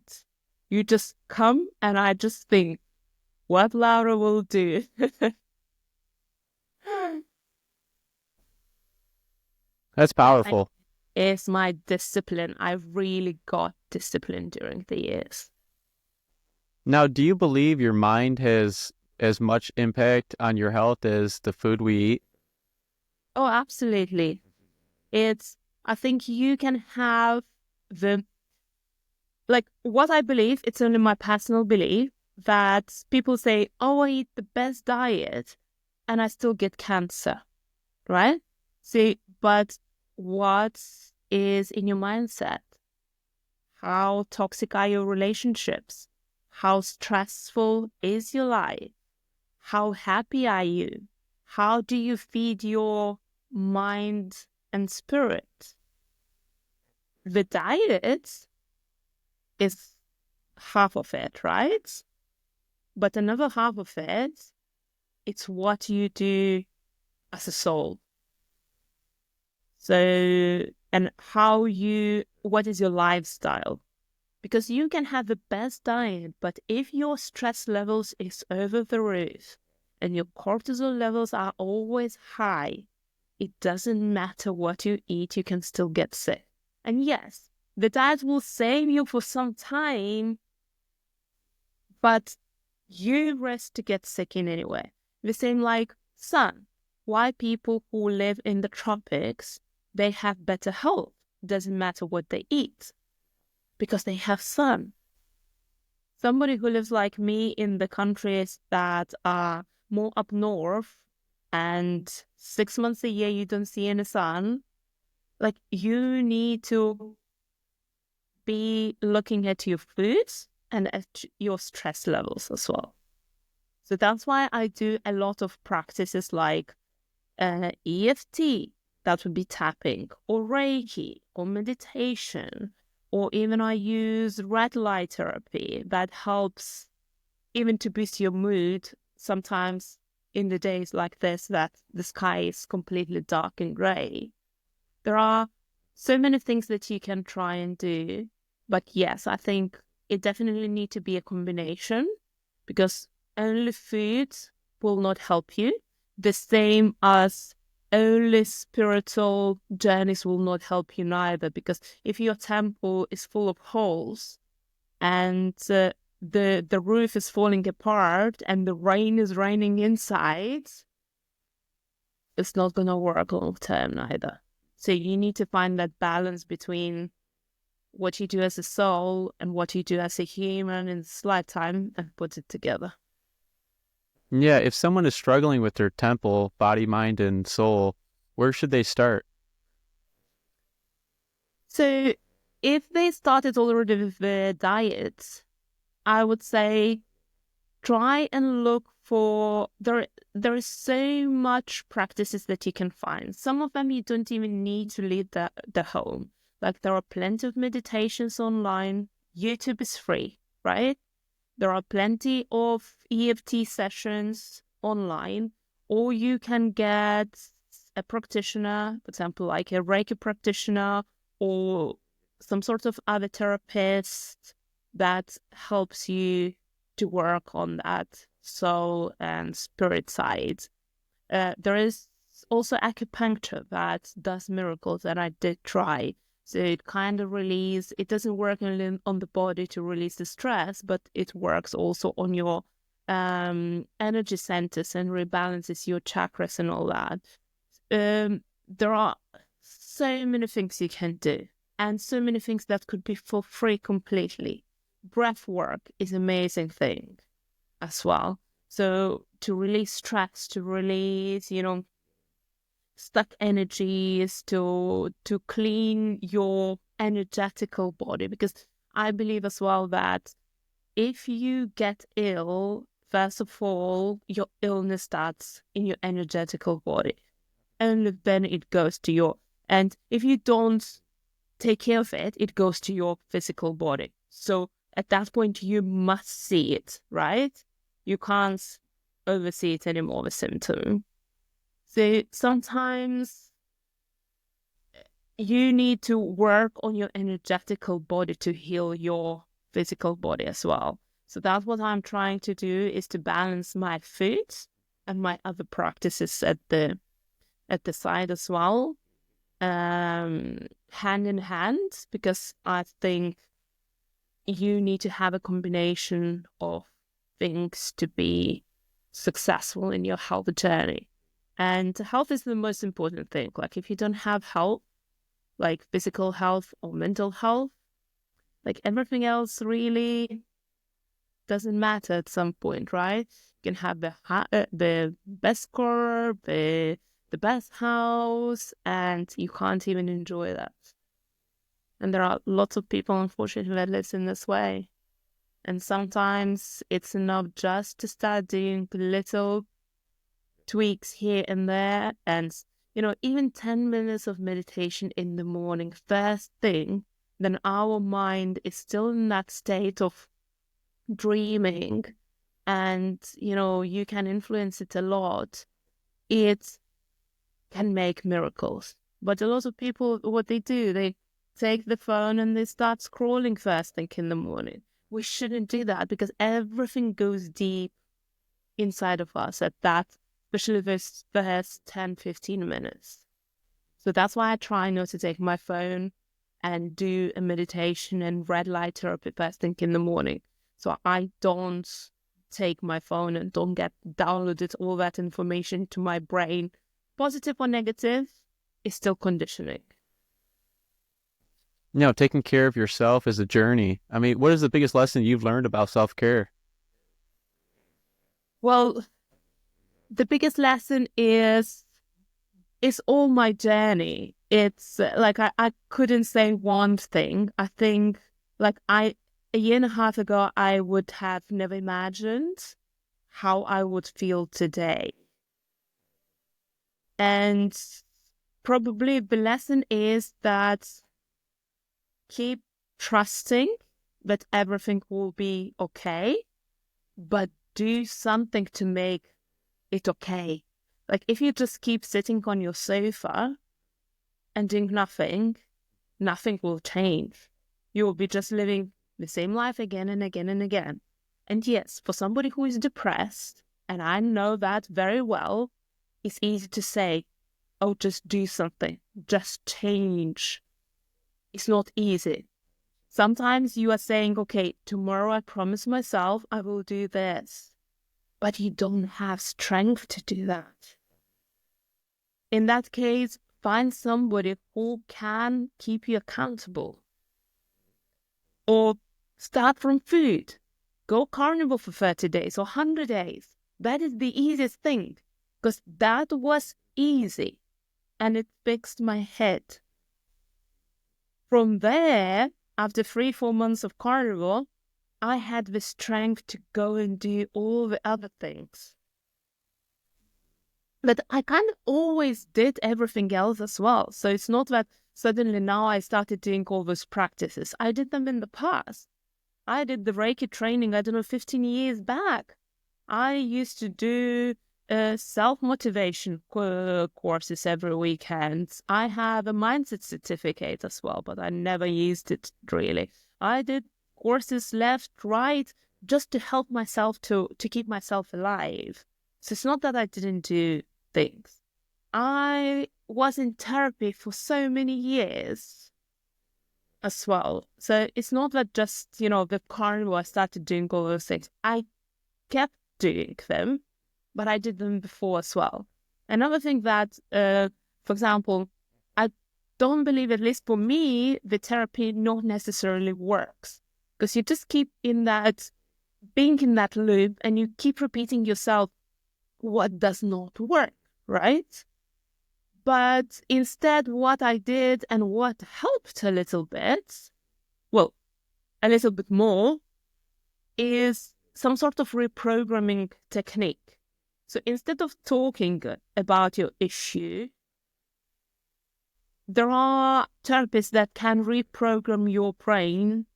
B: You just come and I just think, what Laura will do.
A: That's powerful.
B: It's my discipline. I've really got discipline during the years.
A: Now, do you believe your mind has as much impact on your health as the food we eat?
B: Oh, absolutely. I think you can have what I believe, it's only my personal belief, that people say, oh, I eat the best diet and I still get cancer, right? See, but what is in your mindset? How toxic are your relationships? How stressful is your life? How happy are you? How do you feed your mind and spirit? The diet is half of it, right? But another half of it, it's what you do as a soul. So, and what is your lifestyle? Because you can have the best diet, but if your stress levels is over the roof and your cortisol levels are always high, it doesn't matter what you eat, you can still get sick. And yes, the diet will save you for some time, but you risk to get sick in anyway. The same like sun. Why people who live in the tropics, they have better health. Doesn't matter what they eat, because they have sun. Somebody who lives like me in the countries that are more up north and 6 months a year you don't see any sun, like, you need to be looking at your foods and at your stress levels as well. So that's why I do a lot of practices like EFT, that would be tapping, or Reiki, or meditation, or even I use red light therapy that helps even to boost your mood sometimes in the days like this that the sky is completely dark and grey. There are so many things that you can try and do. But yes, I think it definitely needs to be a combination, because only food will not help you. The same as only spiritual journeys will not help you neither, because if your temple is full of holes and the roof is falling apart and the rain is raining inside, it's not going to work long term neither. So you need to find that balance between what you do as a soul and what you do as a human in this lifetime and put it together.
A: Yeah, if someone is struggling with their temple, body, mind, and soul, where should they start?
B: So if they started already with the diet, I would say try and look for, there is so much practices that you can find. Some of them you don't even need to leave the home. Like, there are plenty of meditations online. YouTube is free, right? There are plenty of EFT sessions online, or you can get a practitioner, for example, like a Reiki practitioner or some sort of other therapist that helps you to work on that soul and spirit side. There is also acupuncture that does miracles that I did try. So it kind of it doesn't work only on the body to release the stress, but it works also on your energy centers and rebalances your chakras and all that. There are so many things you can do and so many things that could be for free completely. Breath work is an amazing thing as well. So to release stress, to release, stuck energies, to clean your energetical body, because I believe as well that if you get ill, first of all, your illness starts in your energetical body, and then it goes to and if you don't take care of it, it goes to your physical body. So at that point, you must see it, right? You can't oversee it anymore, the symptom. So sometimes you need to work on your energetical body to heal your physical body as well. So that's what I'm trying to do, is to balance my food and my other practices at the side as well, hand in hand, because I think you need to have a combination of things to be successful in your health journey. And health is the most important thing. Like if you don't have health, like physical health or mental health, like everything else really doesn't matter at some point, right? You can have the best car, the best house, and you can't even enjoy that. And there are lots of people, unfortunately, that live in this way. And sometimes it's enough just to start doing little tweaks here and there, and even 10 minutes of meditation in the morning first thing, then our mind is still in that state of dreaming, and you can influence it a lot. It can make miracles. But a lot of people, what they do, they take the phone and they start scrolling first thing in the morning. We shouldn't do that, because everything goes deep inside of us at that, especially those first 10-15 minutes. So that's why I try not to take my phone and do a meditation and red light therapy first thing in the morning. So I don't take my phone and don't get downloaded all that information to my brain. Positive or negative is still conditioning.
A: Taking care of yourself is a journey. I mean, what is the biggest lesson you've learned about self-care?
B: Well, the biggest lesson is all my journey. It's like I couldn't say one thing. I think like a year and a half ago, I would have never imagined how I would feel today. And probably the lesson is that keep trusting that everything will be okay, but do something to make it okay. Like if you just keep sitting on your sofa and doing nothing, nothing will change. You will be just living the same life again and again and again. And yes, for somebody who is depressed, and I know that very well, it's easy to say, oh, just do something, just change. It's not easy. Sometimes you are saying, okay, tomorrow I promise myself I will do this, but you don't have strength to do that. In that case, find somebody who can keep you accountable. Or start from food. Go carnivore for 30 days or 100 days. That is the easiest thing, because that was easy and it fixed my head. From there, after 3-4 months of carnivore, I had the strength to go and do all the other things. But I kind of always did everything else as well. So it's not that suddenly now I started doing all those practices. I did them in the past. I did the Reiki training, 15 years back. I used to do self-motivation courses every weekend. I have a mindset certificate as well, but I never used it really. I did courses left, right, just to help myself to keep myself alive. So it's not that I didn't do things. I was in therapy for so many years as well. So it's not that just, with Carnivore I started doing all those things. I kept doing them, but I did them before as well. Another thing that, for example, I don't believe, at least for me, the therapy not necessarily works. Because you just keep being in that loop, and you keep repeating yourself what does not work, right? But instead, what I did and what helped a little bit, well, a little bit more, is some sort of reprogramming technique. So instead of talking about your issue, there are therapists that can reprogram your brain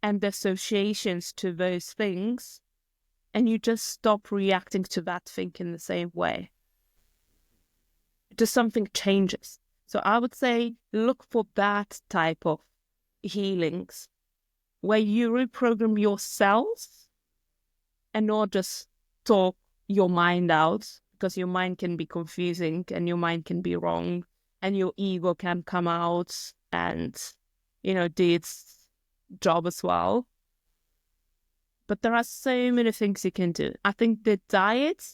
B: and the associations to those things, and you just stop reacting to that thing in the same way. Just something changes. So I would say look for that type of healings where you reprogram yourself and not just talk your mind out, because your mind can be confusing and your mind can be wrong and your ego can come out and, do its job as well. But there are so many things you can do. I think the diet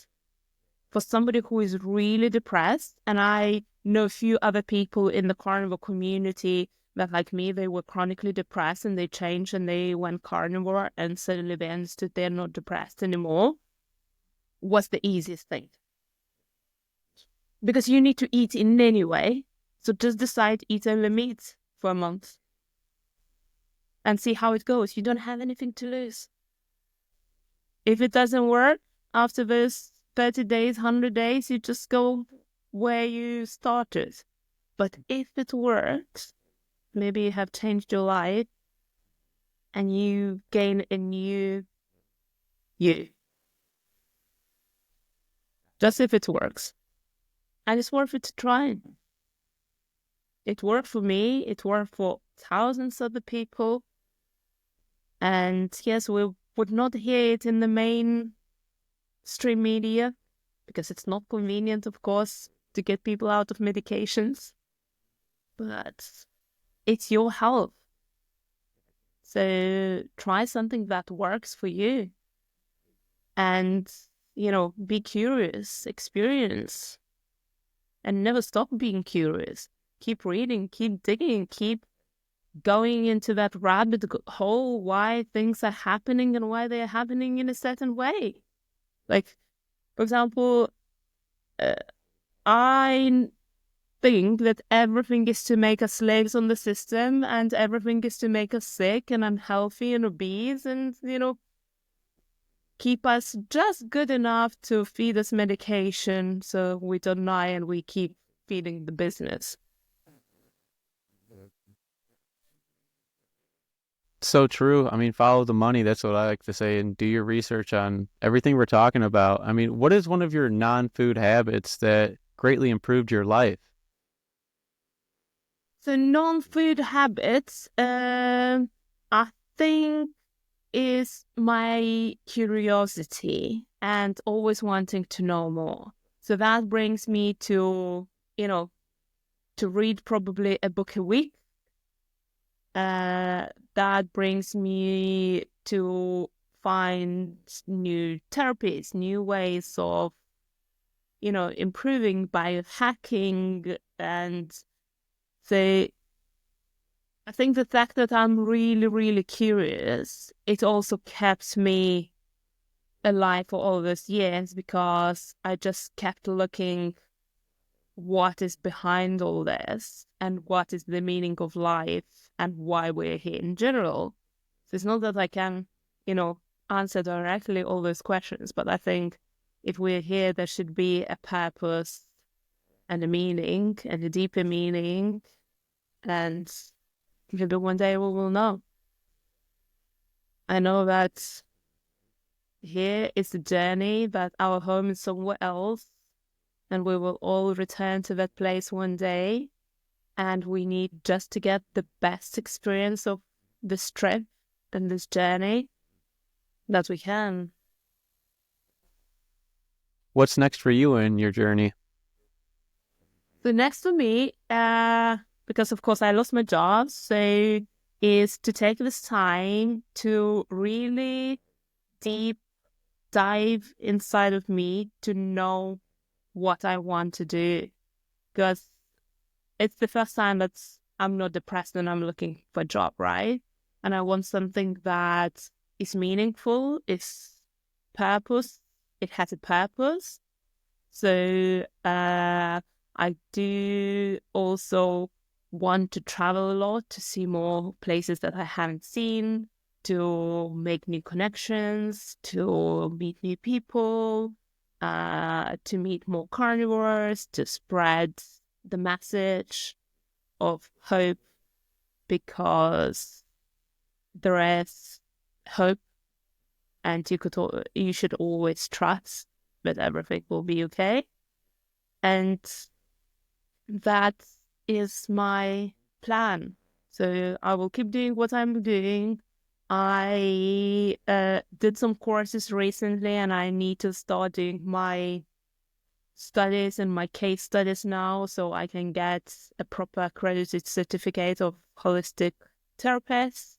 B: for somebody who is really depressed, and I know a few other people in the carnivore community that, like me, they were chronically depressed and they changed and they went carnivore and suddenly they understood they're not depressed anymore, was the easiest thing. Because you need to eat in any way, so just decide eat only meat for a month and see how it goes. You don't have anything to lose. If it doesn't work after those 30 days, 100 days, you just go where you started. But if it works, maybe you have changed your life and you gain a new you. Just if it works. And it's worth it to try. It worked for me. It worked for thousands of other people. And yes, we would not hear it in the mainstream media because it's not convenient, of course, to get people out of medications. But it's your health. So try something that works for you. And, be curious, experience. And never stop being curious. Keep reading, keep digging, keep going into that rabbit hole, why things are happening and why they are happening in a certain way. Like, for example, I think that everything is to make us slaves on the system and everything is to make us sick and unhealthy and obese and, keep us just good enough to feed us medication so we don't die and we keep feeding the business.
A: So true. I mean, follow the money. That's what I like to say, and do your research on everything we're talking about. I mean, what is one of your non-food habits that greatly improved your life?
B: So non-food habits, I think, is my curiosity and always wanting to know more. So that brings me to, to read probably a book a week. That brings me to find new therapies, new ways of, improving biohacking. And so I think the fact that I'm really, really curious, it also kept me alive for all those years because I just kept looking what is behind all this and what is the meaning of life and why we're here in general. So it's not that I can, answer directly all those questions, but I think if we're here, there should be a purpose and a meaning and a deeper meaning, and maybe one day we will know. I know that, here is the journey, but our home is somewhere else, and we will all return to that place one day. And we need just to get the best experience of this trip and this journey that we can.
A: What's next for you in your journey?
B: The next for me, because of course I lost my job, so is to take this time to really deep dive inside of me to know what I want to do. Because it's the first time that I'm not depressed and I'm looking for a job, right? And I want something that is meaningful, is purpose. It has a purpose. So I do also want to travel a lot to see more places that I haven't seen, to make new connections, to meet new people, to meet more carnivores, to spread the message of hope, because there is hope, and you should always trust that everything will be okay. And that is my plan. So I will keep doing what I'm doing. I did some courses recently, and I need to start doing my studies and my case studies now, so I can get a proper accredited certificate of holistic therapist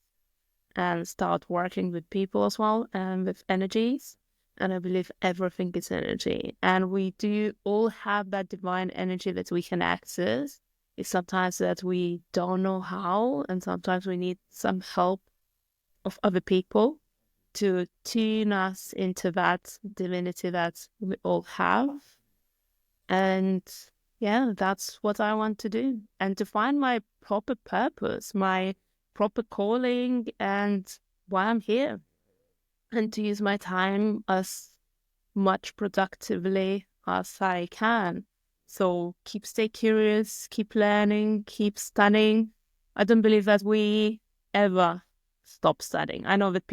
B: and start working with people as well, and with energies. And I believe everything is energy, and we do all have that divine energy that we can access. It's sometimes that we don't know how, and sometimes we need some help of other people to tune us into that divinity that we all have. And yeah, that's what I want to do, and to find my proper purpose, my proper calling, and why I'm here, and to use my time as much productively as I can. So stay curious, keep learning, keep studying. I don't believe that we ever stop studying. I know that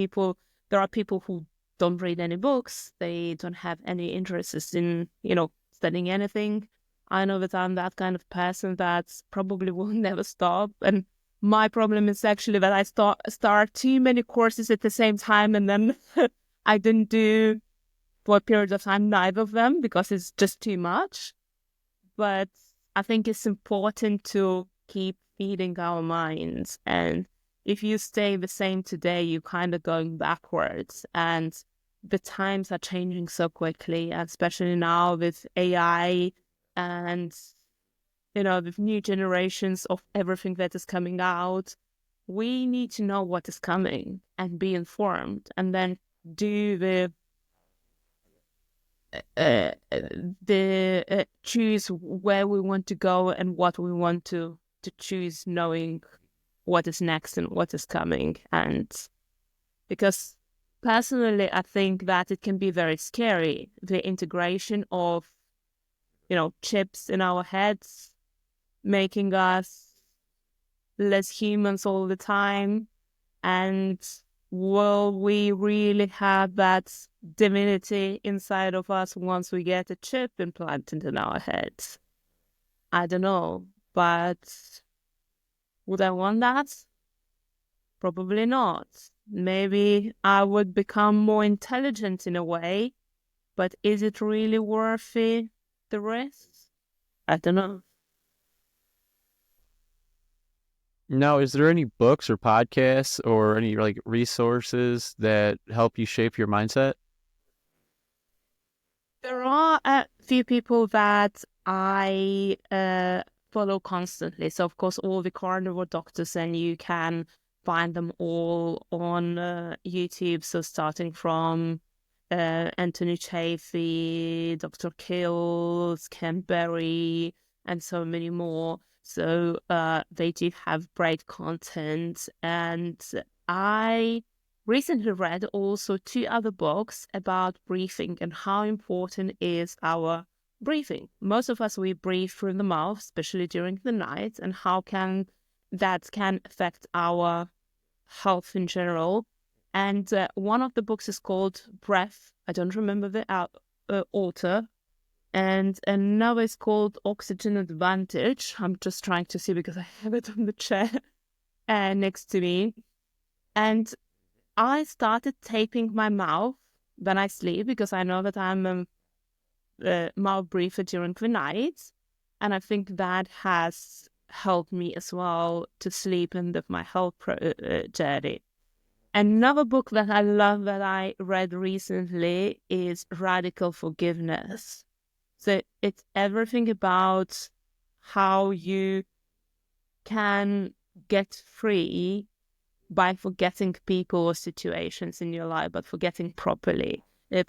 B: there are people who don't read any books. They don't have any interests in, studying anything. I know that I'm that kind of person that probably will never stop. And my problem is actually that I start too many courses at the same time, and then I didn't do for a period of time neither of them because it's just too much. But I think it's important to keep feeding our minds. And if you stay the same today, you're kind of going backwards. And the times are changing so quickly, especially now with AI and, with new generations of everything that is coming out. We need to know what is coming and be informed, and then do choose where we want to go and what we want to choose, knowing what is next and what is coming. And because personally, I think that it can be very scary, the integration of, chips in our heads, making us less humans all the time. And will we really have that divinity inside of us once we get a chip implanted in our heads? I don't know, but would I want that? Probably not. Maybe I would become more intelligent in a way, but is it really worth the risk? I don't know.
A: Now, is there any books or podcasts or any resources that help you shape your mindset?
B: There are a few people that I follow constantly. So, of course, all the carnivore doctors, and you can find them all on YouTube. So, starting from Anthony Chaffee, Dr. Kills, Ken Berry, and so many more. So they do have great content. And I recently read also 2 other books about breathing and how important is our breathing. Most of us, we breathe through the mouth, especially during the night, and how that can affect our health in general. And one of the books is called Breath. I don't remember the author. And another is called Oxygen Advantage. I'm just trying to see because I have it on the chair next to me. And I started taping my mouth when I sleep because I know that I'm a mouth breather during the night. And I think that has helped me as well to sleep and with my health journey. Another book that I love that I read recently is Radical Forgiveness. So it's everything about how you can get free by forgetting people or situations in your life, but forgiving properly. There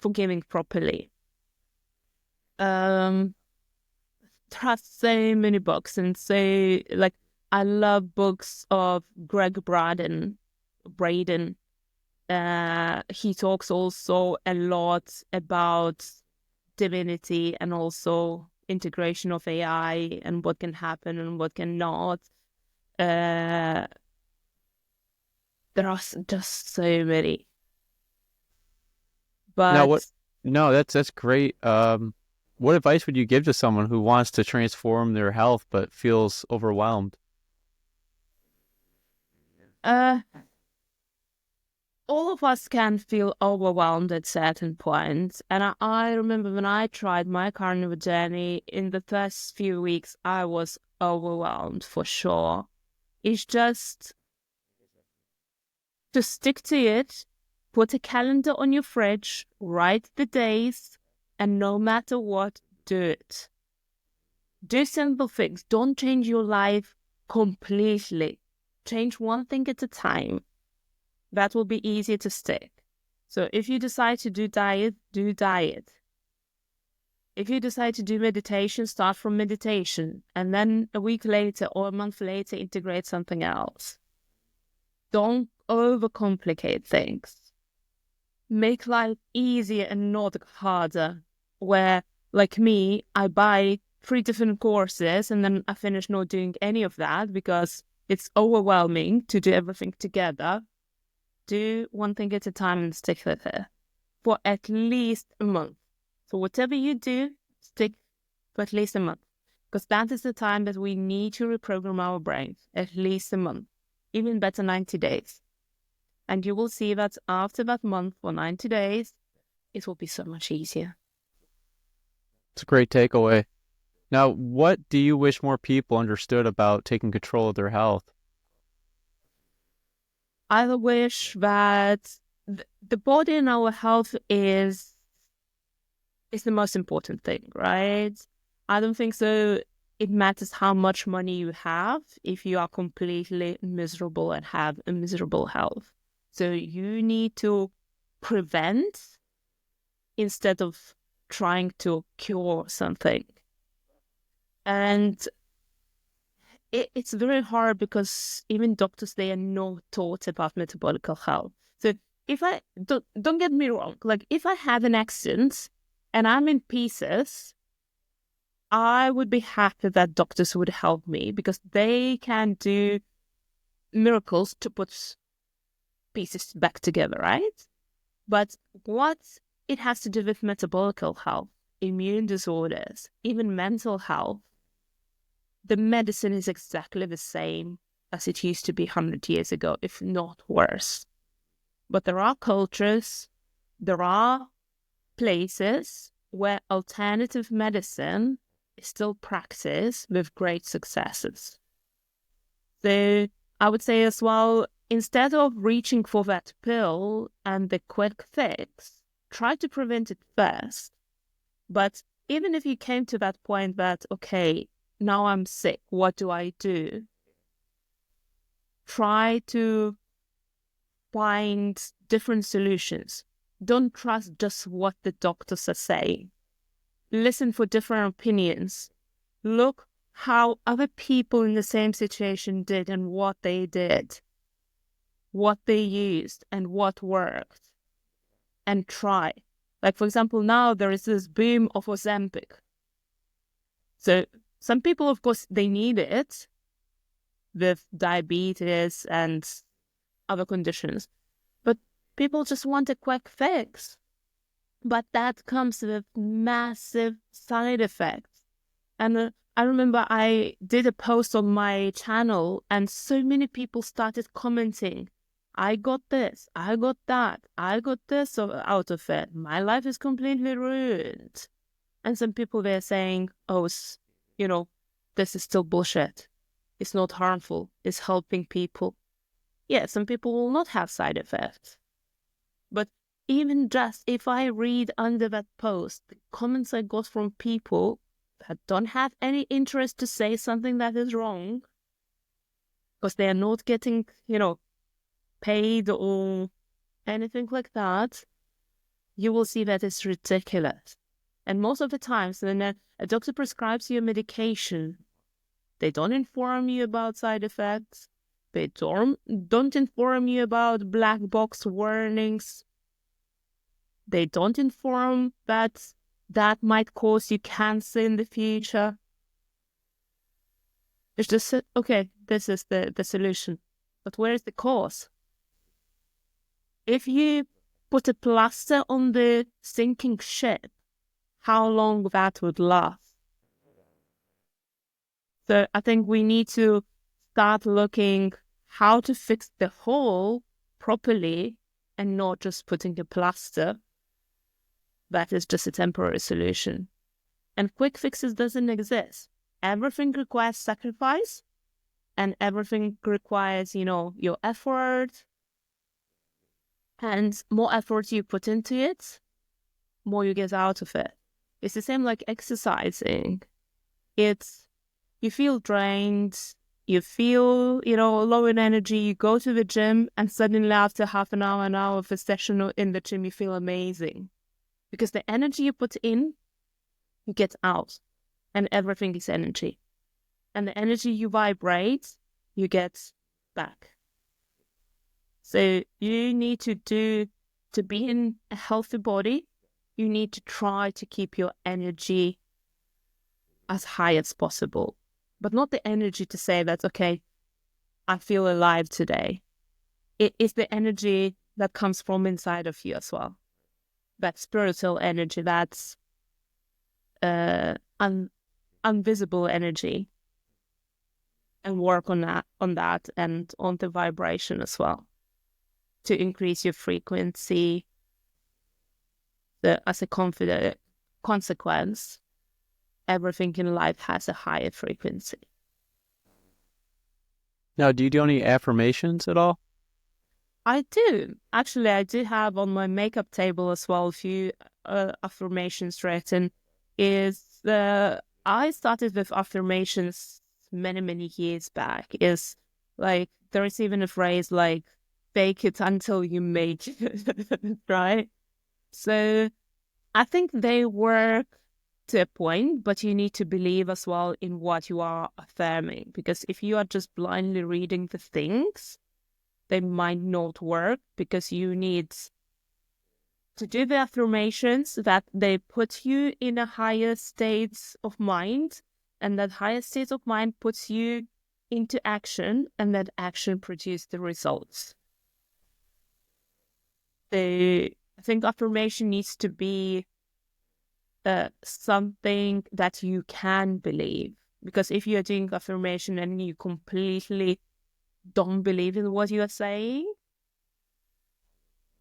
B: are so many books, and so like I love books of Greg Braden. He talks also a lot about divinity and also integration of AI and what can happen and what cannot. There are just so many. But
A: No, that's great. What advice would you give to someone who wants to transform their health but feels overwhelmed?
B: all of us can feel overwhelmed at certain points. And I remember when I tried my carnivore journey, in the first few weeks, I was overwhelmed for sure. It's just to stick to it, put a calendar on your fridge, write the days, and no matter what, do it. Do simple things. Don't change your life completely. Change one thing at a time. That will be easier to stick. So if you decide to do diet, do diet. If you decide to do meditation, start from meditation. And then a week later or a month later, integrate something else. Don't overcomplicate things. Make life easier and not harder. Where, like me, I buy 3 different courses and then I finish not doing any of that because it's overwhelming to do everything together. Do one thing at a time and stick with it for at least a month. So whatever you do, stick for at least a month. Because that is the time that we need to reprogram our brains, at least a month. Even better, 90 days. And you will see that after that month or 90 days, it will be so much easier.
A: It's a great takeaway. Now, what do you wish more people understood about taking control of their health?
B: I wish that the body and our health is the most important thing, right? I don't think so. It matters how much money you have if you are completely miserable and have a miserable health. So you need to prevent instead of trying to cure something. And it's very hard because even doctors, they are not taught about metabolic health. So if I don't get me wrong, like if I have an accident and I'm in pieces, I would be happy that doctors would help me because they can do miracles to put pieces back together, right? But what it has to do with metabolic health, immune disorders, even mental health, the medicine is exactly the same as it used to be 100 years ago, if not worse. But there are cultures, there are places where alternative medicine is still practiced with great successes. So I would say as well, instead of reaching for that pill and the quick fix, try to prevent it first. But even if you came to that point that, okay, now I'm sick, what do I do? Try to find different solutions. Don't trust just what the doctors are saying. Listen for different opinions. Look how other people in the same situation did and what they did, what they used and what worked, and try. Like, for example, now there is this boom of Ozempic. So some people, of course, they need it with diabetes and other conditions. But People just want a quick fix. But that comes with massive side effects. And I remember I did a post on my channel and so many people started commenting, I got this, I got that, I got this out of it. My life is completely ruined. And some people were saying, oh, this is still bullshit. It's not harmful. It's helping people. Yeah, some people will not have side effects. But even just if I read under that post, the comments I got from people that don't have any interest to say something that is wrong, because they are not getting, paid or anything like that, you will see that it's ridiculous. And most of the times when a doctor prescribes you a medication, they don't inform you about side effects. They don't inform you about black box warnings. They don't inform that might cause you cancer in the future. It's just, okay, this is the solution. But where is the cause? If you put a plaster on the sinking ship, how long that would last? So I think we need to start looking how to fix the hole properly and not just putting a plaster. That is just a temporary solution. And quick fixes doesn't exist. Everything requires sacrifice and everything requires, your effort. And more effort you put into it, more you get out of it. It's the same like exercising. You feel drained, you feel, low in energy, you go to the gym and suddenly after half an hour of a session in the gym, you feel amazing. Because the energy you put in, you get out. And everything is energy. And the energy you vibrate, you get back. So you need to be in a healthy body, you need to try to keep your energy as high as possible. But not the energy to say that, okay, I feel alive today. It is the energy that comes from inside of you as well. That spiritual energy, that's invisible energy. And work on that and on the vibration as well. To increase your frequency. As a consequence, everything in life has a higher frequency.
A: Now, do you do any affirmations at all?
B: I do. Actually, I do have on my makeup table as well a few affirmations written. I started with affirmations many, many years back. Is like, there is even a phrase like, fake it until you make it, right? So I think they work to a point, but you need to believe as well in what you are affirming. Because if you are just blindly reading the things, they might not work, because you need to do the affirmations that they put you in a higher state of mind, and that higher state of mind puts you into action, and that action produces the results. I think affirmation needs to be something that you can believe. Because if you're doing affirmation and you completely don't believe in what you're saying,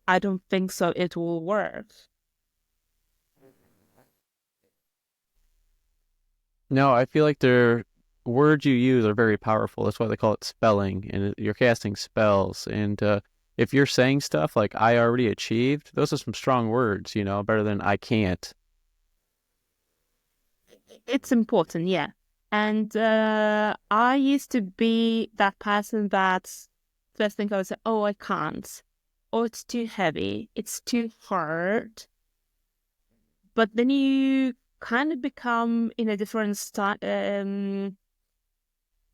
B: I don't think so it will work.
A: No, I feel like the words you use are very powerful. That's why they call it spelling, and you're casting spells. And if you're saying stuff like I already achieved, those are some strong words, better than I can't.
B: It's important, yeah. And I used to be that person that first thing I would say, oh, I can't. Oh, it's too heavy. It's too hard. But then you kind of become in a different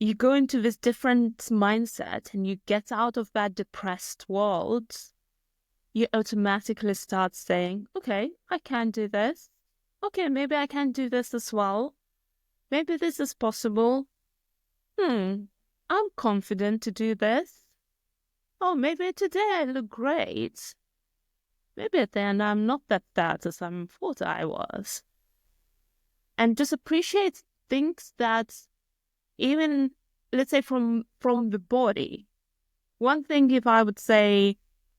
B: you go into this different mindset and you get out of that depressed world. You automatically start saying, okay, I can do this. Okay, maybe I can do this as well. Maybe this is possible. I'm confident to do this. Oh, maybe today I look great. maybe at the end I'm not that fat as I thought I was. And just appreciate things that even, let's say, from the body. One thing, if I would say,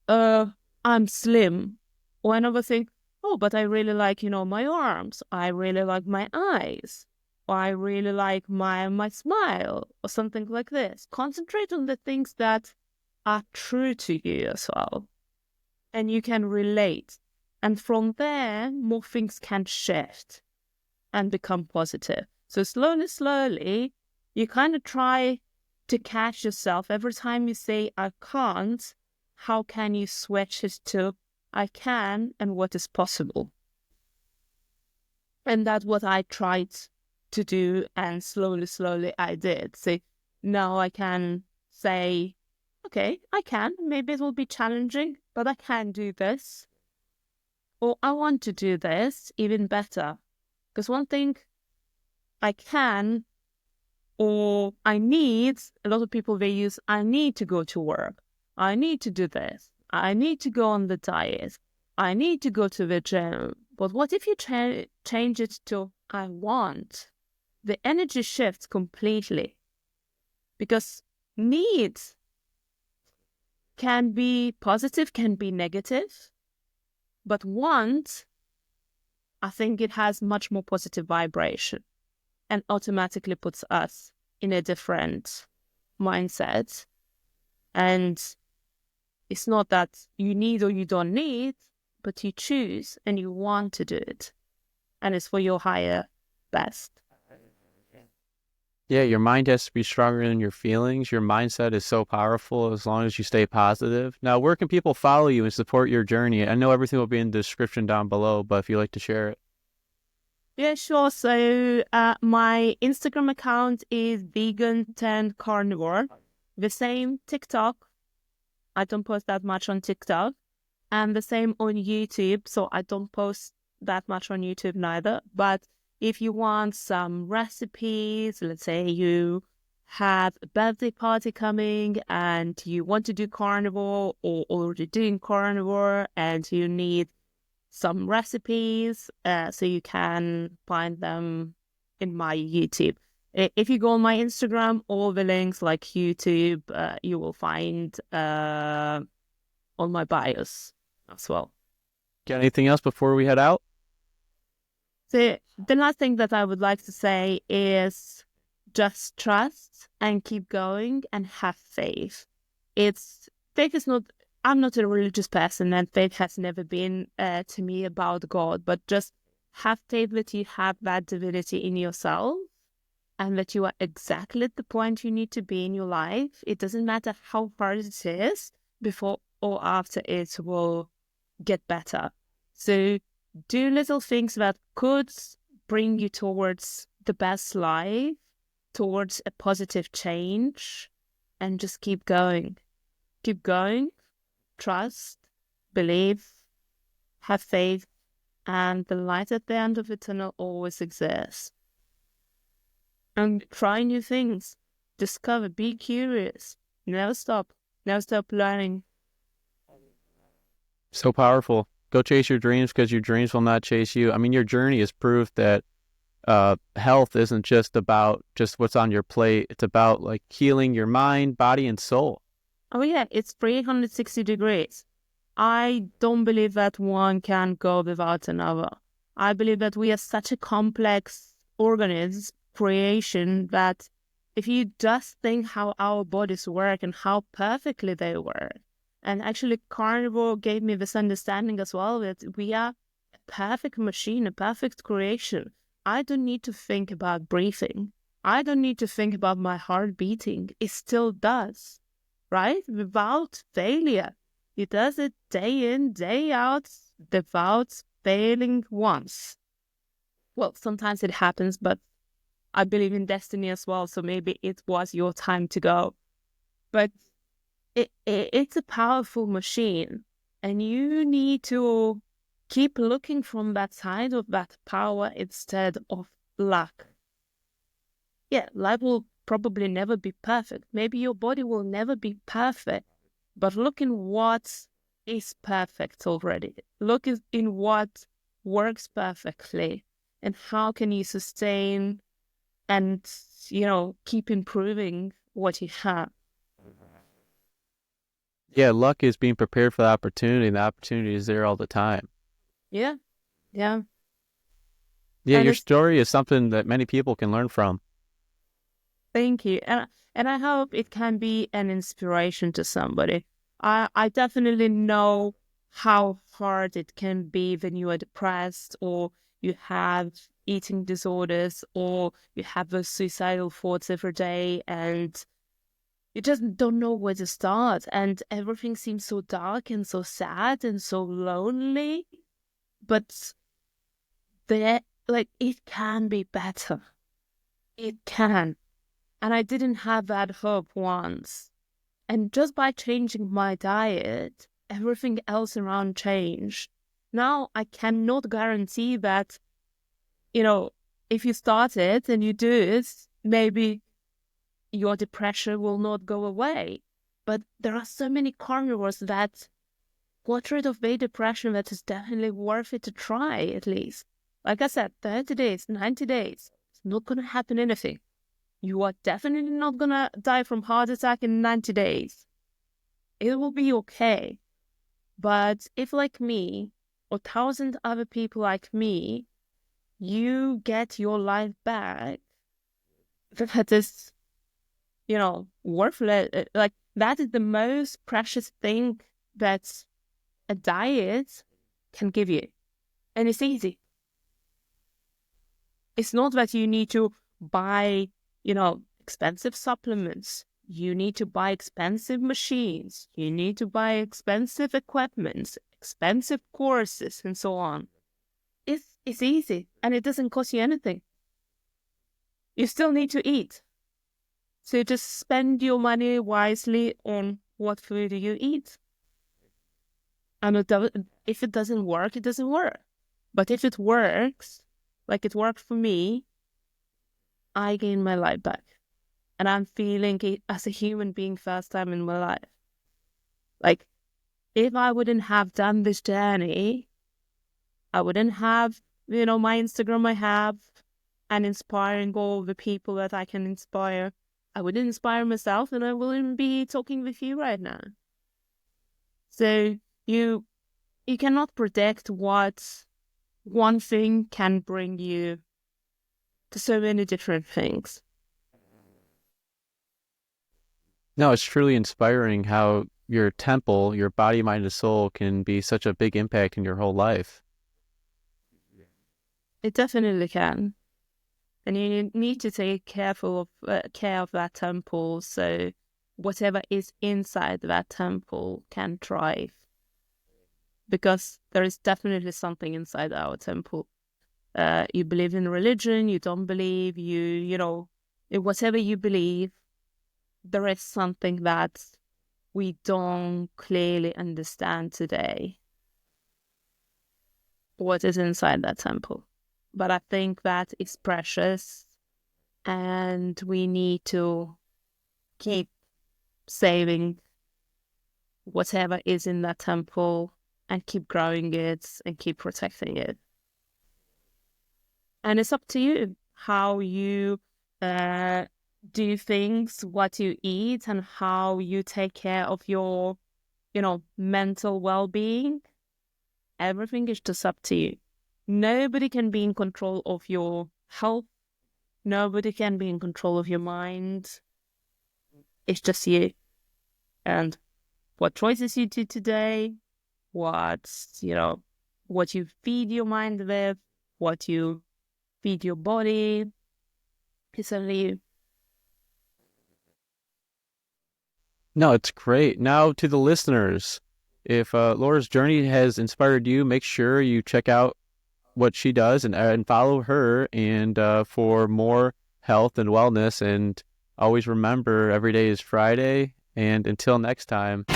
B: I'm slim, or another thing, oh, but I really like, my arms. I really like my eyes. Or I really like my smile, or something like this. Concentrate on the things that are true to you as well. And you can relate. And from there, more things can shift and become positive. So slowly, you kind of try to catch yourself. Every time you say, I can't, how can you switch it to I can and what is possible? And that's what I tried to do, and slowly I did. So now I can say, okay, I can. Maybe it will be challenging, but I can do this. Or I want to do this even better. Because one thing I can or I need, a lot of people, they use, I need to go to work. I need to do this. I need to go on the diet. I need to go to the gym. But what if you change it to I want? The energy shifts completely. Because needs can be positive, can be negative. But want, I think it has much more positive vibration and automatically puts us in a different mindset. And it's not that you need or you don't need, but you choose and you want to do it. And it's for your higher best.
A: Yeah, your mind has to be stronger than your feelings. Your mindset is so powerful as long as you stay positive. Now, where can people follow you and support your journey? I know everything will be in the description down below, but if you'd like to share it.
B: Yeah, sure. So my Instagram account is vegan10carnivore. The same TikTok. I don't post that much on TikTok. And the same on YouTube. So I don't post that much on YouTube neither. But if you want some recipes, let's say you have a birthday party coming and you want to do carnivore or already doing carnivore and you need some recipes, so you can find them in my YouTube. If you go on my Instagram, all the links like YouTube, you will find on my bios as well.
A: Got anything else before we head out?
B: The last thing that I would like to say is just trust and keep going and have faith. Faith is not, I'm not a religious person and faith has never been to me about God, but just have faith that you have that divinity in yourself and that you are exactly at the point you need to be in your life. It doesn't matter how hard it is, before or after it will get better. So do little things that could bring you towards the best life, towards a positive change, and just keep going. Keep going, trust, believe, have faith, and the light at the end of the tunnel always exists. And try new things, discover, be curious, never stop learning.
A: So powerful. Go chase your dreams because your dreams will not chase you. I mean, your journey is proof that health isn't just about just what's on your plate. It's about like healing your mind, body, and soul.
B: Oh yeah, it's 360 degrees. I don't believe that one can go without another. I believe that we are such a complex organism, creation, that if you just think how our bodies work and how perfectly they work, and actually Carnivore gave me this understanding as well, that we are a perfect machine, a perfect creation. I don't need to think about breathing. I don't need to think about my heart beating. It still does, right? Without failure. It does it day in, day out, without failing once. Well, sometimes it happens, but I believe in destiny as well, so maybe it was your time to go. But it's a powerful machine, and you need to keep looking from that side of that power instead of luck. Yeah, life will probably never be perfect. Maybe your body will never be perfect, but look in what is perfect already. Look in what works perfectly, and how can you sustain and, keep improving what you have.
A: Yeah, luck is being prepared for the opportunity, and the opportunity is there all the time.
B: Yeah. Yeah.
A: Yeah,
B: And
A: your
B: it's,
A: story is something that many people can learn from.
B: thank you. And I hope it can be an inspiration to somebody. I definitely know how hard it can be when you are depressed, or you have eating disorders, or you have those suicidal thoughts every day, and you just don't know where to start. And everything seems so dark and so sad and so lonely. But it can be better. It can. And I didn't have that hope once. And just by changing my diet, everything else around changed. Now I cannot guarantee that, if you start it and you do it, maybe your depression will not go away. But there are so many carnivores that got rid of their depression that is definitely worth it to try, at least. Like I said, 30 days, 90 days, it's not going to happen anything. You are definitely not going to die from heart attack in 90 days. It will be okay. But if, like me, or 1,000 other people like me, you get your life back, that is, worthless. Like, that is the most precious thing that a diet can give you. And it's easy. It's not that you need to buy, expensive supplements. You need to buy expensive machines. You need to buy expensive equipment, expensive courses, and so on. It's easy, and it doesn't cost you anything. You still need to eat. So just spend your money wisely on what food you eat. And if it doesn't work, it doesn't work. But if it works, like it worked for me, I gain my life back. And I'm feeling it as a human being first time in my life. Like, if I wouldn't have done this journey, I wouldn't have, my Instagram I have, and inspiring all the people that I can inspire. I wouldn't inspire myself, and I wouldn't be talking with you right now. So you cannot predict what one thing can bring you to so many different things.
A: No, it's truly inspiring how your temple, your body, mind, and soul can be such a big impact in your whole life.
B: It definitely can. And you need to take care of that temple, so whatever is inside that temple can thrive. Because there is definitely something inside our temple. You believe in religion, you don't believe, whatever you believe, there is something that we don't clearly understand today. What is inside that temple? But I think that is precious, and we need to keep saving whatever is in that temple and keep growing it and keep protecting it. And it's up to you how you do things, what you eat, and how you take care of your, mental well-being. Everything is just up to you. Nobody can be in control of your health. Nobody can be in control of your mind. It's just you. And what choices you do today, what you feed your mind with, what you feed your body, it's only you.
A: No, it's great. Now to the listeners, if Laura's journey has inspired you, make sure you check out what she does and follow her, and for more health and wellness. And always remember, every day is Friday. And until next time.